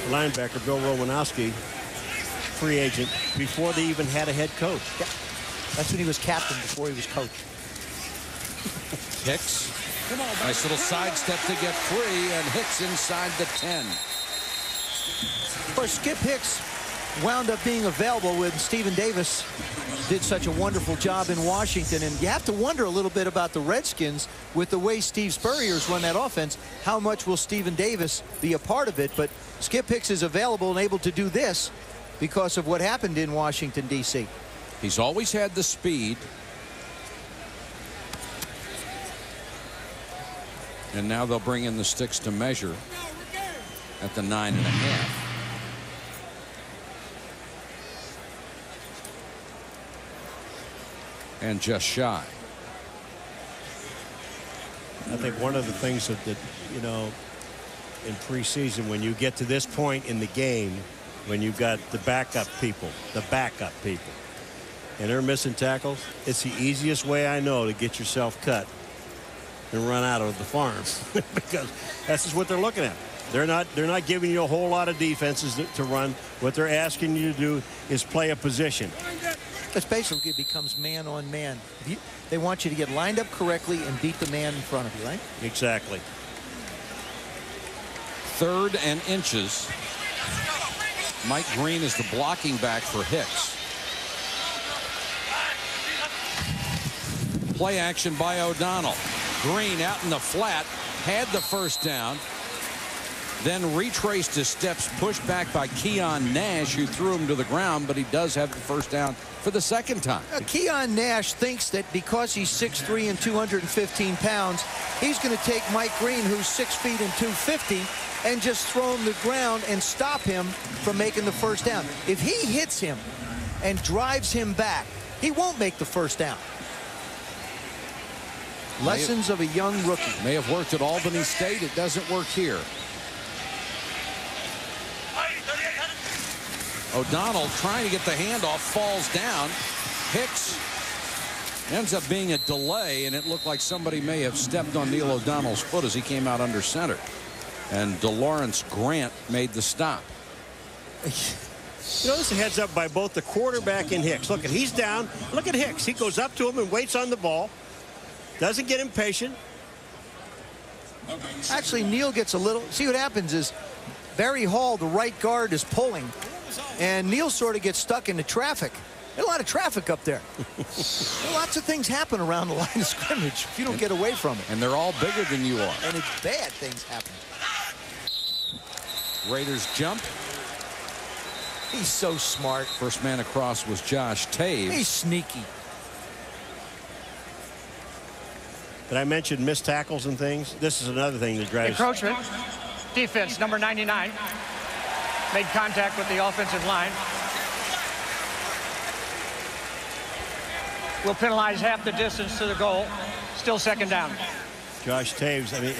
linebacker Bill Romanowski, free agent, before they even had a head coach. Yeah. That's when he was captain, before he was coach. Hicks, nice little sidestep to get free, and Hicks inside the 10. Of course, Skip Hicks wound up being available when Stephen Davis did such a wonderful job in Washington. And you have to wonder a little bit about the Redskins with the way Steve Spurrier's run that offense. How much will Stephen Davis be a part of it? But Skip Hicks is available and able to do this because of what happened in Washington, D.C. He's always had the speed. And now they'll bring in the sticks to measure at the 9.5. And just shy. I think one of the things that you know, in preseason, when you get to this point in the game, when you've got the backup people, and they're missing tackles, it's the easiest way I know to get yourself cut and run out of the farm because that's just what they're looking at. They're not giving you a whole lot of defenses to run. What they're asking you to do is play a position. That's basically it becomes man on man. They want you to get lined up correctly and beat the man in front of you, right? Exactly. 3rd and inches. Mike Green is the blocking back for Hicks. Play action by O'Donnell. Green out in the flat, had the first down. then retraced his steps, pushed back by Keon Nash, who threw him to the ground, but he does have the first down for the second time. Keon Nash thinks that because he's 6'3" and 215 pounds, he's going to take Mike Green, who's 6 feet and 250, and just throw him to the ground and stop him from making the first down. If he hits him and drives him back, he won't make the first down. Lessons of a young rookie. May have worked at Albany State. It doesn't work here. O'Donnell trying to get the handoff, falls down. Hicks ends up being a delay, and it looked like somebody may have stepped on Neil O'Donnell's foot as he came out under center. And DeLawrence Grant made the stop. You know, this is a heads up by both the quarterback and Hicks. Look, he's down. Look at Hicks. He goes up to him and waits on the ball. Doesn't get impatient. Actually, Neil gets a little. See what happens is Barry Hall, the right guard, is pulling, and Neil sort of gets stuck into traffic. There's a lot of traffic up there. Lots of things happen around the line of scrimmage if you don't get away from it. And they're all bigger than you are. And it's bad things happen. Raiders jump. He's so smart. First man across was Josh Taves. He's sneaky. Did I mention missed tackles and things? This is another thing that drives. Encroachment. Defense, number 99. Made contact with the offensive line. Will penalize half the distance to the goal. Still second down. Josh Taves, I mean,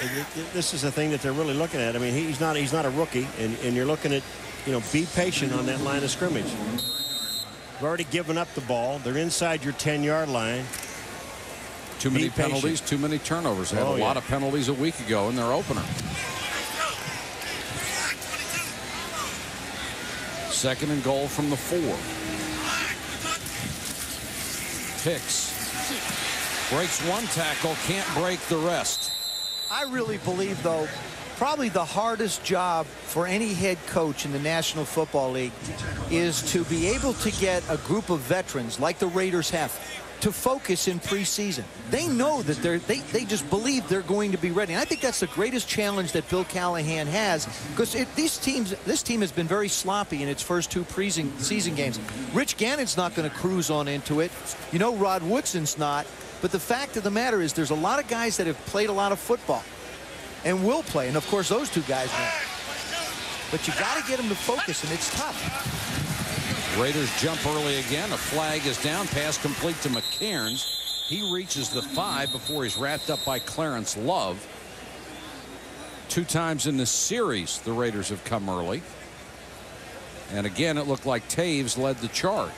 this is the thing that they're really looking at. I mean, he's not a rookie, and you're looking at, you know, be patient on that line of scrimmage. You've already given up the ball. They're inside your 10-yard line. Too many penalties, too many turnovers. They had a lot of penalties a week ago in their opener. Second and goal from the 4. Hicks breaks one tackle, can't break the rest. I really believe, though, probably the hardest job for any head coach in the National Football League is to be able to get a group of veterans like the Raiders have to focus in preseason. They know that they just believe they're going to be ready. And I think that's the greatest challenge that Bill Callahan has, because this team has been very sloppy in its first 2 preseason games. Rich Gannon's not going to cruise on into it. You know, Rod Woodson's not. But the fact of the matter is there's a lot of guys that have played a lot of football and will play. And, of course, those 2 guys will. But you got to get them to focus, and it's tough. Raiders jump early again. A flag is down. Pass complete to McCairns. He reaches the 5 before he's wrapped up by Clarence Love. 2 times in the series the Raiders have come early. And again, it looked like Taves led the charge.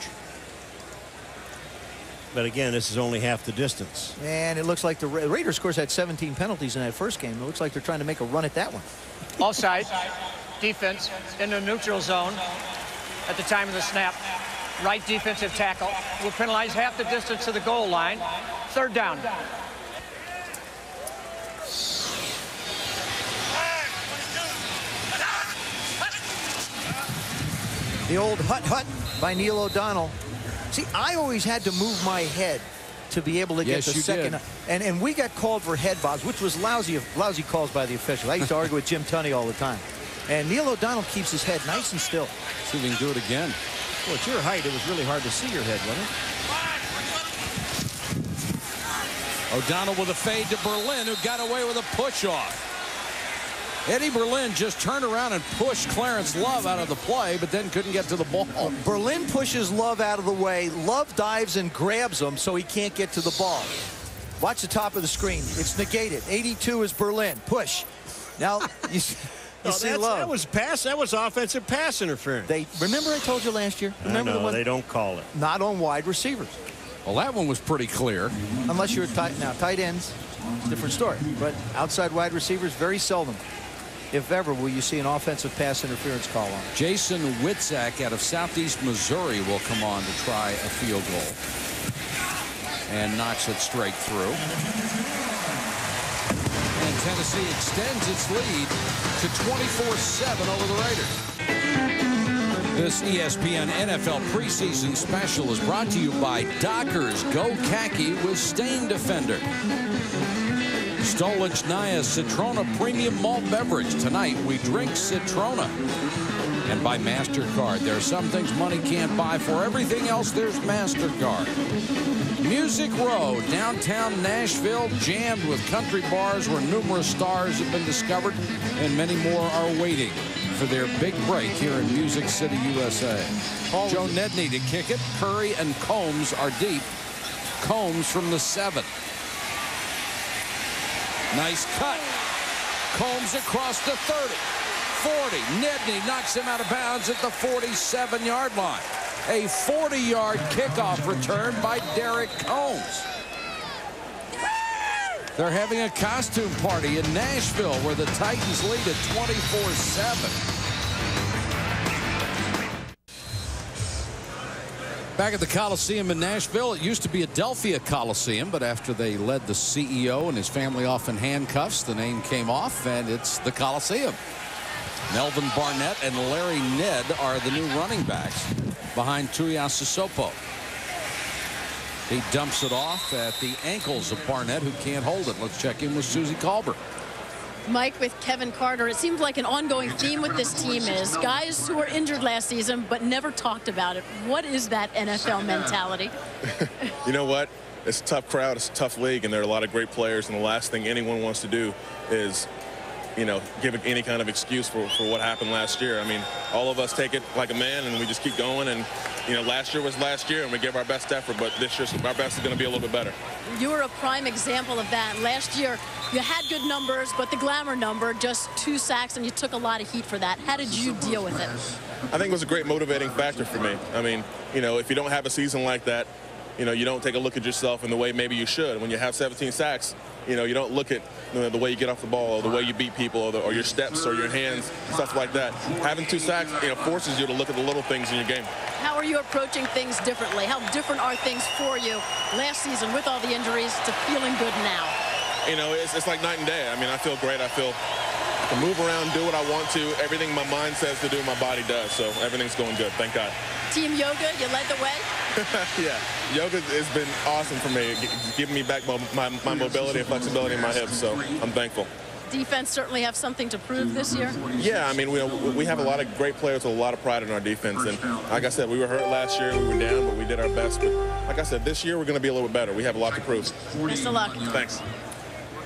But again, this is only half the distance. And it looks like the Raiders, of course, had 17 penalties in that first game. It looks like they're trying to make a run at that one. Offside. Defense in the neutral zone at the time of the snap. Right defensive tackle will penalize half the distance to the goal line. Third down. The old hut by Neil O'Donnell. See, I always had to move my head to be able to get the second. And we got called for head bobs, which was lousy calls by the officials. I used to argue with Jim Tunney all the time. And Neil O'Donnell keeps his head nice and still. See if he can do it again. Well, at your height, it was really hard to see your head, wasn't it? O'Donnell with a fade to Berlin, who got away with a push-off. Eddie Berlin just turned around and pushed Clarence Love out of the play, but then couldn't get to the ball. Berlin pushes Love out of the way. Love dives and grabs him so he can't get to the ball. Watch the top of the screen. It's negated. 82 is Berlin. Push. Now, you see Love. That was pass. That was offensive pass interference. Remember I told you last year? Remember the one? They don't call it. Not on wide receivers. Well, that one was pretty clear. Unless you're tight ends, different story. But outside wide receivers, very seldom, if ever, will you see an offensive pass interference call on. Jason Witzak out of Southeast Missouri will come on to try a field goal. And knocks it straight through. And Tennessee extends its lead to 24-7 over the Raiders. This ESPN NFL preseason special is brought to you by Dockers Go Khaki with Stain Defender. Stolichnaya Citrona Premium Malt Beverage. Tonight we drink Citrona. And by MasterCard. There are some things money can't buy. For everything else, there's MasterCard. Music Row, downtown Nashville, jammed with country bars where numerous stars have been discovered and many more are waiting for their big break here in Music City, USA. Joe Nedney to kick it. Curry and Combs are deep. Combs from the 7. Nice cut. Combs across the 30. 40. Nedney knocks him out of bounds at the 47-yard line. A 40-yard kickoff return by Derek Combs. They're having a costume party in Nashville where the Titans lead at 24-7. Back at the Coliseum in Nashville, it used to be Adelphia Coliseum, but after they led the CEO and his family off in handcuffs, the name came off, and it's the Coliseum. Melvin Barnett and Larry Ned are the new running backs behind Tuiasosopo. He dumps it off at the ankles of Barnett, who can't hold it. Let's check in with Susie Colbert. Mike, with Kevin Carter, it seems like an ongoing theme with this team is guys who were injured last season but never talked about it. What is that NFL mentality? You know what? It's a tough crowd. It's a tough league, and there are a lot of great players, and the last thing anyone wants to do is, you know, give any kind of excuse for what happened last year. I mean, all of us take it like a man, and we just keep going. And, you know, last year was last year, and we give our best effort, but this year our best is going to be a little bit better. You were a prime example of that. Last year, you had good numbers, but the glamour number, just 2 sacks, and you took a lot of heat for that. How did you deal with it? I think it was a great motivating factor for me. I mean, you know, if you don't have a season like that, you know, you don't take a look at yourself in the way maybe you should. When you have 17 sacks, you know, you don't look at the way you get off the ball or the way you beat people or your steps or your hands, stuff like that. Having 2 sacks, you know, forces you to look at the little things in your game. How are you approaching things differently? How different are things for you last season with all the injuries to feeling good now? You know, it's like night and day. I mean, I feel great. I feel I can move around, do what I want to. Everything my mind says to do, my body does. So everything's going good. Thank God. Team yoga, you led the way? Yeah, yoga has been awesome for me, giving me back my mobility and flexibility in my hips, so I'm thankful. Defense certainly have something to prove this year? Yeah, I mean, we have a lot of great players with a lot of pride in our defense, and like I said, we were hurt last year, we were down, but we did our best. But like I said, this year we're going to be a little bit better. We have a lot to prove. Best of luck. Thanks.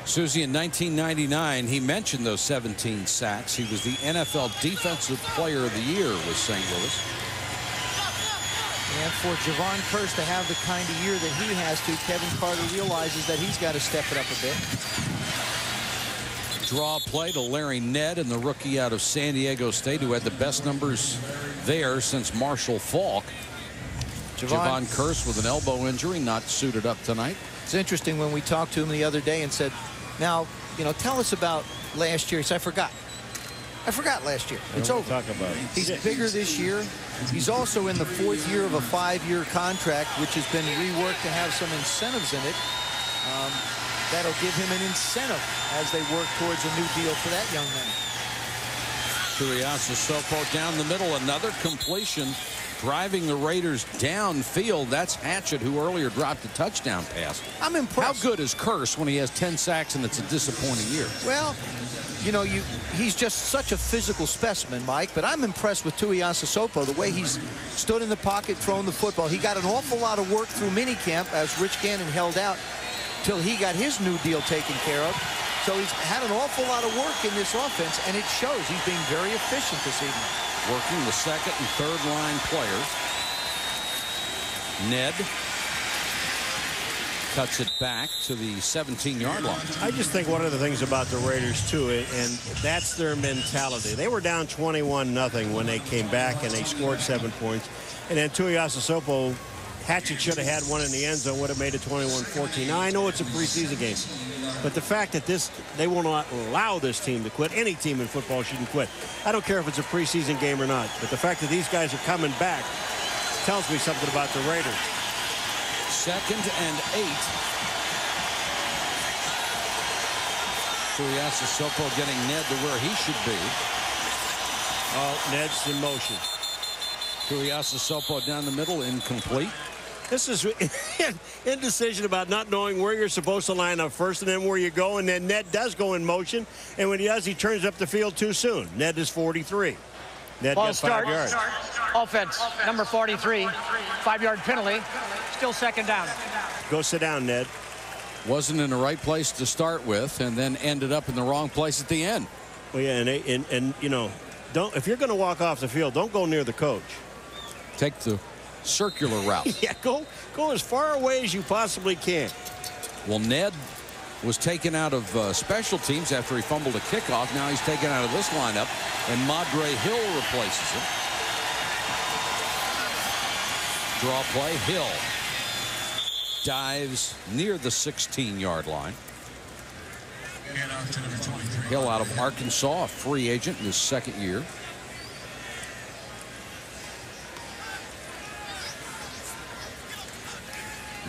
Susie, in 1999, he mentioned those 17 sacks. He was the NFL Defensive Player of the Year with St. Louis. And for Javon Kearse to have the kind of year that he has to, Kevin Carter realizes that he's got to step it up a bit. Draw play to Larry Ned, and the rookie out of San Diego State, who had the best numbers there since Marshall Faulk. Javon Kearse with an elbow injury, not suited up tonight. It's interesting when we talked to him the other day and said, now, you know, tell us about last year. He said, I forgot last year. It's over. Talk about it. He's bigger this year. He's also in the 4th year of a 5-year contract, which has been reworked to have some incentives in it. That'll give him an incentive as they work towards a new deal for that young man. Tuiasosopo down the middle, another completion, driving the Raiders downfield. That's Hatchett, who earlier dropped a touchdown pass. I'm impressed. How good is Kearse when he has 10 sacks and it's a disappointing year? Well, you know, he's just such a physical specimen, Mike, but I'm impressed with Tuiasosopo, the way he's stood in the pocket, thrown the football. He got an awful lot of work through minicamp as Rich Gannon held out till he got his new deal taken care of. So he's had an awful lot of work in this offense, and it shows. He's being very efficient this evening. Working the 2nd and 3rd line players. Ned cuts it back to the 17-yard line. I just think one of the things about the Raiders, too, and that's their mentality. They were down 21-0 when they came back, and they scored 7 points. And then Tuiasosopo, Hatchett should have had one in the end zone, would have made it 21-14. Now, I know it's a preseason game, but the fact that they will not allow this team to quit, any team in football shouldn't quit. I don't care if it's a preseason game or not, but the fact that these guys are coming back tells me something about the Raiders. 2nd and 8. Tuiasosopo getting Ned to where he should be. Oh, Ned's in motion. Tuiasosopo down the middle, incomplete. This is indecision about not knowing where you're supposed to line up first and then where you go, and then Ned does go in motion, and when he does, he turns up the field too soon. Ned is 43. Ned Ball gets 5 yards. Offense, number 43, 5-yard penalty, still second down. Go sit down, Ned. Wasn't in the right place to start with, and then ended up in the wrong place at the end. Well, yeah, and you know, if you're going to walk off the field, don't go near the coach. Take the circular route. Yeah, go as far away as you possibly can. Well, Ned was taken out of special teams after he fumbled a kickoff. Now he's taken out of this lineup, and Madre Hill replaces him. Draw play, Hill dives near the 16-yard line. Hill out of Arkansas, a free agent in his second year.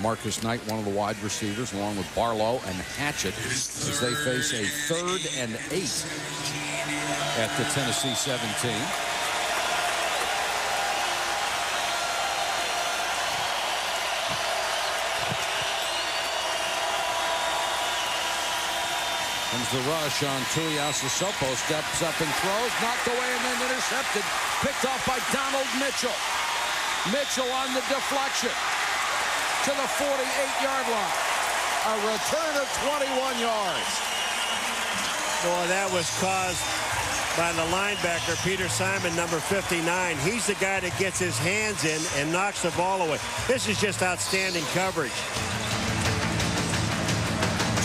Marcus Knight, one of the wide receivers, along with Barlow and Hatchett, as they face a 3rd and 8 at the Tennessee 17. Comes the rush on Tuiasosopo, steps up and throws, knocked away and then intercepted, picked off by Donald Mitchell. Mitchell on the deflection to the 48-yard line. A return of 21 yards. Boy, that was caused by the linebacker, Peter Simon, number 59. He's the guy that gets his hands in and knocks the ball away. This is just outstanding coverage.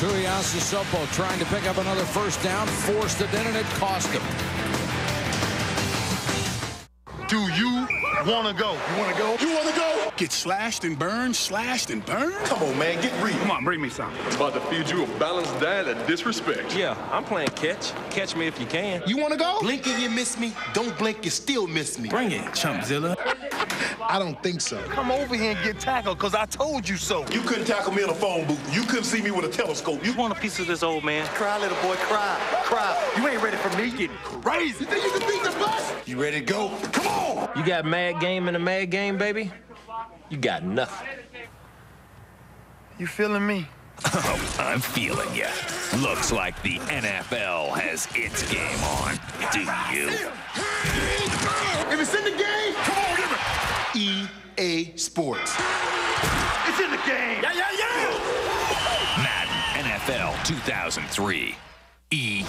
Tuiasosopo trying to pick up another first down, forced it in, and it cost him. Do you want to go? You want to go? You want to go? Get slashed and burned, Come on, man, get real. Come on, bring me something. I'm about to feed you a balanced diet of disrespect. Yeah, I'm playing catch. Catch me if you can. You want to go? Blink and you miss me. Don't blink, you still miss me. Bring it, Chumpzilla. I don't think so. Come over here and get tackled, because I told you so. You couldn't tackle me in a phone booth. You couldn't see me with a telescope. You want a piece of this old man? Cry, little boy, cry. Cry. You ain't ready for me. Getting crazy. You think you can beat the bus? You ready to go? Come on. You got mad game in a mad game, baby? You got nothing. You feeling me? Oh, I'm feeling ya. Looks like the NFL has its game on. Do you? If it's in the game, come on, give it. EA Sports. It's in the game. Yeah, yeah, yeah. Madden NFL 2003. EA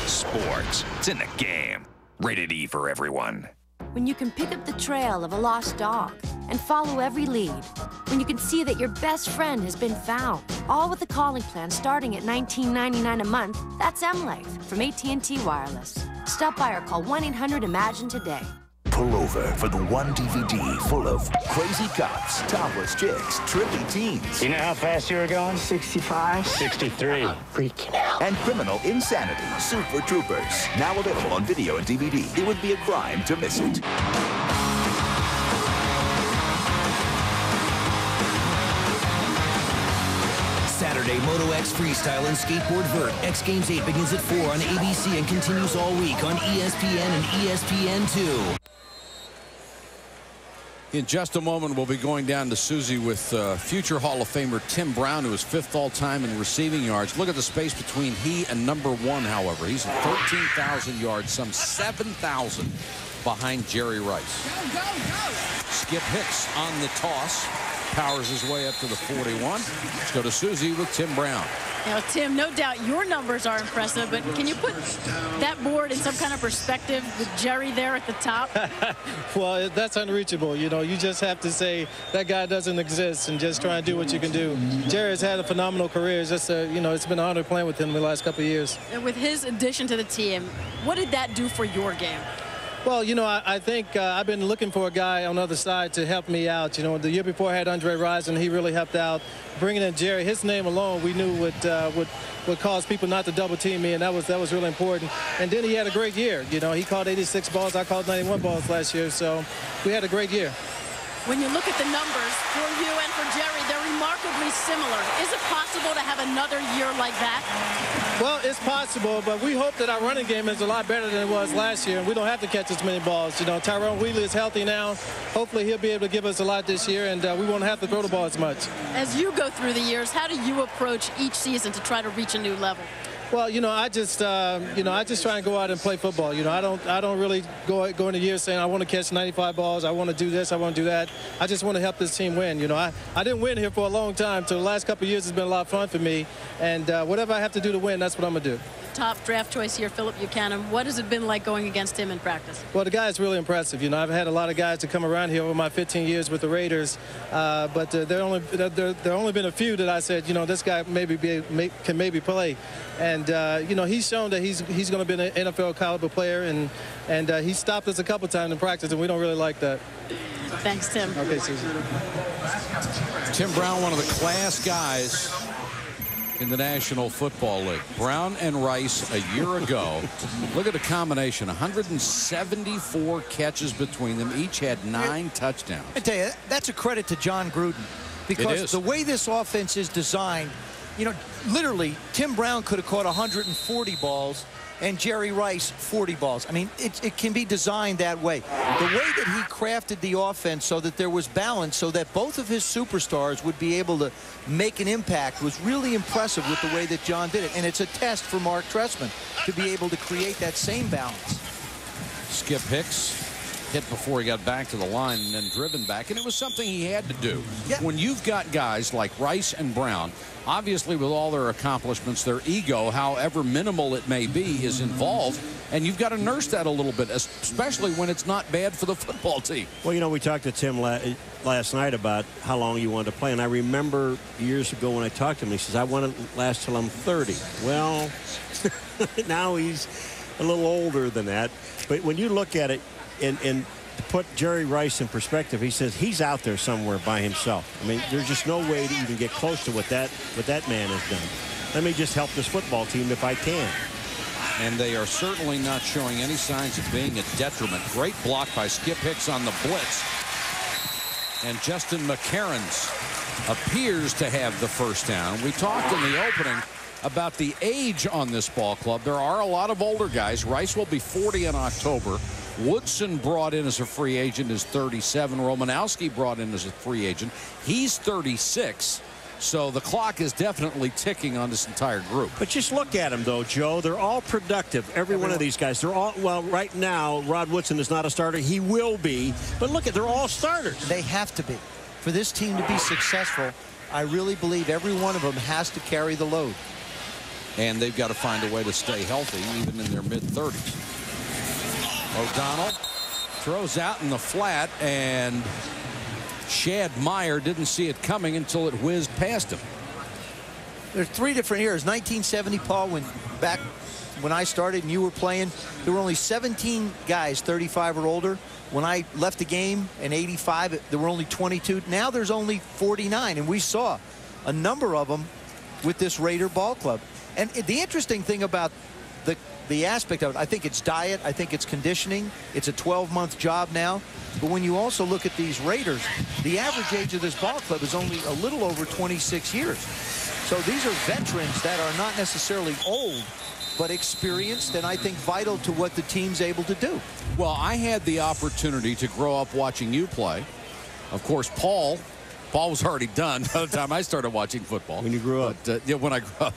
Sports. It's in the game. Rated E for everyone. When you can pick up the trail of a lost dog and follow every lead. When you can see that your best friend has been found. All with a calling plan starting at $19.99 a month. That's M-Life from AT&T Wireless. Stop by or call 1-800-IMAGINE today. Pull over for the one DVD full of crazy cops, topless chicks, trippy teens. You know how fast you were going? 65? 63. Freaking out. And criminal insanity, Super Troopers. Now available on video and DVD. It would be a crime to miss it. Saturday, Moto X Freestyle and Skateboard Vert. X Games 8 begins at 4 on ABC and continues all week on ESPN and ESPN2. In just a moment, we'll be going down to Susie with future Hall of Famer Tim Brown, who is 5th all-time in receiving yards. Look at the space between he and number 1, however. He's at 13,000 yards, some 7,000 behind Jerry Rice. Go, go, go. Skip Hicks on the toss. Powers his way up to the 41. Let's go to Susie with Tim Brown. Now, Tim, no doubt your numbers are impressive, but can you put that board in some kind of perspective with Jerry there at the top? Well, that's unreachable. You know, you just have to say that guy doesn't exist and just try and do what you can do. Jerry's had a phenomenal career. It's just, you know, it's been an honor playing with him the last couple of years. And with his addition to the team, what did that do for your game? Well, you know, I think I've been looking for a guy on the other side to help me out. You know, the year before I had Andre Rison, he really helped out. Bringing in Jerry, his name alone, we knew would cause people not to double team me, and that was really important. And then he had a great year. You know, he caught 86 balls, I caught 91 balls last year, so we had a great year. When you look at the numbers for you and for Jerry, they're remarkably similar. Is it possible to have another year like that? Well, it's possible, but we hope that our running game is a lot better than it was last year, and we don't have to catch as many balls. You know, Tyrone Wheatley is healthy now. Hopefully he'll be able to give us a lot this year, and we won't have to throw the ball as much. As you go through the years, how do you approach each season to try to reach a new level? Well, you know, I just try and go out and play football. You know, I don't really go in the year saying I want to catch 95 balls, I want to do this, I want to do that. I just want to help this team win. You know, I didn't win here for a long time, so the last couple of years has been a lot of fun for me. And whatever I have to do to win, that's what I'm going to do. Top draft choice here, Philip Buchanan. What has it been like going against him in practice? Well, the guy is really impressive. You know, I've had a lot of guys to come around here over my 15 years with the Raiders, but there only been a few that I said, you know, this guy can maybe play. And you know, he's shown that he's going to be an NFL caliber player, and he stopped us a couple times in practice, and we don't really like that. Thanks, Tim. Okay, Susan. Tim Brown, one of the class guys in the National Football League. Brown and Rice a year ago. Look at the combination. 174 catches between them. Each had 9 touchdowns. I tell you, that's a credit to John Gruden, because the way this offense is designed, you know, literally Tim Brown could have caught 140 balls and Jerry Rice 40 balls. I mean, it can be designed that way. The way that he crafted the offense so that there was balance, so that both of his superstars would be able to make an impact, was really impressive with the way that John did it. And it's a test for Mark Trestman to be able to create that same balance. Skip Hicks hit before he got back to the line and then driven back, and it was something he had to do. Yeah. When you've got guys like Rice and Brown, obviously with all their accomplishments, their ego, however minimal it may be, is involved, and you've got to nurse that a little bit, especially when it's not bad for the football team. Well, you know, we talked to Tim last night about how long you wanted to play, and I remember years ago when I talked to him, he says, I want to last till I'm 30. Well, now he's a little older than that, but when you look at it, and to put Jerry Rice in perspective, he says he's out there somewhere by himself. I mean, there's just no way to even get close to what that man has done. Let me just help this football team if I can. And they are certainly not showing any signs of being a detriment. Great block by Skip Hicks on the blitz. And Justin McCarron's appears to have the first down. We talked in the opening about the age on this ball club. There are a lot of older guys. Rice will be 40 in October. Woodson brought in as a free agent is 37. Romanowski brought in as a free agent. He's 36. So the clock is definitely ticking on this entire group. But just look at them, though, Joe. They're all productive. Every one of these guys. They're all, well, right now, Rod Woodson is not a starter. He will be. But look, they're all starters. They have to be. For this team to be successful, I really believe every one of them has to carry the load. And they've got to find a way to stay healthy, even in their mid-30s. O'Donnell throws out in the flat, and Shad Meyer didn't see it coming until it whizzed past him. There's 3 different years. 1970, Paul, back when I started and you were playing, there were only 17 guys 35 or older. When I left the game in 85, there were only 22. Now there's only 49, and we saw a number of them with this Raider ball club. And the interesting thing about the aspect of it, I think it's diet, I think it's conditioning. It's a 12-month job now. But when you also look at these Raiders, the average age of this ball club is only a little over 26 years. So these are veterans that are not necessarily old, but experienced, and I think vital to what the team's able to do. Well, I had the opportunity to grow up watching you play. Of course, Paul was already done by the time I started watching football. When you grew up? Yeah, when I grew up.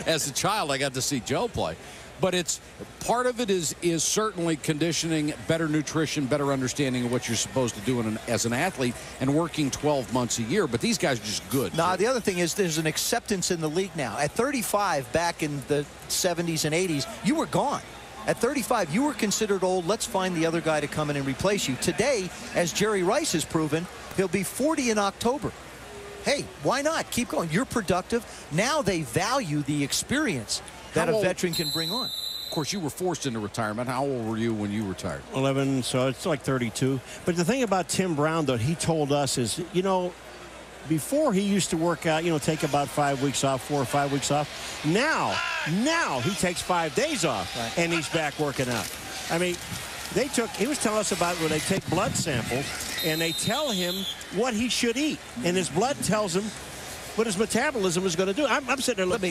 As a child, I got to see Joe play. But it's part of it is certainly conditioning, better nutrition, better understanding of what you're supposed to do as an athlete, and working 12 months a year. But these guys are just good. Nah, the other thing is there's an acceptance in the league now. At 35, back in the 70s and 80s, you were gone. At 35, you were considered old. Let's find the other guy to come in and replace you. Today, as Jerry Rice has proven, he'll be 40 in October. Hey, why not? Keep going. You're productive. Now they value the experience that a veteran can bring on. Of course, you were forced into retirement. How old were you when you retired? 11, so it's like 32. But the thing about Tim Brown, though, he told us is, you know, before he used to work out, you know, take about 5 weeks off, 4 or 5 weeks off. Now he takes 5 days off, and he's back working out. I mean, he was telling us about when they take blood samples, and they tell him what he should eat. And his blood tells him what his metabolism was going to do. I'm sitting there. Let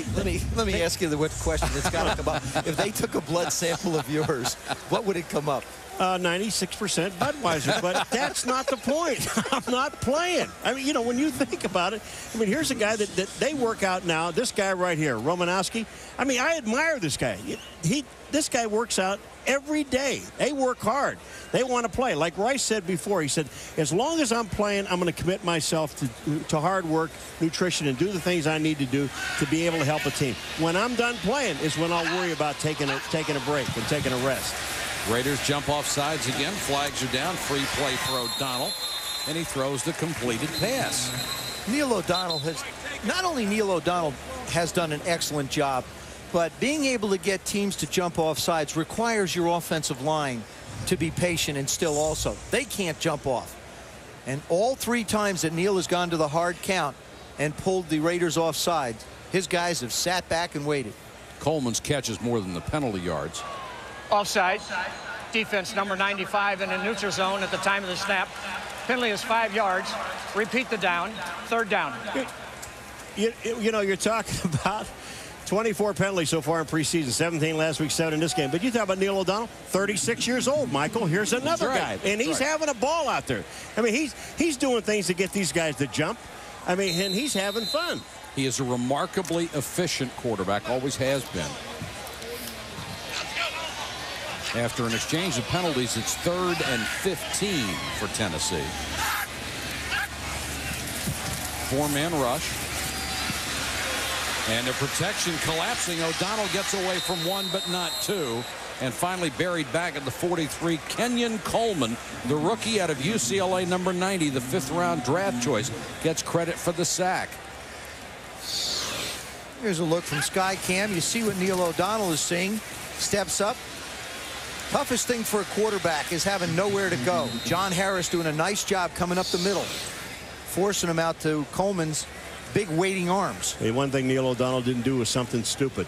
me ask you the question that's got to come up. If they took a blood sample of yours, what would it come up? 96% Budweiser, but that's not the point. I'm not playing. I mean, you know, when you think about it, I mean, here's a guy that they work out now. This guy right here, Romanowski. I mean, I admire this guy. This guy works out every day. They work hard. They want to play. Like Rice said before, he said, as long as I'm playing, I'm going to commit myself to hard work, nutrition, and do the things I need to do to be able to help a team. When I'm done playing is when I'll worry about taking a break and taking a rest. Raiders jump off sides again. Flags are down. Free play for O'Donnell. And he throws the completed pass. Neil O'Donnell has done an excellent job, but being able to get teams to jump off sides requires your offensive line to be patient and still also. They can't jump off. And all 3 times that Neil has gone to the hard count and pulled the Raiders off sides, his guys have sat back and waited. Coleman's catches more than the penalty yards. Offside. Defense number 95 in the neutral zone at the time of the snap. Penalty is 5 yards. Repeat the down. 3rd down. You know, you're talking about 24 penalties so far in preseason, 17 last week, 7 in this game. But you talk about Neil O'Donnell, 36 years old, Michael. Here's another guy. And he's having a ball out there. I mean, he's doing things to get these guys to jump. I mean, and he's having fun. He is a remarkably efficient quarterback, always has been. After an exchange of penalties, it's 3rd and 15 for Tennessee. 4-man rush. And the protection collapsing. O'Donnell gets away from 1, but not 2. And finally buried back at the 43. Kenyon Coleman, the rookie out of UCLA, number 90, the 5th-round draft choice, gets credit for the sack. Here's a look from Sky Cam. You see what Neil O'Donnell is seeing. Steps up. Toughest thing for a quarterback is having nowhere to go. John Harris doing a nice job coming up the middle, forcing him out to Coleman's big waiting arms. Hey, one thing Neil O'Donnell didn't do was something stupid.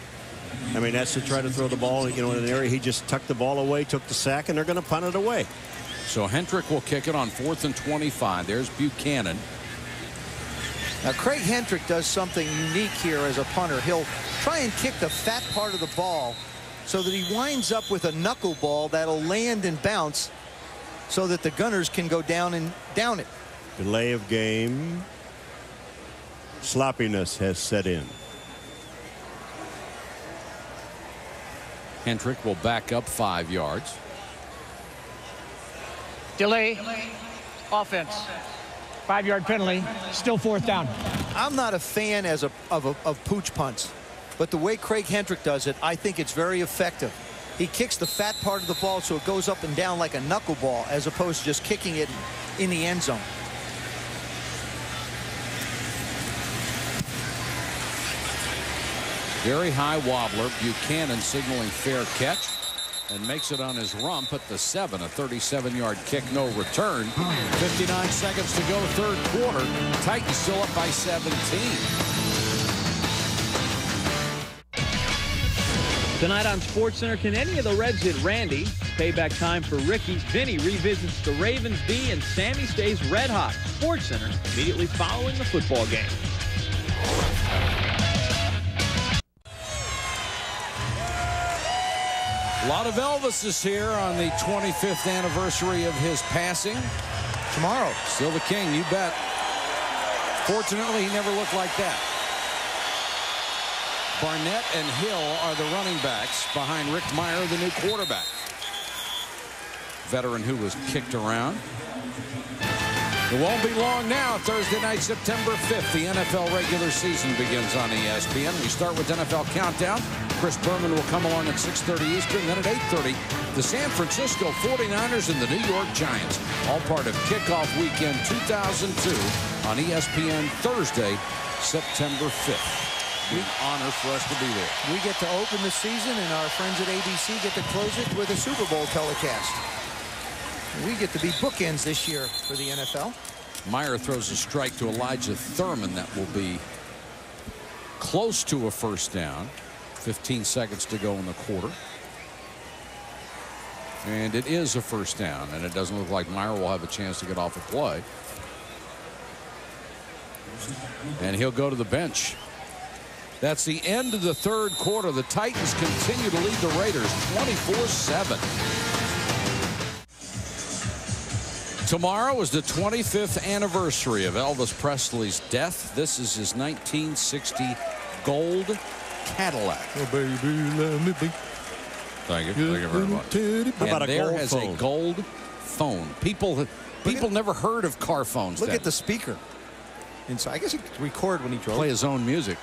I mean, that's to try to throw the ball, you know, in an area. He just tucked the ball away, took the sack, and they're going to punt it away. So Hendrick will kick it on 4th and 25. There's Buchanan. Now, Craig Hendrick does something unique here as a punter. He'll try and kick the fat part of the ball so that he winds up with a knuckleball that'll land and bounce so that the Gunners can go down and down it. Delay of game. Sloppiness has set in. Hendrick will back up 5 yards. Delay. Offense. 5-yard penalty. Still 4th down. I'm not a fan of pooch punts, but the way Craig Hendrick does it, I think it's very effective. He kicks the fat part of the ball so it goes up and down like a knuckleball as opposed to just kicking it in the end zone. Very high wobbler. Buchanan signaling fair catch and makes it on his rump at the 7. A 37-yard kick, no return. 59 seconds to go, 3rd quarter. Titans still up by 17. Tonight on SportsCenter, can any of the Reds hit Randy? Payback time for Ricky. Vinny revisits the Ravens D, and Sammy stays red hot. SportsCenter immediately following the football game. A lot of Elvises here on the 25th anniversary of his passing. Tomorrow. Still the king, you bet. Fortunately, he never looked like that. Barnett and Hill are the running backs behind Rick Meyer, the new quarterback. Veteran who was kicked around. It won't be long now. Thursday night, September 5th, the NFL regular season begins on ESPN. We start with NFL Countdown. Chris Berman will come along at 6:30 Eastern. Then at 8:30, the San Francisco 49ers and the New York Giants. All part of Kickoff Weekend 2002 on ESPN Thursday, September 5th. An honor for us to be there. We get to open the season, and our friends at ABC get to close it with a Super Bowl telecast. We get to be bookends this year for the NFL. Meyer throws a strike to Elijah Thurman that will be close to a 1st down. 15 seconds to go in the quarter. And it is a 1st down, and it doesn't look like Meyer will have a chance to get off a play. And he'll go to the bench. That's the end of the third quarter. The Titans continue to lead the Raiders 24-7. Tomorrow is the 25th anniversary of Elvis Presley's death. This is his 1960 gold Cadillac. Oh, baby, let me be. Thank you. Thank you very much. And there has a gold phone. People never heard of car phones. Look at the speaker. And so I guess he could record when he drove. Play his own music.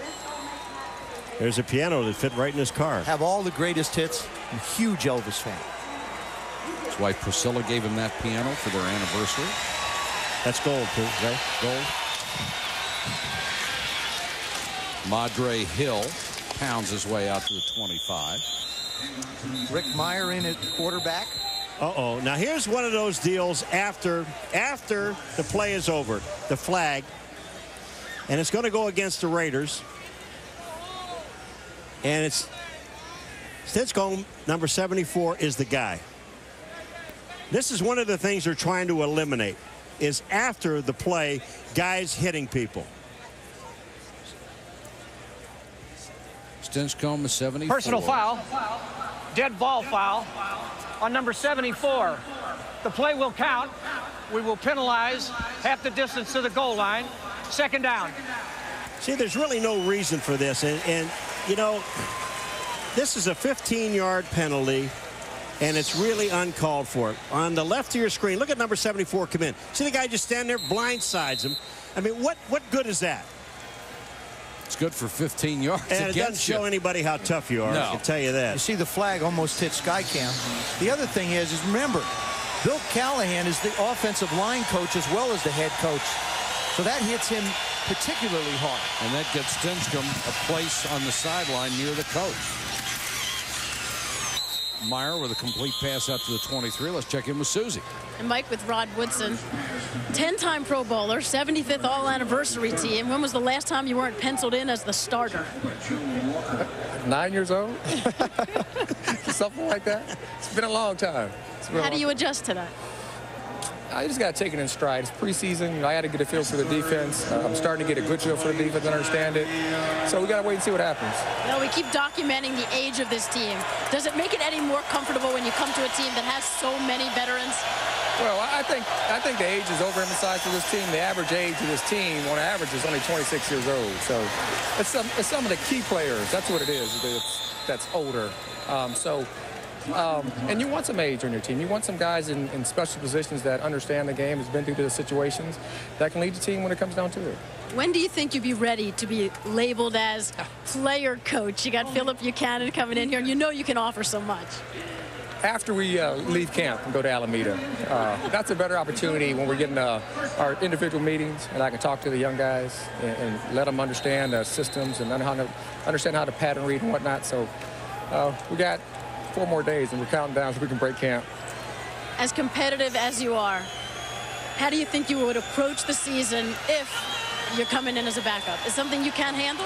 There's a piano that fit right in his car. Have all the greatest hits. I'm a huge Elvis fan. His wife Priscilla gave him that piano for their anniversary. That's gold, too, right? Gold. Madre Hill pounds his way out to the 25. Rick Meyer in at quarterback. Uh-oh. Now, here's one of those deals after the play is over, the flag, and it's going to go against the Raiders. And it's Stinchcomb, number 74, is the guy. This is one of the things they're trying to eliminate, is after the play, guys hitting people. Stinchcomb is 74. Personal foul. Dead ball foul on number 74. The play will count. We will penalize half the distance to the goal line. Second down. See, there's really no reason for this. And you know, this is a 15-yard penalty, and it's really uncalled for. On the left of your screen, look at number 74 come in. See the guy just stand there, blindsides him. I mean, what good is that? It's good for 15 yards. And it doesn't show anybody how tough you are. No. I can tell you that. You see the flag almost hit Skycam. The other thing is remember, Bill Callahan is the offensive line coach as well as the head coach. So that hits him particularly hard. And that gets Stinchcomb a place on the sideline near the coach. Meyer with a complete pass out to the 23. Let's check in with Susie. And Mike with Rod Woodson, 10-time Pro Bowler, 75th All-Anniversary team. When was the last time you weren't penciled in as the starter? 9 years old? Something like that. It's been a long time. How do you adjust to that? I just got to take it in stride. It's preseason. I had to get a feel for the defense. I'm starting to get a good feel for the defense and understand it. So we got to wait and see what happens. You know, we keep documenting the age of this team. Does it make it any more comfortable when you come to a team that has so many veterans? Well, I think the age is overemphasized for this team. The average age of this team, on average, is only 26 years old. So it's some of the key players. That's what it is. That's older. And you want some age on your team. You want some guys in special positions that understand the game, has been through the situations, that can lead the team when it comes down to it. When do you think you'd be ready to be labeled as player coach? You got Philip Buchanan coming in here, and you know you can offer so much. After we leave camp and go to Alameda, that's a better opportunity when we're getting our individual meetings, and I can talk to the young guys and let them understand the systems and understand how to pattern read and whatnot. So we got 4 more days, and we're counting down so we can break camp. As competitive as you are, how do you think you would approach the season if you're coming in as a backup? Is something you can't handle?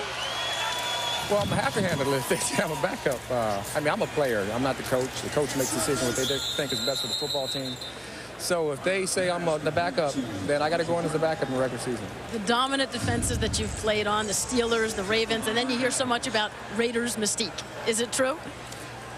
Well, I'm going to have to handle it if they say I'm a backup. I mean, I'm a player. I'm not the coach. The coach makes decisions what they think is best for the football team. So if they say I'm the backup, then I got to go in as a backup in the regular season. The dominant defenses that you've played on, the Steelers, the Ravens, and then you hear so much about Raiders mystique. Is it true?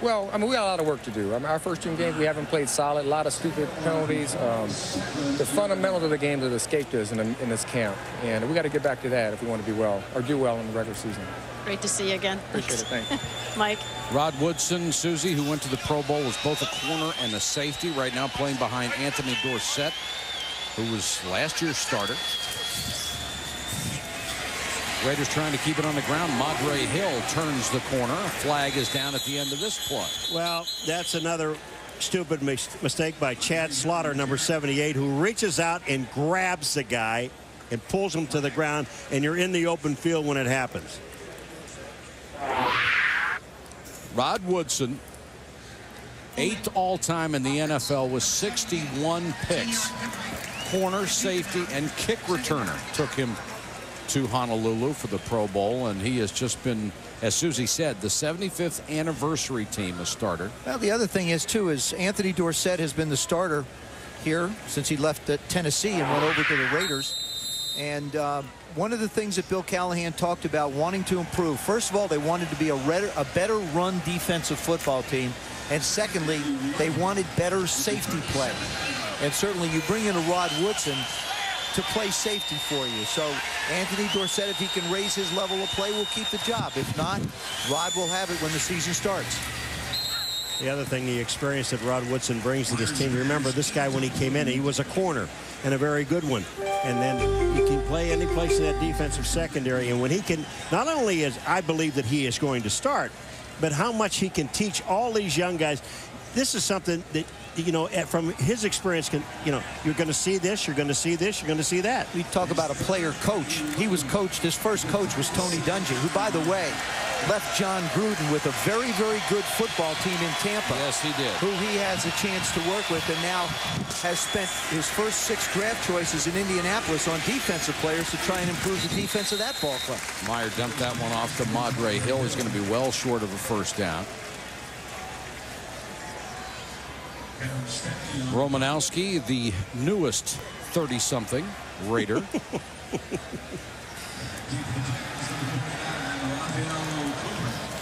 Well, I mean, we got a lot of work to do. I mean, our first 2 games, we haven't played solid. A lot of stupid penalties. The fundamentals of the game have escaped us in this camp, and we got to get back to that if we want to be well or do well in the regular season. Great to see you again. Appreciate it. Thanks. Mike. Rod Woodson, Susie, who went to the Pro Bowl, was both a corner and a safety. Right now playing behind Anthony Dorsett, who was last year's starter. Raiders trying to keep it on the ground. Madre Hill turns the corner. A flag is down at the end of this play. Well, that's another stupid mistake by Chad Slaughter, number 78, who reaches out and grabs the guy and pulls him to the ground, and you're in the open field when it happens. Rod Woodson, 8th all-time in the NFL with 61 picks. Corner, safety, and kick returner took him to Honolulu for the Pro Bowl, and he has just been, as Susie said, the 75th anniversary team, a starter. Well, the other thing is, too, is Anthony Dorsett has been the starter here since he left Tennessee and went over to the Raiders. And one of the things that Bill Callahan talked about wanting to improve, first of all, they wanted to be a better run defensive football team. And secondly, they wanted better safety play. And certainly you bring in a Rod Woodson to play safety for you. So Anthony Dorsett, if he can raise his level of play, will keep the job. If not, Rod will have it when the season starts. The other thing, the experience that Rod Woodson brings to this team. Remember, this guy, when he came in, he was a corner and a very good one. And then he can play any place in that defensive secondary. And when he can, not only is I believe that he is going to start, but how much he can teach all these young guys. This is something that, you know, from his experience, can, you know, you're going to see this, you're going to see this, you're going to see that. We talk about a player coach. He was coached, his first coach was Tony Dungy, who, by the way, left John Gruden with a very, very good football team in Tampa. Yes, he did. Who he has a chance to work with, and now has spent his first 6 draft choices in Indianapolis on defensive players to try and improve the defense of that ball club. Meyer dumped that one off to Madre Hill. He's going to be well short of a first down. Romanowski, the newest 30-something Raider.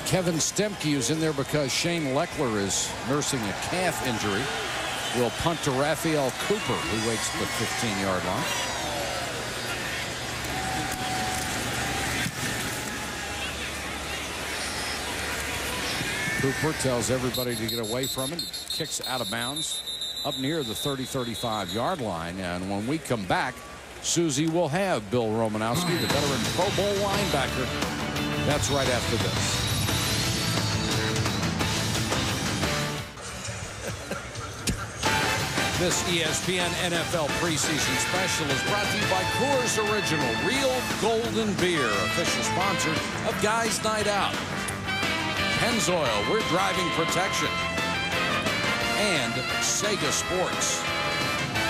Kevin Stemke, who's in there because Shane Leckler is nursing a calf injury, will punt to Raphael Cooper, who waits at the 15-yard line. Cooper tells everybody to get away from him. Kicks out of bounds up near the 30-35 line. And when we come back, Susie will have Bill Romanowski, the veteran Pro Bowl linebacker. That's right after this. This ESPN NFL preseason special is brought to you by Coors Original Real Golden Beer, official sponsor of Guys Night Out. Pennzoil, we're driving protection. And Sega Sports.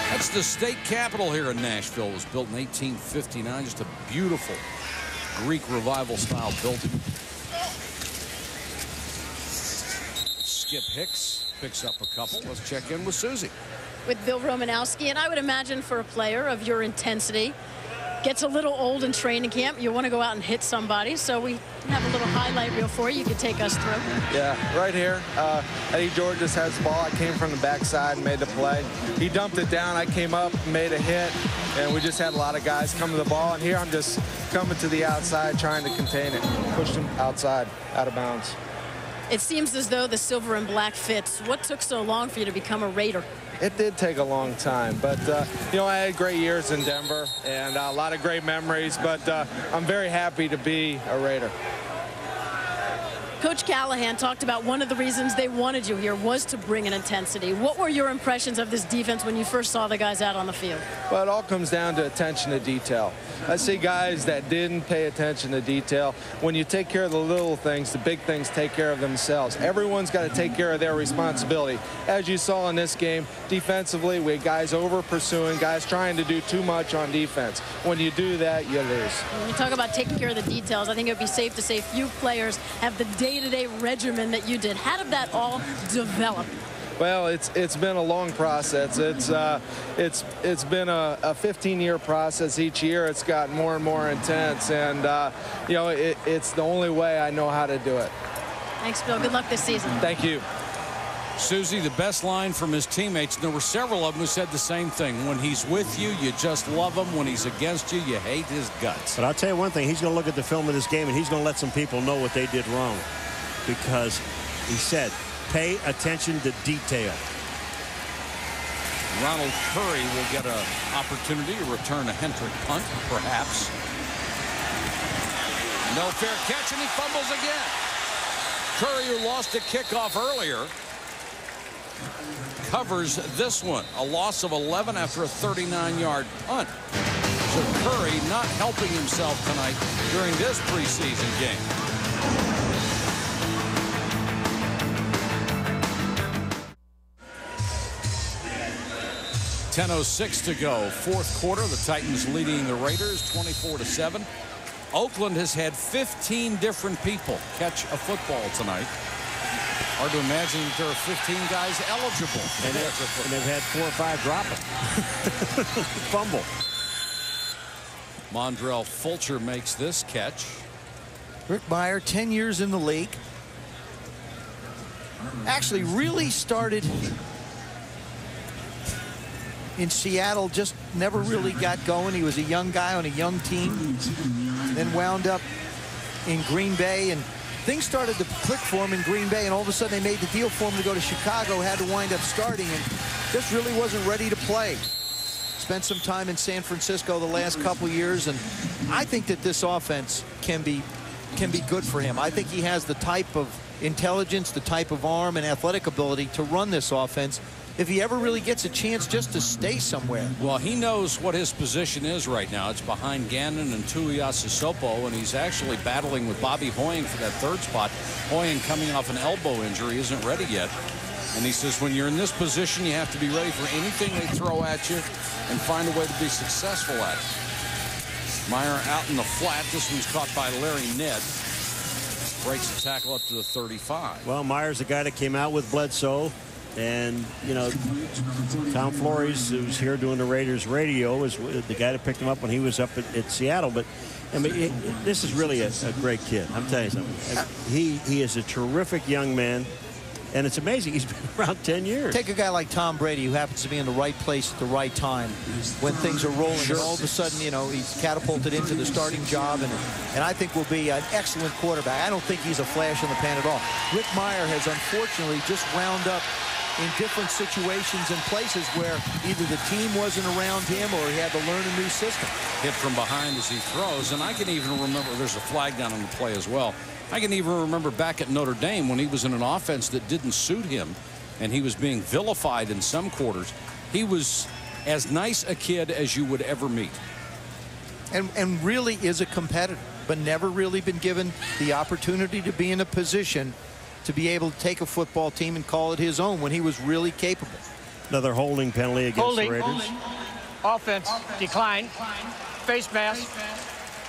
That's the state capitol here in Nashville. It was built in 1859. Just a beautiful Greek revival style building. Skip Hicks picks up a couple. Let's check in with Susie. With Bill Romanowski, and I would imagine for a player of your intensity, gets a little old in training camp, you want to go out and hit somebody, so we have a little highlight reel for you. You can take us through. Yeah, right here. Eddie George just has the ball. I came from the backside and made the play. He dumped it down. I came up, made a hit, and we just had a lot of guys come to the ball. And here I'm just coming to the outside, trying to contain it. Pushed him outside, out of bounds. It seems as though the silver and black fits. What took so long for you to become a Raider? It did take a long time, but, you know, I had great years in Denver and a lot of great memories, but I'm very happy to be a Raider. Coach Callahan talked about one of the reasons they wanted you here was to bring an intensity. What were your impressions of this defense when you first saw the guys out on the field? Well, it all comes down to attention to detail. I see guys that didn't pay attention to detail. When you take care of the little things, the big things take care of themselves. Everyone's got to take care of their responsibility. As you saw in this game, defensively, we had guys over pursuing, guys trying to do too much on defense. When you do that, you lose. When you talk about taking care of the details, I think it would be safe to say few players have the day-to-day regimen that you did. How did that all develop? Well, it's been a long process. It's been a 15-year process. Each year it's gotten more and more intense, and you know, it's the only way I know how to do it. Thanks, Bill. Good luck this season. Thank you. Susie, the best line from his teammates, and there were several of them who said the same thing. When he's with you, you just love him. When he's against you, you hate his guts. But I'll tell you one thing, he's going to look at the film of this game, and he's going to let some people know what they did wrong, because he said, pay attention to detail. Ronald Curry will get an opportunity to return a Hendrick punt, perhaps. No fair catch, and he fumbles again. Curry, who lost a kickoff earlier, covers this one. A loss of 11 after a 39-yard punt. So Curry not helping himself tonight during this preseason game. .10:06 to go. Fourth quarter. The Titans leading the Raiders 24-7. Oakland has had 15 different people catch a football tonight. Hard to imagine that there are 15 guys eligible. And they've had 4 or 5 drop it. Fumble. Mondrell Fulcher makes this catch. Rick Mirer, 10 years in the league. Actually really started in Seattle, just never really got going. He was a young guy on a young team, then wound up in Green Bay, and things started to click for him in Green Bay, and all of a sudden they made the deal for him to go to Chicago, had to wind up starting, and just really wasn't ready to play. Spent some time in San Francisco the last couple years, and I think that this offense can be good for him. I think he has the type of intelligence, the type of arm and athletic ability to run this offense if he ever really gets a chance just to stay somewhere. Well, he knows what his position is right now. It's behind Gannon and Tuiasosopo, and he's actually battling with Bobby Hoying for that third spot. Hoying, coming off an elbow injury, isn't ready yet. And he says when you're in this position, you have to be ready for anything they throw at you and find a way to be successful at it. Meyer out in the flat. This one's caught by Larry Ned. Breaks the tackle up to the 35. Well, Meyer's the guy that came out with Bledsoe. And, you know, Tom Flores, who's here doing the Raiders radio, was the guy that picked him up when he was up at Seattle. But, I mean, this is really a great kid. I'm telling you something. He is a terrific young man. And it's amazing. He's been around 10 years. Take a guy like Tom Brady, who happens to be in the right place at the right time when things are rolling. Sure. And all of a sudden, you know, he's catapulted into the starting job. And I think will be an excellent quarterback. I don't think he's a flash in the pan at all. Rick Mirer has unfortunately just wound up in different situations and places where either the team wasn't around him or he had to learn a new system. Hit from behind as he throws. And I can even remember, there's a flag down on the play as well. I can even remember back at Notre Dame when he was in an offense that didn't suit him and he was being vilified in some quarters. He was as nice a kid as you would ever meet. And really is a competitor, but never really been given the opportunity to be in a position to be able to take a football team and call it his own when he was really capable. Another holding penalty against the Raiders. Offense, decline. Face mask.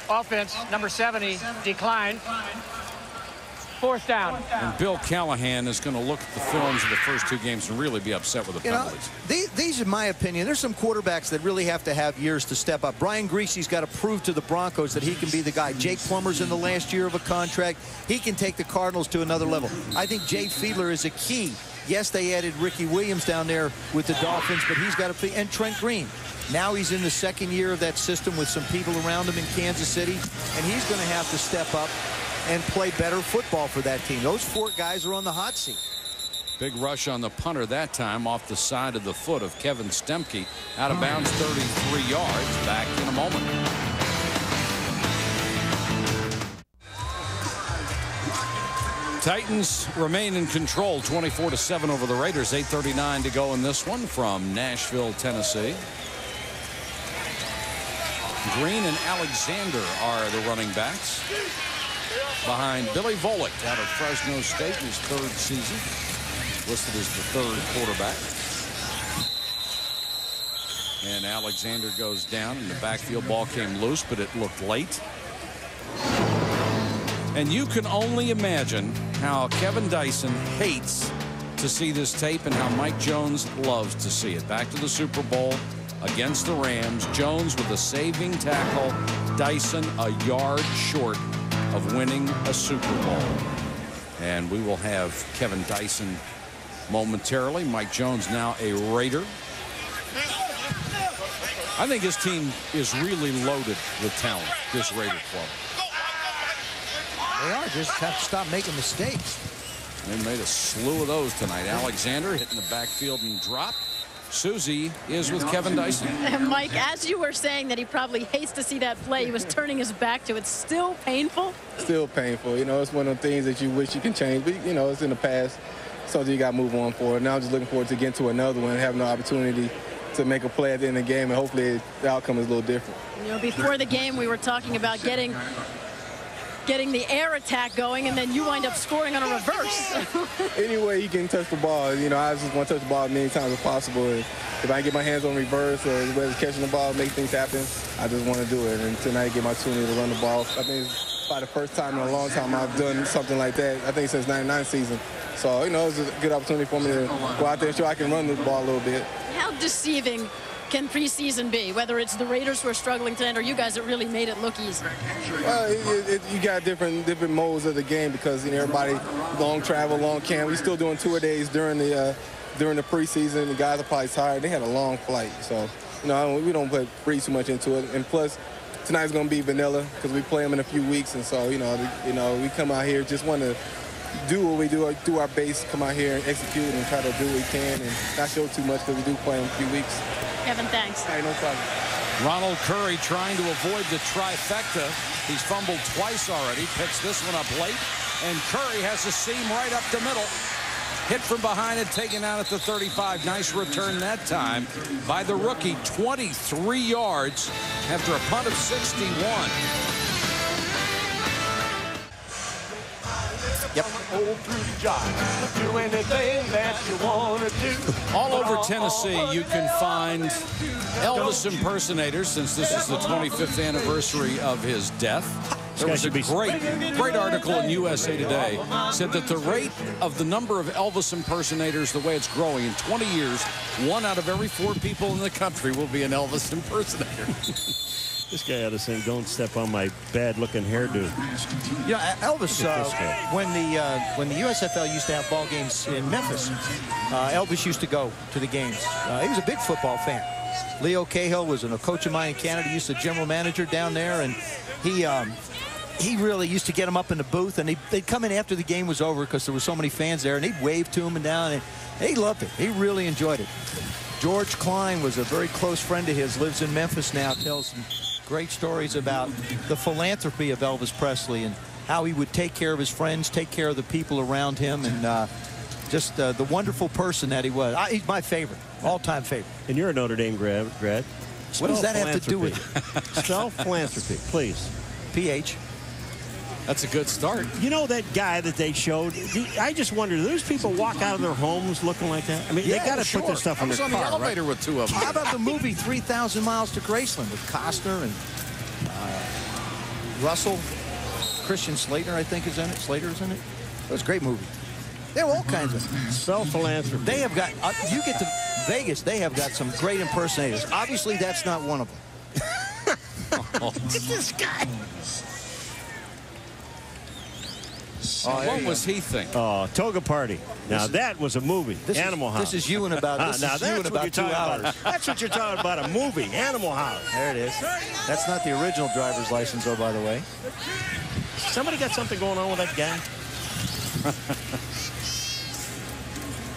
Offense, number 70, decline. Fourth down. And Bill Callahan is going to look at the films of the first two games and really be upset with the penalties. These, in my opinion, there's some quarterbacks that really have to have years to step up. Brian Griese's got to prove to the Broncos that he can be the guy. Jake Plummer's in the last year of a contract. He can take the Cardinals to another level. I think Jay Fiedler is a key. Yes, they added Ricky Williams down there with the Dolphins, but he's got to be, and Trent Green. Now he's in the second year of that system with some people around him in Kansas City, and he's going to have to step up and play better football for that team. Those four guys are on the hot seat. Big rush on the punter that time off the side of the foot of Kevin Stemke. Out of bounds, 33 yards. Back in a moment. Titans remain in control, 24-7 over the Raiders. 8:39 to go in this one from Nashville, Tennessee. Green and Alexander are the running backs. Behind Billy Volek out of Fresno State in his third season. Listed as the third quarterback. And Alexander goes down and the backfield ball came loose, but it looked late. And you can only imagine how Kevin Dyson hates to see this tape and how Mike Jones loves to see it. Back to the Super Bowl against the Rams. Jones with a saving tackle. Dyson a yard short of winning a Super Bowl. And we will have Kevin Dyson momentarily. Mike Jones now a Raider. I think his team is really loaded with talent, this Raider club. They are. Just have to stop making mistakes. They made a slew of those tonight. Alexander hitting the backfield and drop. Susie is with Kevin Dyson. And Mike, as you were saying that he probably hates to see that play, he was turning his back to it. Still painful? Still painful. You know, it's one of the things that you wish you can change. But, you know, it's in the past. Something you got to move on for. Now I'm just looking forward to getting to another one and having the opportunity to make a play at the end of the game. And hopefully the outcome is a little different. You know, before the game, we were talking about getting the air attack going, and then you wind up scoring on a reverse. Any way you can touch the ball, you know, I just want to touch the ball as many times as possible. If I can get my hands on reverse or whether it's catching the ball, make things happen, I just want to do it. And tonight, get my opportunity to run the ball. I think it's probably the first time in a long time I've done something like that, I think since '99 season. So, you know, it's a good opportunity for me to go out there and show I can run the ball a little bit. How deceiving can preseason be, whether it's the Raiders who are struggling tonight or you guys that really made it look easy? Well, you got different modes of the game because everybody long travel, long camp. We still doing tour-a-days during the preseason. The guys are probably tired. They had a long flight, so we don't breathe too much into it. And plus, tonight's going to be vanilla because we play them in a few weeks, and so we come out here just want to do what we do our base, come out here and execute and try to do what we can and not show too much because we do play in a few weeks. Kevin, thanks. All right, no problem. Ronald Curry trying to avoid the trifecta. He's fumbled twice already, picks this one up late, and Curry has a seam right up the middle. Hit from behind and taken out at the 35. Nice return that time by the rookie. 23 yards after a punt of 61. Yep. All over Tennessee, you can find Elvis impersonators, since this is the 25th anniversary of his death. There was a great article in USA Today said that the rate of the number of Elvis impersonators, the way it's growing, in 20 years, 1 out of every 4 people in the country will be an Elvis impersonator. This guy ought to sing, "Don't Step on My Bad-Looking Hairdo." Elvis, when the USFL used to have ball games in Memphis, Elvis used to go to the games. He was a big football fan. Leo Cahill was a coach of mine in Canada. He used to general manager down there, and he really used to get him up in the booth, and they'd come in after the game was over because there were so many fans there, and he'd wave to him and down, and he loved it. He really enjoyed it. George Klein was a very close friend of his, lives in Memphis now, tells some great stories about the philanthropy of Elvis Presley and how he would take care of his friends, take care of the people around him, and just the wonderful person that he was. He's my favorite, all-time favorite. And you're a Notre Dame grad. What does that have to do with it? Spell philanthropy, please. PH. That's a good start. You know that guy that they showed? I just wonder, do those people walk out of their homes looking like that? I mean, they got to put their stuff in their car, I was on the elevator with 2 of them. How about the movie 3,000 Miles to Graceland with Costner and Russell? Christian Slater, I think, is in it. Slater's in it. It was a great movie. There are all kinds of self-philanthropy. They have got, you get to Vegas, they have got some great impersonators. Obviously, that's not one of them. Look at this guy. What was he thinking? Oh, Toga Party. Now, that was a movie. Animal House. This is you in about, now, that's what you're 2 hours. About. That's what you're talking about, a movie, Animal House. There it is. That's not the original driver's license, oh, by the way. Somebody got something going on with that guy?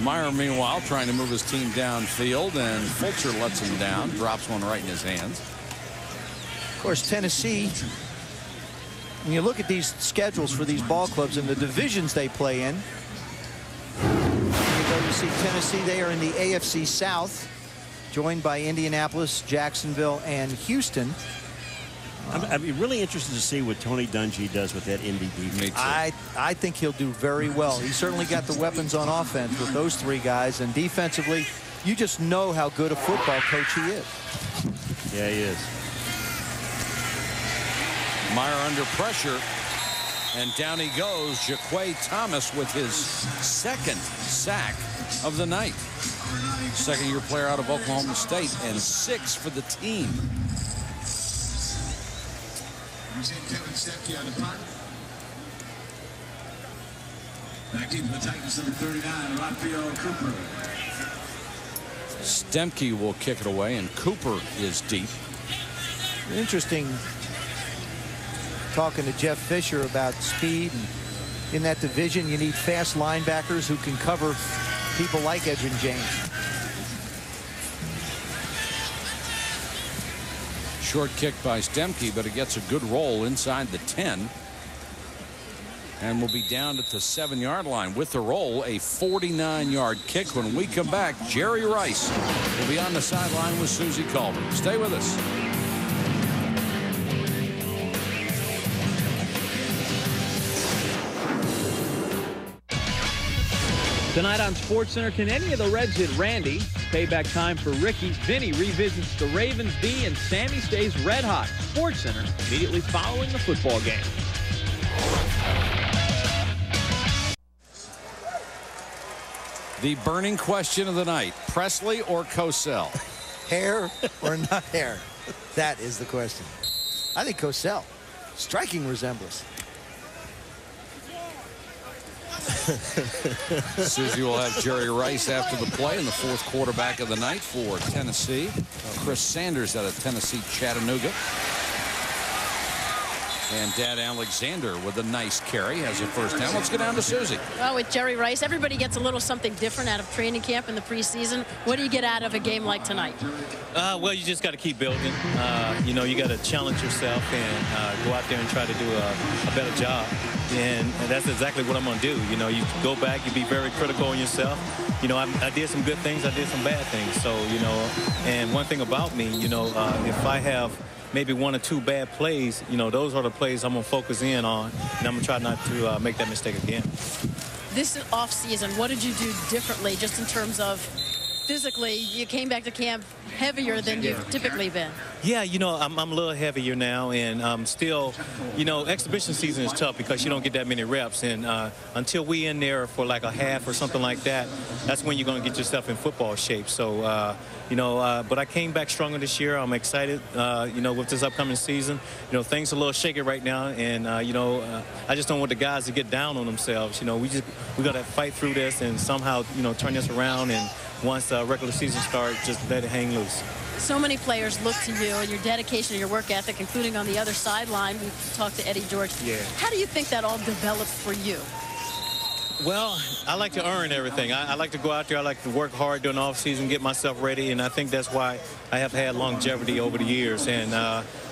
Meyer, meanwhile, trying to move his team downfield, and Fulcher lets him down, drops one right in his hands. Of course, Tennessee, when you look at these schedules for these ball clubs and the divisions they play in, you see Tennessee, they are in the AFC South, joined by Indianapolis, Jacksonville, and Houston. I'd be really interested to see what Tony Dungy does with that Indy defense. I think he'll do very well. He's certainly got the weapons on offense with those 3 guys, and defensively, you just know how good a football coach he is. Yeah, he is. Meyer under pressure, and down he goes. Jaquay Thomas with his 2nd sack of the night. 2nd-year player out of Oklahoma State, and 6 for the team. Back into the Titans, number 39, Raphael Cooper. Stemke will kick it away, and Cooper is deep. Interesting talking to Jeff Fisher about speed. And in that division, you need fast linebackers who can cover people like Edgerrin James. Short kick by Stemke, but it gets a good roll inside the 10. And will be down at the 7-yard line with the roll, a 49-yard kick. When we come back, Jerry Rice will be on the sideline with Susie Culver. Stay with us. Tonight on SportsCenter, can any of the Reds hit Randy? Payback time for Ricky. Vinny revisits the Ravens D, and Sammy stays red hot. SportsCenter immediately following the football game. The burning question of the night, Presley or Cosell? hair or not hair? That is the question. I think Cosell, striking resemblance. Susie will have Jerry Rice after the play, and the fourth quarterback of the night for Tennessee. Chris Sanders out of Tennessee, Chattanooga. And Dad Alexander with a nice carry has a first down. Let's get down to Susie. Well, with Jerry Rice, everybody gets a little something different out of training camp in the preseason. What do you get out of a game like tonight? Well, you just got to keep building. You know, you got to challenge yourself and go out there and try to do a better job. And that's exactly what I'm going to do. You know, you go back, you be very critical on yourself. You know, I did some good things, I did some bad things. So, you know, and one thing about me, you know, if I have maybe one or two bad plays, you know, those are the plays I'm going to focus in on, and I'm going to try not to make that mistake again. This offseason, what did you do differently just in terms of physically? You came back to camp heavier than you've typically been. Yeah, you know, I'm a little heavier now, and still, you know, exhibition season is tough because you don't get that many reps, and until we in there for like a half or something like that, that's when you're going to get yourself in football shape. So, you know, but I came back stronger this year. I'm excited, you know, with this upcoming season. You know, things are a little shaky right now, and, you know, I just don't want the guys to get down on themselves. You know, we got to fight through this and somehow, you know, turn this around, and once regular season starts, just let it hang loose. So many players look to you and your dedication and your work ethic, including on the other sideline. We talked to Eddie George. Yeah. How do you think that all developed for you? Well, I like to earn everything. I like to go out there. I like to work hard during the offseason, get myself ready, and I think that's why I have had longevity over the years. And,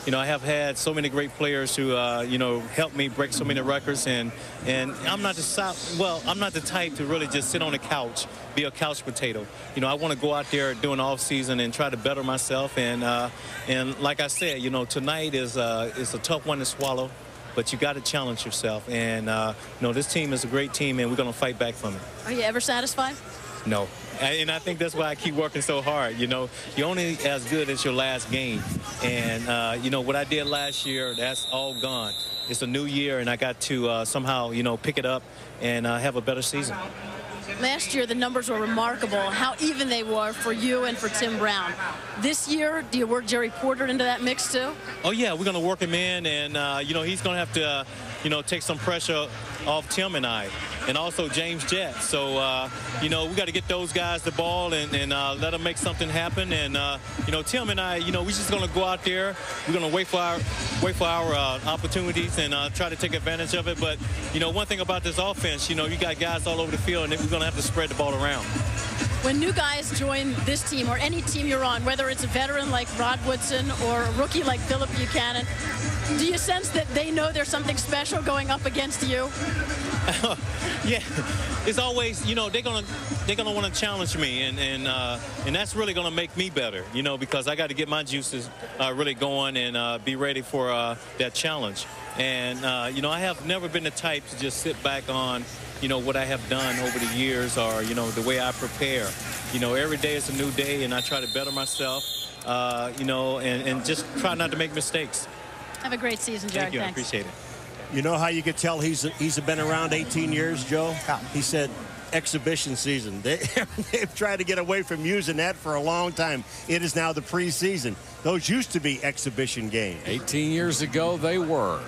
you know, I have had so many great players who, you know, helped me break so many records. And I'm not the type to really just sit on the couch, be a couch potato. You know, I want to go out there during the offseason and try to better myself. And like I said, you know, tonight is a tough one to swallow. But you got to challenge yourself, and you know, this team is a great team, and we're going to fight back from it. Are you ever satisfied? No, and I think that's why I keep working so hard. You know, you're only as good as your last game, and you know what I did last year, that's all gone. It's a new year, and I got to somehow, you know, pick it up and have a better season. Last year, the numbers were remarkable, how even they were for you and for Tim Brown. This year, do you work Jerry Porter into that mix, too? Oh, yeah, we're going to work him in, and, you know, he's going to have to, you know, take some pressure off Tim and I, and also James Jett. So, you know, we got to get those guys the ball and let them make something happen. And, you know, Tim and I, you know, we're just going to go out there. We're going to wait for our opportunities and try to take advantage of it. But, you know, one thing about this offense, you know, you got guys all over the field, and we're going to have to spread the ball around. When new guys join this team or any team you're on, whether it's a veteran like Rod Woodson or a rookie like Phillip Buchanan, do you sense that they know there's something special going up against you? Yeah, it's always, you know, they're gonna want to challenge me, and that's really gonna make me better, you know, because I got to get my juices really going and be ready for that challenge. And you know, I have never been the type to just sit back on, you know, what I have done over the years, or, you know, the way I prepare. You know, every day is a new day, and I try to better myself, you know, and just try not to make mistakes. Have a great season, Jared. Thank you. Thanks. I appreciate it. You know how you could tell he's been around 18 years, Joe? He said exhibition season. They've tried to get away from using that for a long time. It is now the preseason. Those used to be exhibition games. 18 years ago, they were.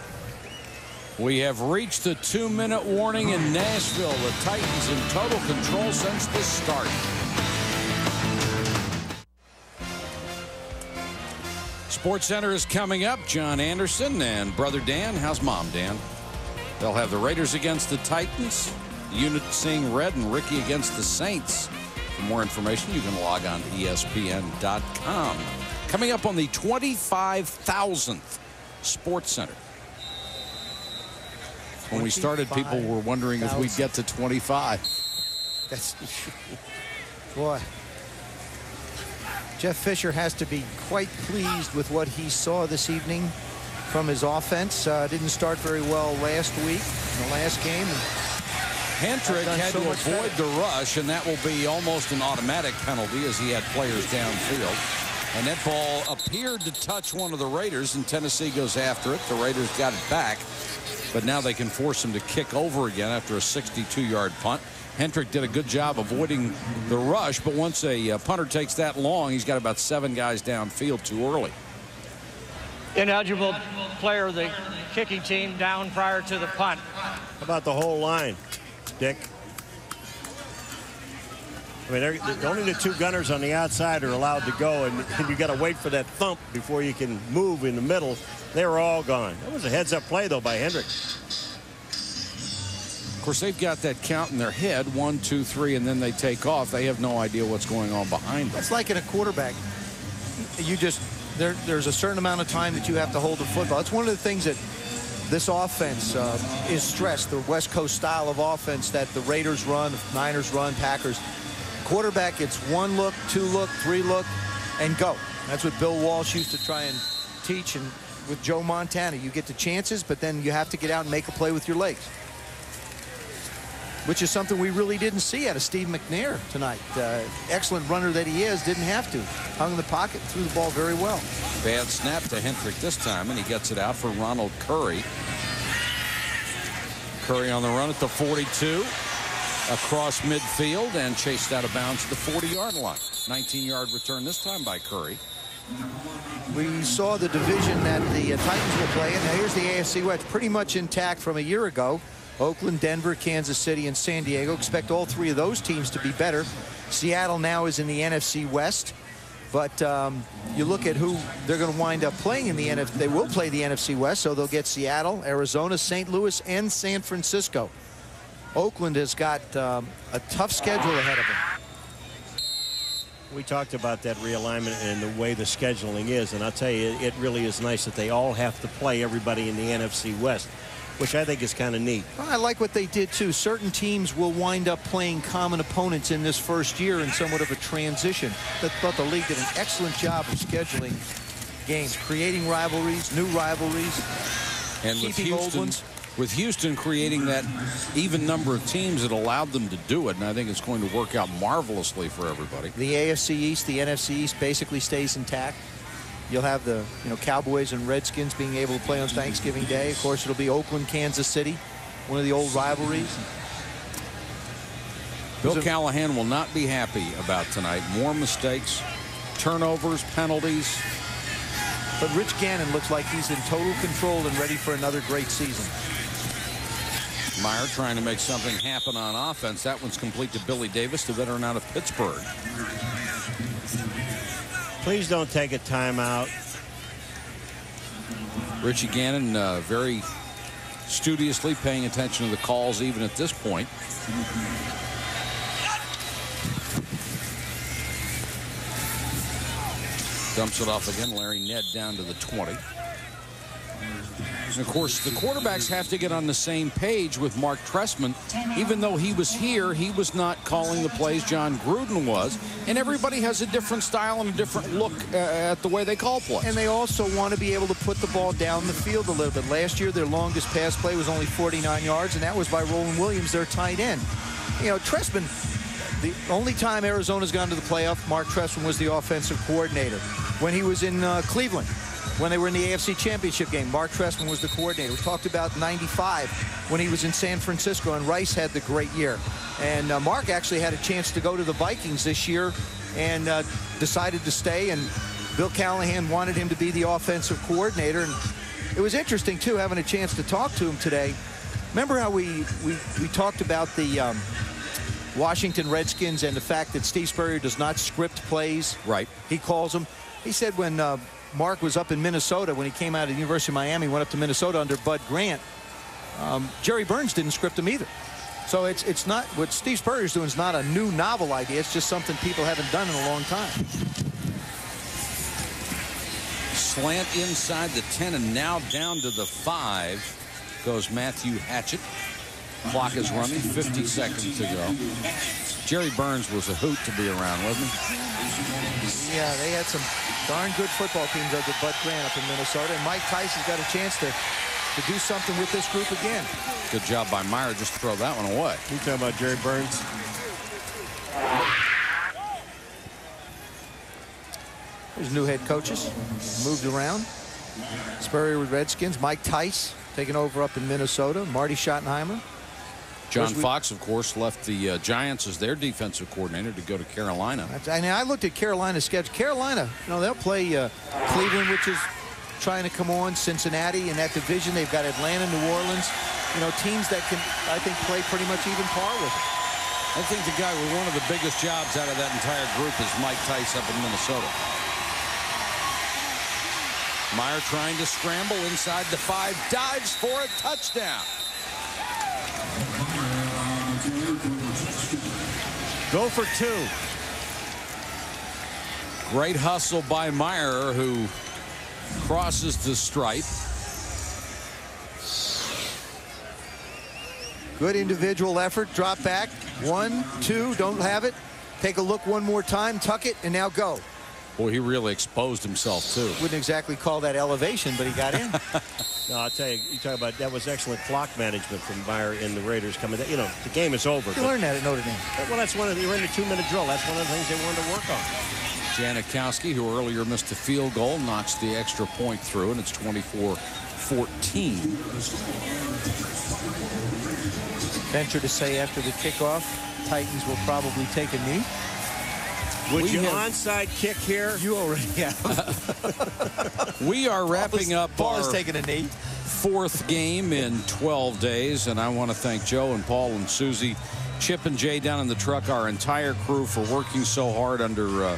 We have reached the 2-minute warning in Nashville. The Titans in total control since the start. Sports Center is coming up. John Anderson and Brother Dan. How's Mom, Dan? They'll have the Raiders against the Titans, the unit seeing red, and Ricky against the Saints. For more information, you can log on to ESPN.com. Coming up on the 25,000th Sports Center. When we started, people were wondering if we'd get to 25. That's, boy. Jeff Fisher has to be quite pleased with what he saw this evening from his offense. Didn't start very well last week in the last game. Hentrick had to avoid the rush, and that will be almost an automatic penalty as he had players downfield. And that ball appeared to touch one of the Raiders, and Tennessee goes after it. The Raiders got it back, but now they can force him to kick over again after a 62-yard punt. Hendrick did a good job avoiding the rush, but once a punter takes that long, he's got about 7 guys downfield too early. Ineligible player of the kicking team down prior to the punt. How about the whole line, Dick? I mean, only the 2 gunners on the outside are allowed to go, and you got to wait for that thump before you can move in the middle. They were all gone. That was a heads-up play, though, by Hendrick. Of course, they've got that count in their head, 1, 2, 3, and then they take off. They have no idea what's going on behind them. It's like in a quarterback. You just there's a certain amount of time that you have to hold the football. It's one of the things that this offense is stressed, the West Coast style of offense that the Raiders run, the Niners run, Packers. Quarterback, it's 1 look, 2 look, 3 look, and go. That's what Bill Walsh used to try and teach, and with Joe Montana, you get the chances, but then you have to get out and make a play with your legs, which is something we really didn't see out of Steve McNair tonight. Excellent runner that he is, didn't have to. Hung in the pocket, threw the ball very well. Bad snap to Hendrick this time, and he gets it out for Ronald Curry. Curry on the run at the 42. Across midfield and chased out of bounds at the 40-yard line. 19-yard return this time by Curry. We saw the division that the Titans will play in. Now here's the AFC West, pretty much intact from a year ago. Oakland, Denver, Kansas City, and San Diego. Expect all 3 of those teams to be better. Seattle now is in the NFC West. But you look at who they're going to wind up playing in the NFC. They will play the NFC West, so they'll get Seattle, Arizona, St. Louis, and San Francisco. Oakland has got a tough schedule ahead of them. We talked about that realignment and the way the scheduling is, and I'll tell you, it really is nice that they all have to play everybody in the NFC West, which I think is kind of neat. I like what they did, too. Certain teams will wind up playing common opponents in this first year in somewhat of a transition. I thought the league did an excellent job of scheduling games, creating rivalries, new rivalries, and keeping old ones. With Houston creating that even number of teams that allowed them to do it, and I think it's going to work out marvelously for everybody. The AFC East, the NFC East basically stays intact. You'll have the Cowboys and Redskins being able to play on Thanksgiving Day. Of course, it'll be Oakland, Kansas City, one of the old rivalries. Bill Callahan will not be happy about tonight. More mistakes, turnovers, penalties. But Rich Gannon looks like he's in total control and ready for another great season. Meyer trying to make something happen on offense. That one's complete to Billy Davis, the veteran out of Pittsburgh. Please don't take a timeout. Richie Gannon very studiously paying attention to the calls even at this point. Dumps it off again. Larry Ned down to the 20. And of course, the quarterbacks have to get on the same page with Mark Trestman. Even though he was here, he was not calling the plays. John Gruden was. And everybody has a different style and a different look at the way they call plays. And they also want to be able to put the ball down the field a little bit. Last year, their longest pass play was only 49 yards, and that was by Roland Williams, their tight end. You know, Trestman, the only time Arizona's gone to the playoff, Mark Trestman was the offensive coordinator. When he was in Cleveland, when they were in the AFC Championship game, Mark Trestman was the coordinator. We talked about '95 when he was in San Francisco and Rice had the great year. And Mark actually had a chance to go to the Vikings this year and decided to stay. And Bill Callahan wanted him to be the offensive coordinator. And it was interesting, too, having a chance to talk to him today. Remember how we talked about the Washington Redskins and the fact that Steve Spurrier does not script plays? Right. He calls them. He said when Mark was up in Minnesota, when he came out of the University of Miami, went up to Minnesota under Bud Grant, Jerry Burns didn't script him either. So it's not, what Steve Spurrier's doing is not a new novel idea. It's just something people haven't done in a long time. Slant inside the 10 and now down to the 5 goes Matthew Hatchett. Clock is running, 50 seconds to go. Jerry Burns was a hoot to be around, wasn't he? Yeah, they had some darn good football teams under Bud Grant up in Minnesota, and Mike Tyson's got a chance to do something with this group again. Good job by Meyer, just to throw that one away. You talking about Jerry Burns? There's new head coaches, moved around. Spurrier with Redskins, Mike Tice taking over up in Minnesota, Marty Schottenheimer. John Fox, of course, left the Giants as their defensive coordinator to go to Carolina. I looked at Carolina's schedule. Carolina, they'll play Cleveland, which is trying to come on, Cincinnati in that division. They've got Atlanta, New Orleans, teams that can, I think, play pretty much even par with it. I think the guy with one of the biggest jobs out of that entire group is Mike Tice up in Minnesota. Meyer trying to scramble inside the 5, dives for a touchdown. Go for 2. Great hustle by Meyer, who crosses the stripe. Good individual effort. Drop back. 1, 2. Don't have it. Take a look one more time. Tuck it, and now go. Boy, he really exposed himself, too. Wouldn't exactly call that elevation, but he got in. No, I'll tell you, you talk about that was excellent clock management from Meyer and the Raiders coming. The game is over. You learned that at Notre Dame. Well, that's one of they were in the 2-minute drill. That's one of the things they wanted to work on. Janikowski, who earlier missed a field goal, knocks the extra point through, and it's 24-14. Venture to say after the kickoff, Titans will probably take a knee. Would you onside kick here? You already have. We are wrapping up Paul is taking a knee. 4th game in 12 days, and I want to thank Joe and Paul and Susie, Chip and Jay down in the truck, our entire crew for working so hard under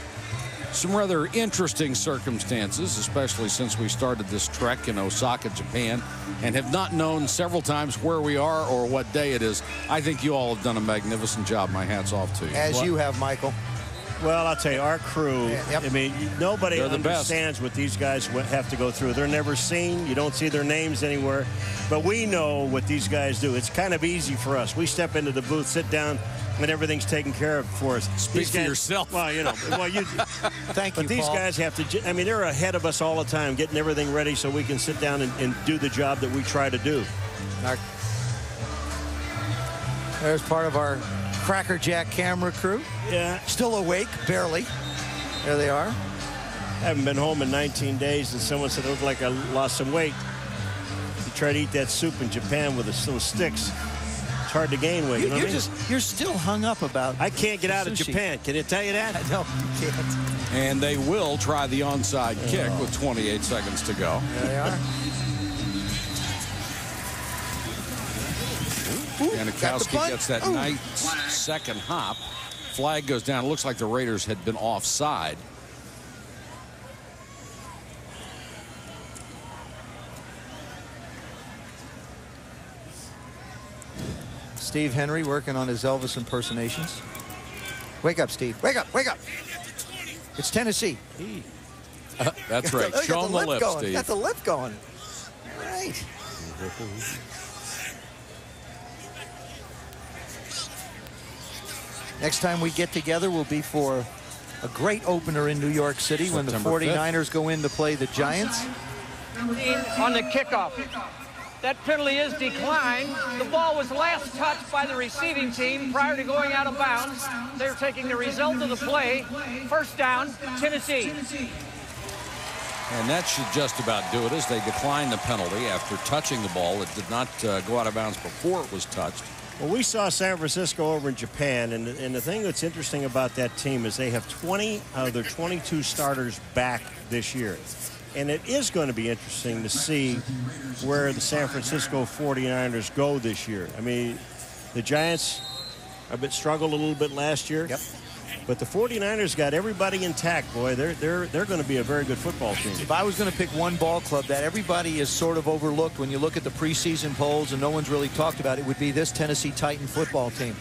some rather interesting circumstances, especially since we started this trek in Osaka, Japan, and have not known several times where we are or what day it is. I think you all have done a magnificent job. My hat's off to you. As you have, Michael. Well, I'll tell you, our crew, I mean, nobody understands what these guys have to go through. They're never seen. You don't see their names anywhere. But we know what these guys do. It's kind of easy for us. We step into the booth, sit down, and everything's taken care of for us. Speak for yourself. Well, Thank you, But these guys have to, I mean, they're ahead of us all the time, getting everything ready so we can sit down and do the job that we try to do. There's part of our Cracker Jack camera crew. Yeah. Still awake, barely. There they are. I haven't been home in 19 days, and someone said it looked like I lost some weight. You try to eat that soup in Japan with those sticks. It's hard to gain weight. You're still hung up about. I can't get out of Japan. Can I tell you that? No, you can't. And they will try the onside kick with 28 seconds to go. There they are. Janikowski gets that nice second hop. Flag goes down. It looks like the Raiders had been offside. Steve Henry working on his Elvis impersonations. Wake up, Steve. Wake up, wake up. It's Tennessee. That's right. Show him the lip, Steve. Got the lip going. All right. Next time we get together will be for a great opener in New York City when the 49ers go in to play the Giants. On the kickoff. That penalty is declined. The ball was last touched by the receiving team prior to going out of bounds. They're taking the result of the play. First down, Tennessee. And that should just about do it as they decline the penalty after touching the ball. It did not go out of bounds before it was touched. Well, we saw San Francisco over in Japan, and the thing that's interesting about that team is they have 20 out of their 22 starters back this year. And it is going to be interesting to see where the San Francisco 49ers go this year. I mean, the Giants struggled a little bit last year. Yep. But the 49ers got everybody intact, boy. They're going to be a very good football team. If I was going to pick one ball club that everybody is sort of overlooked when you look at the preseason polls and no one's really talked about it, would be this Tennessee Titan football team.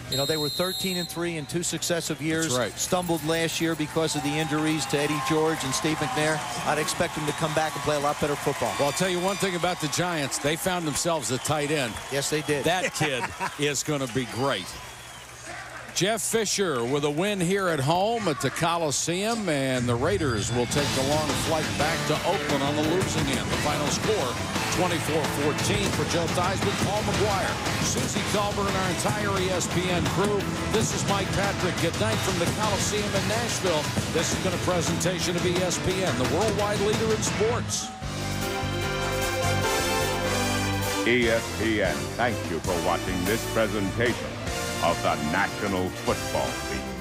You know, they were 13-3 in 2 successive years. That's right. Stumbled last year because of the injuries to Eddie George and Steve McNair. I'd expect them to come back and play a lot better football. Well, I'll tell you one thing about the Giants. They found themselves a tight end. Yes, they did. That kid is going to be great. Jeff Fisher with a win here at home at the Coliseum, and the Raiders will take the long flight back to Oakland on the losing end. The final score, 24-14 for Joe Theismann, Paul McGuire, Susie Culver, and our entire ESPN crew. This is Mike Patrick. Good night from the Coliseum in Nashville. This has been a presentation of ESPN, the worldwide leader in sports. ESPN thanks you for watching this presentation of the National Football League.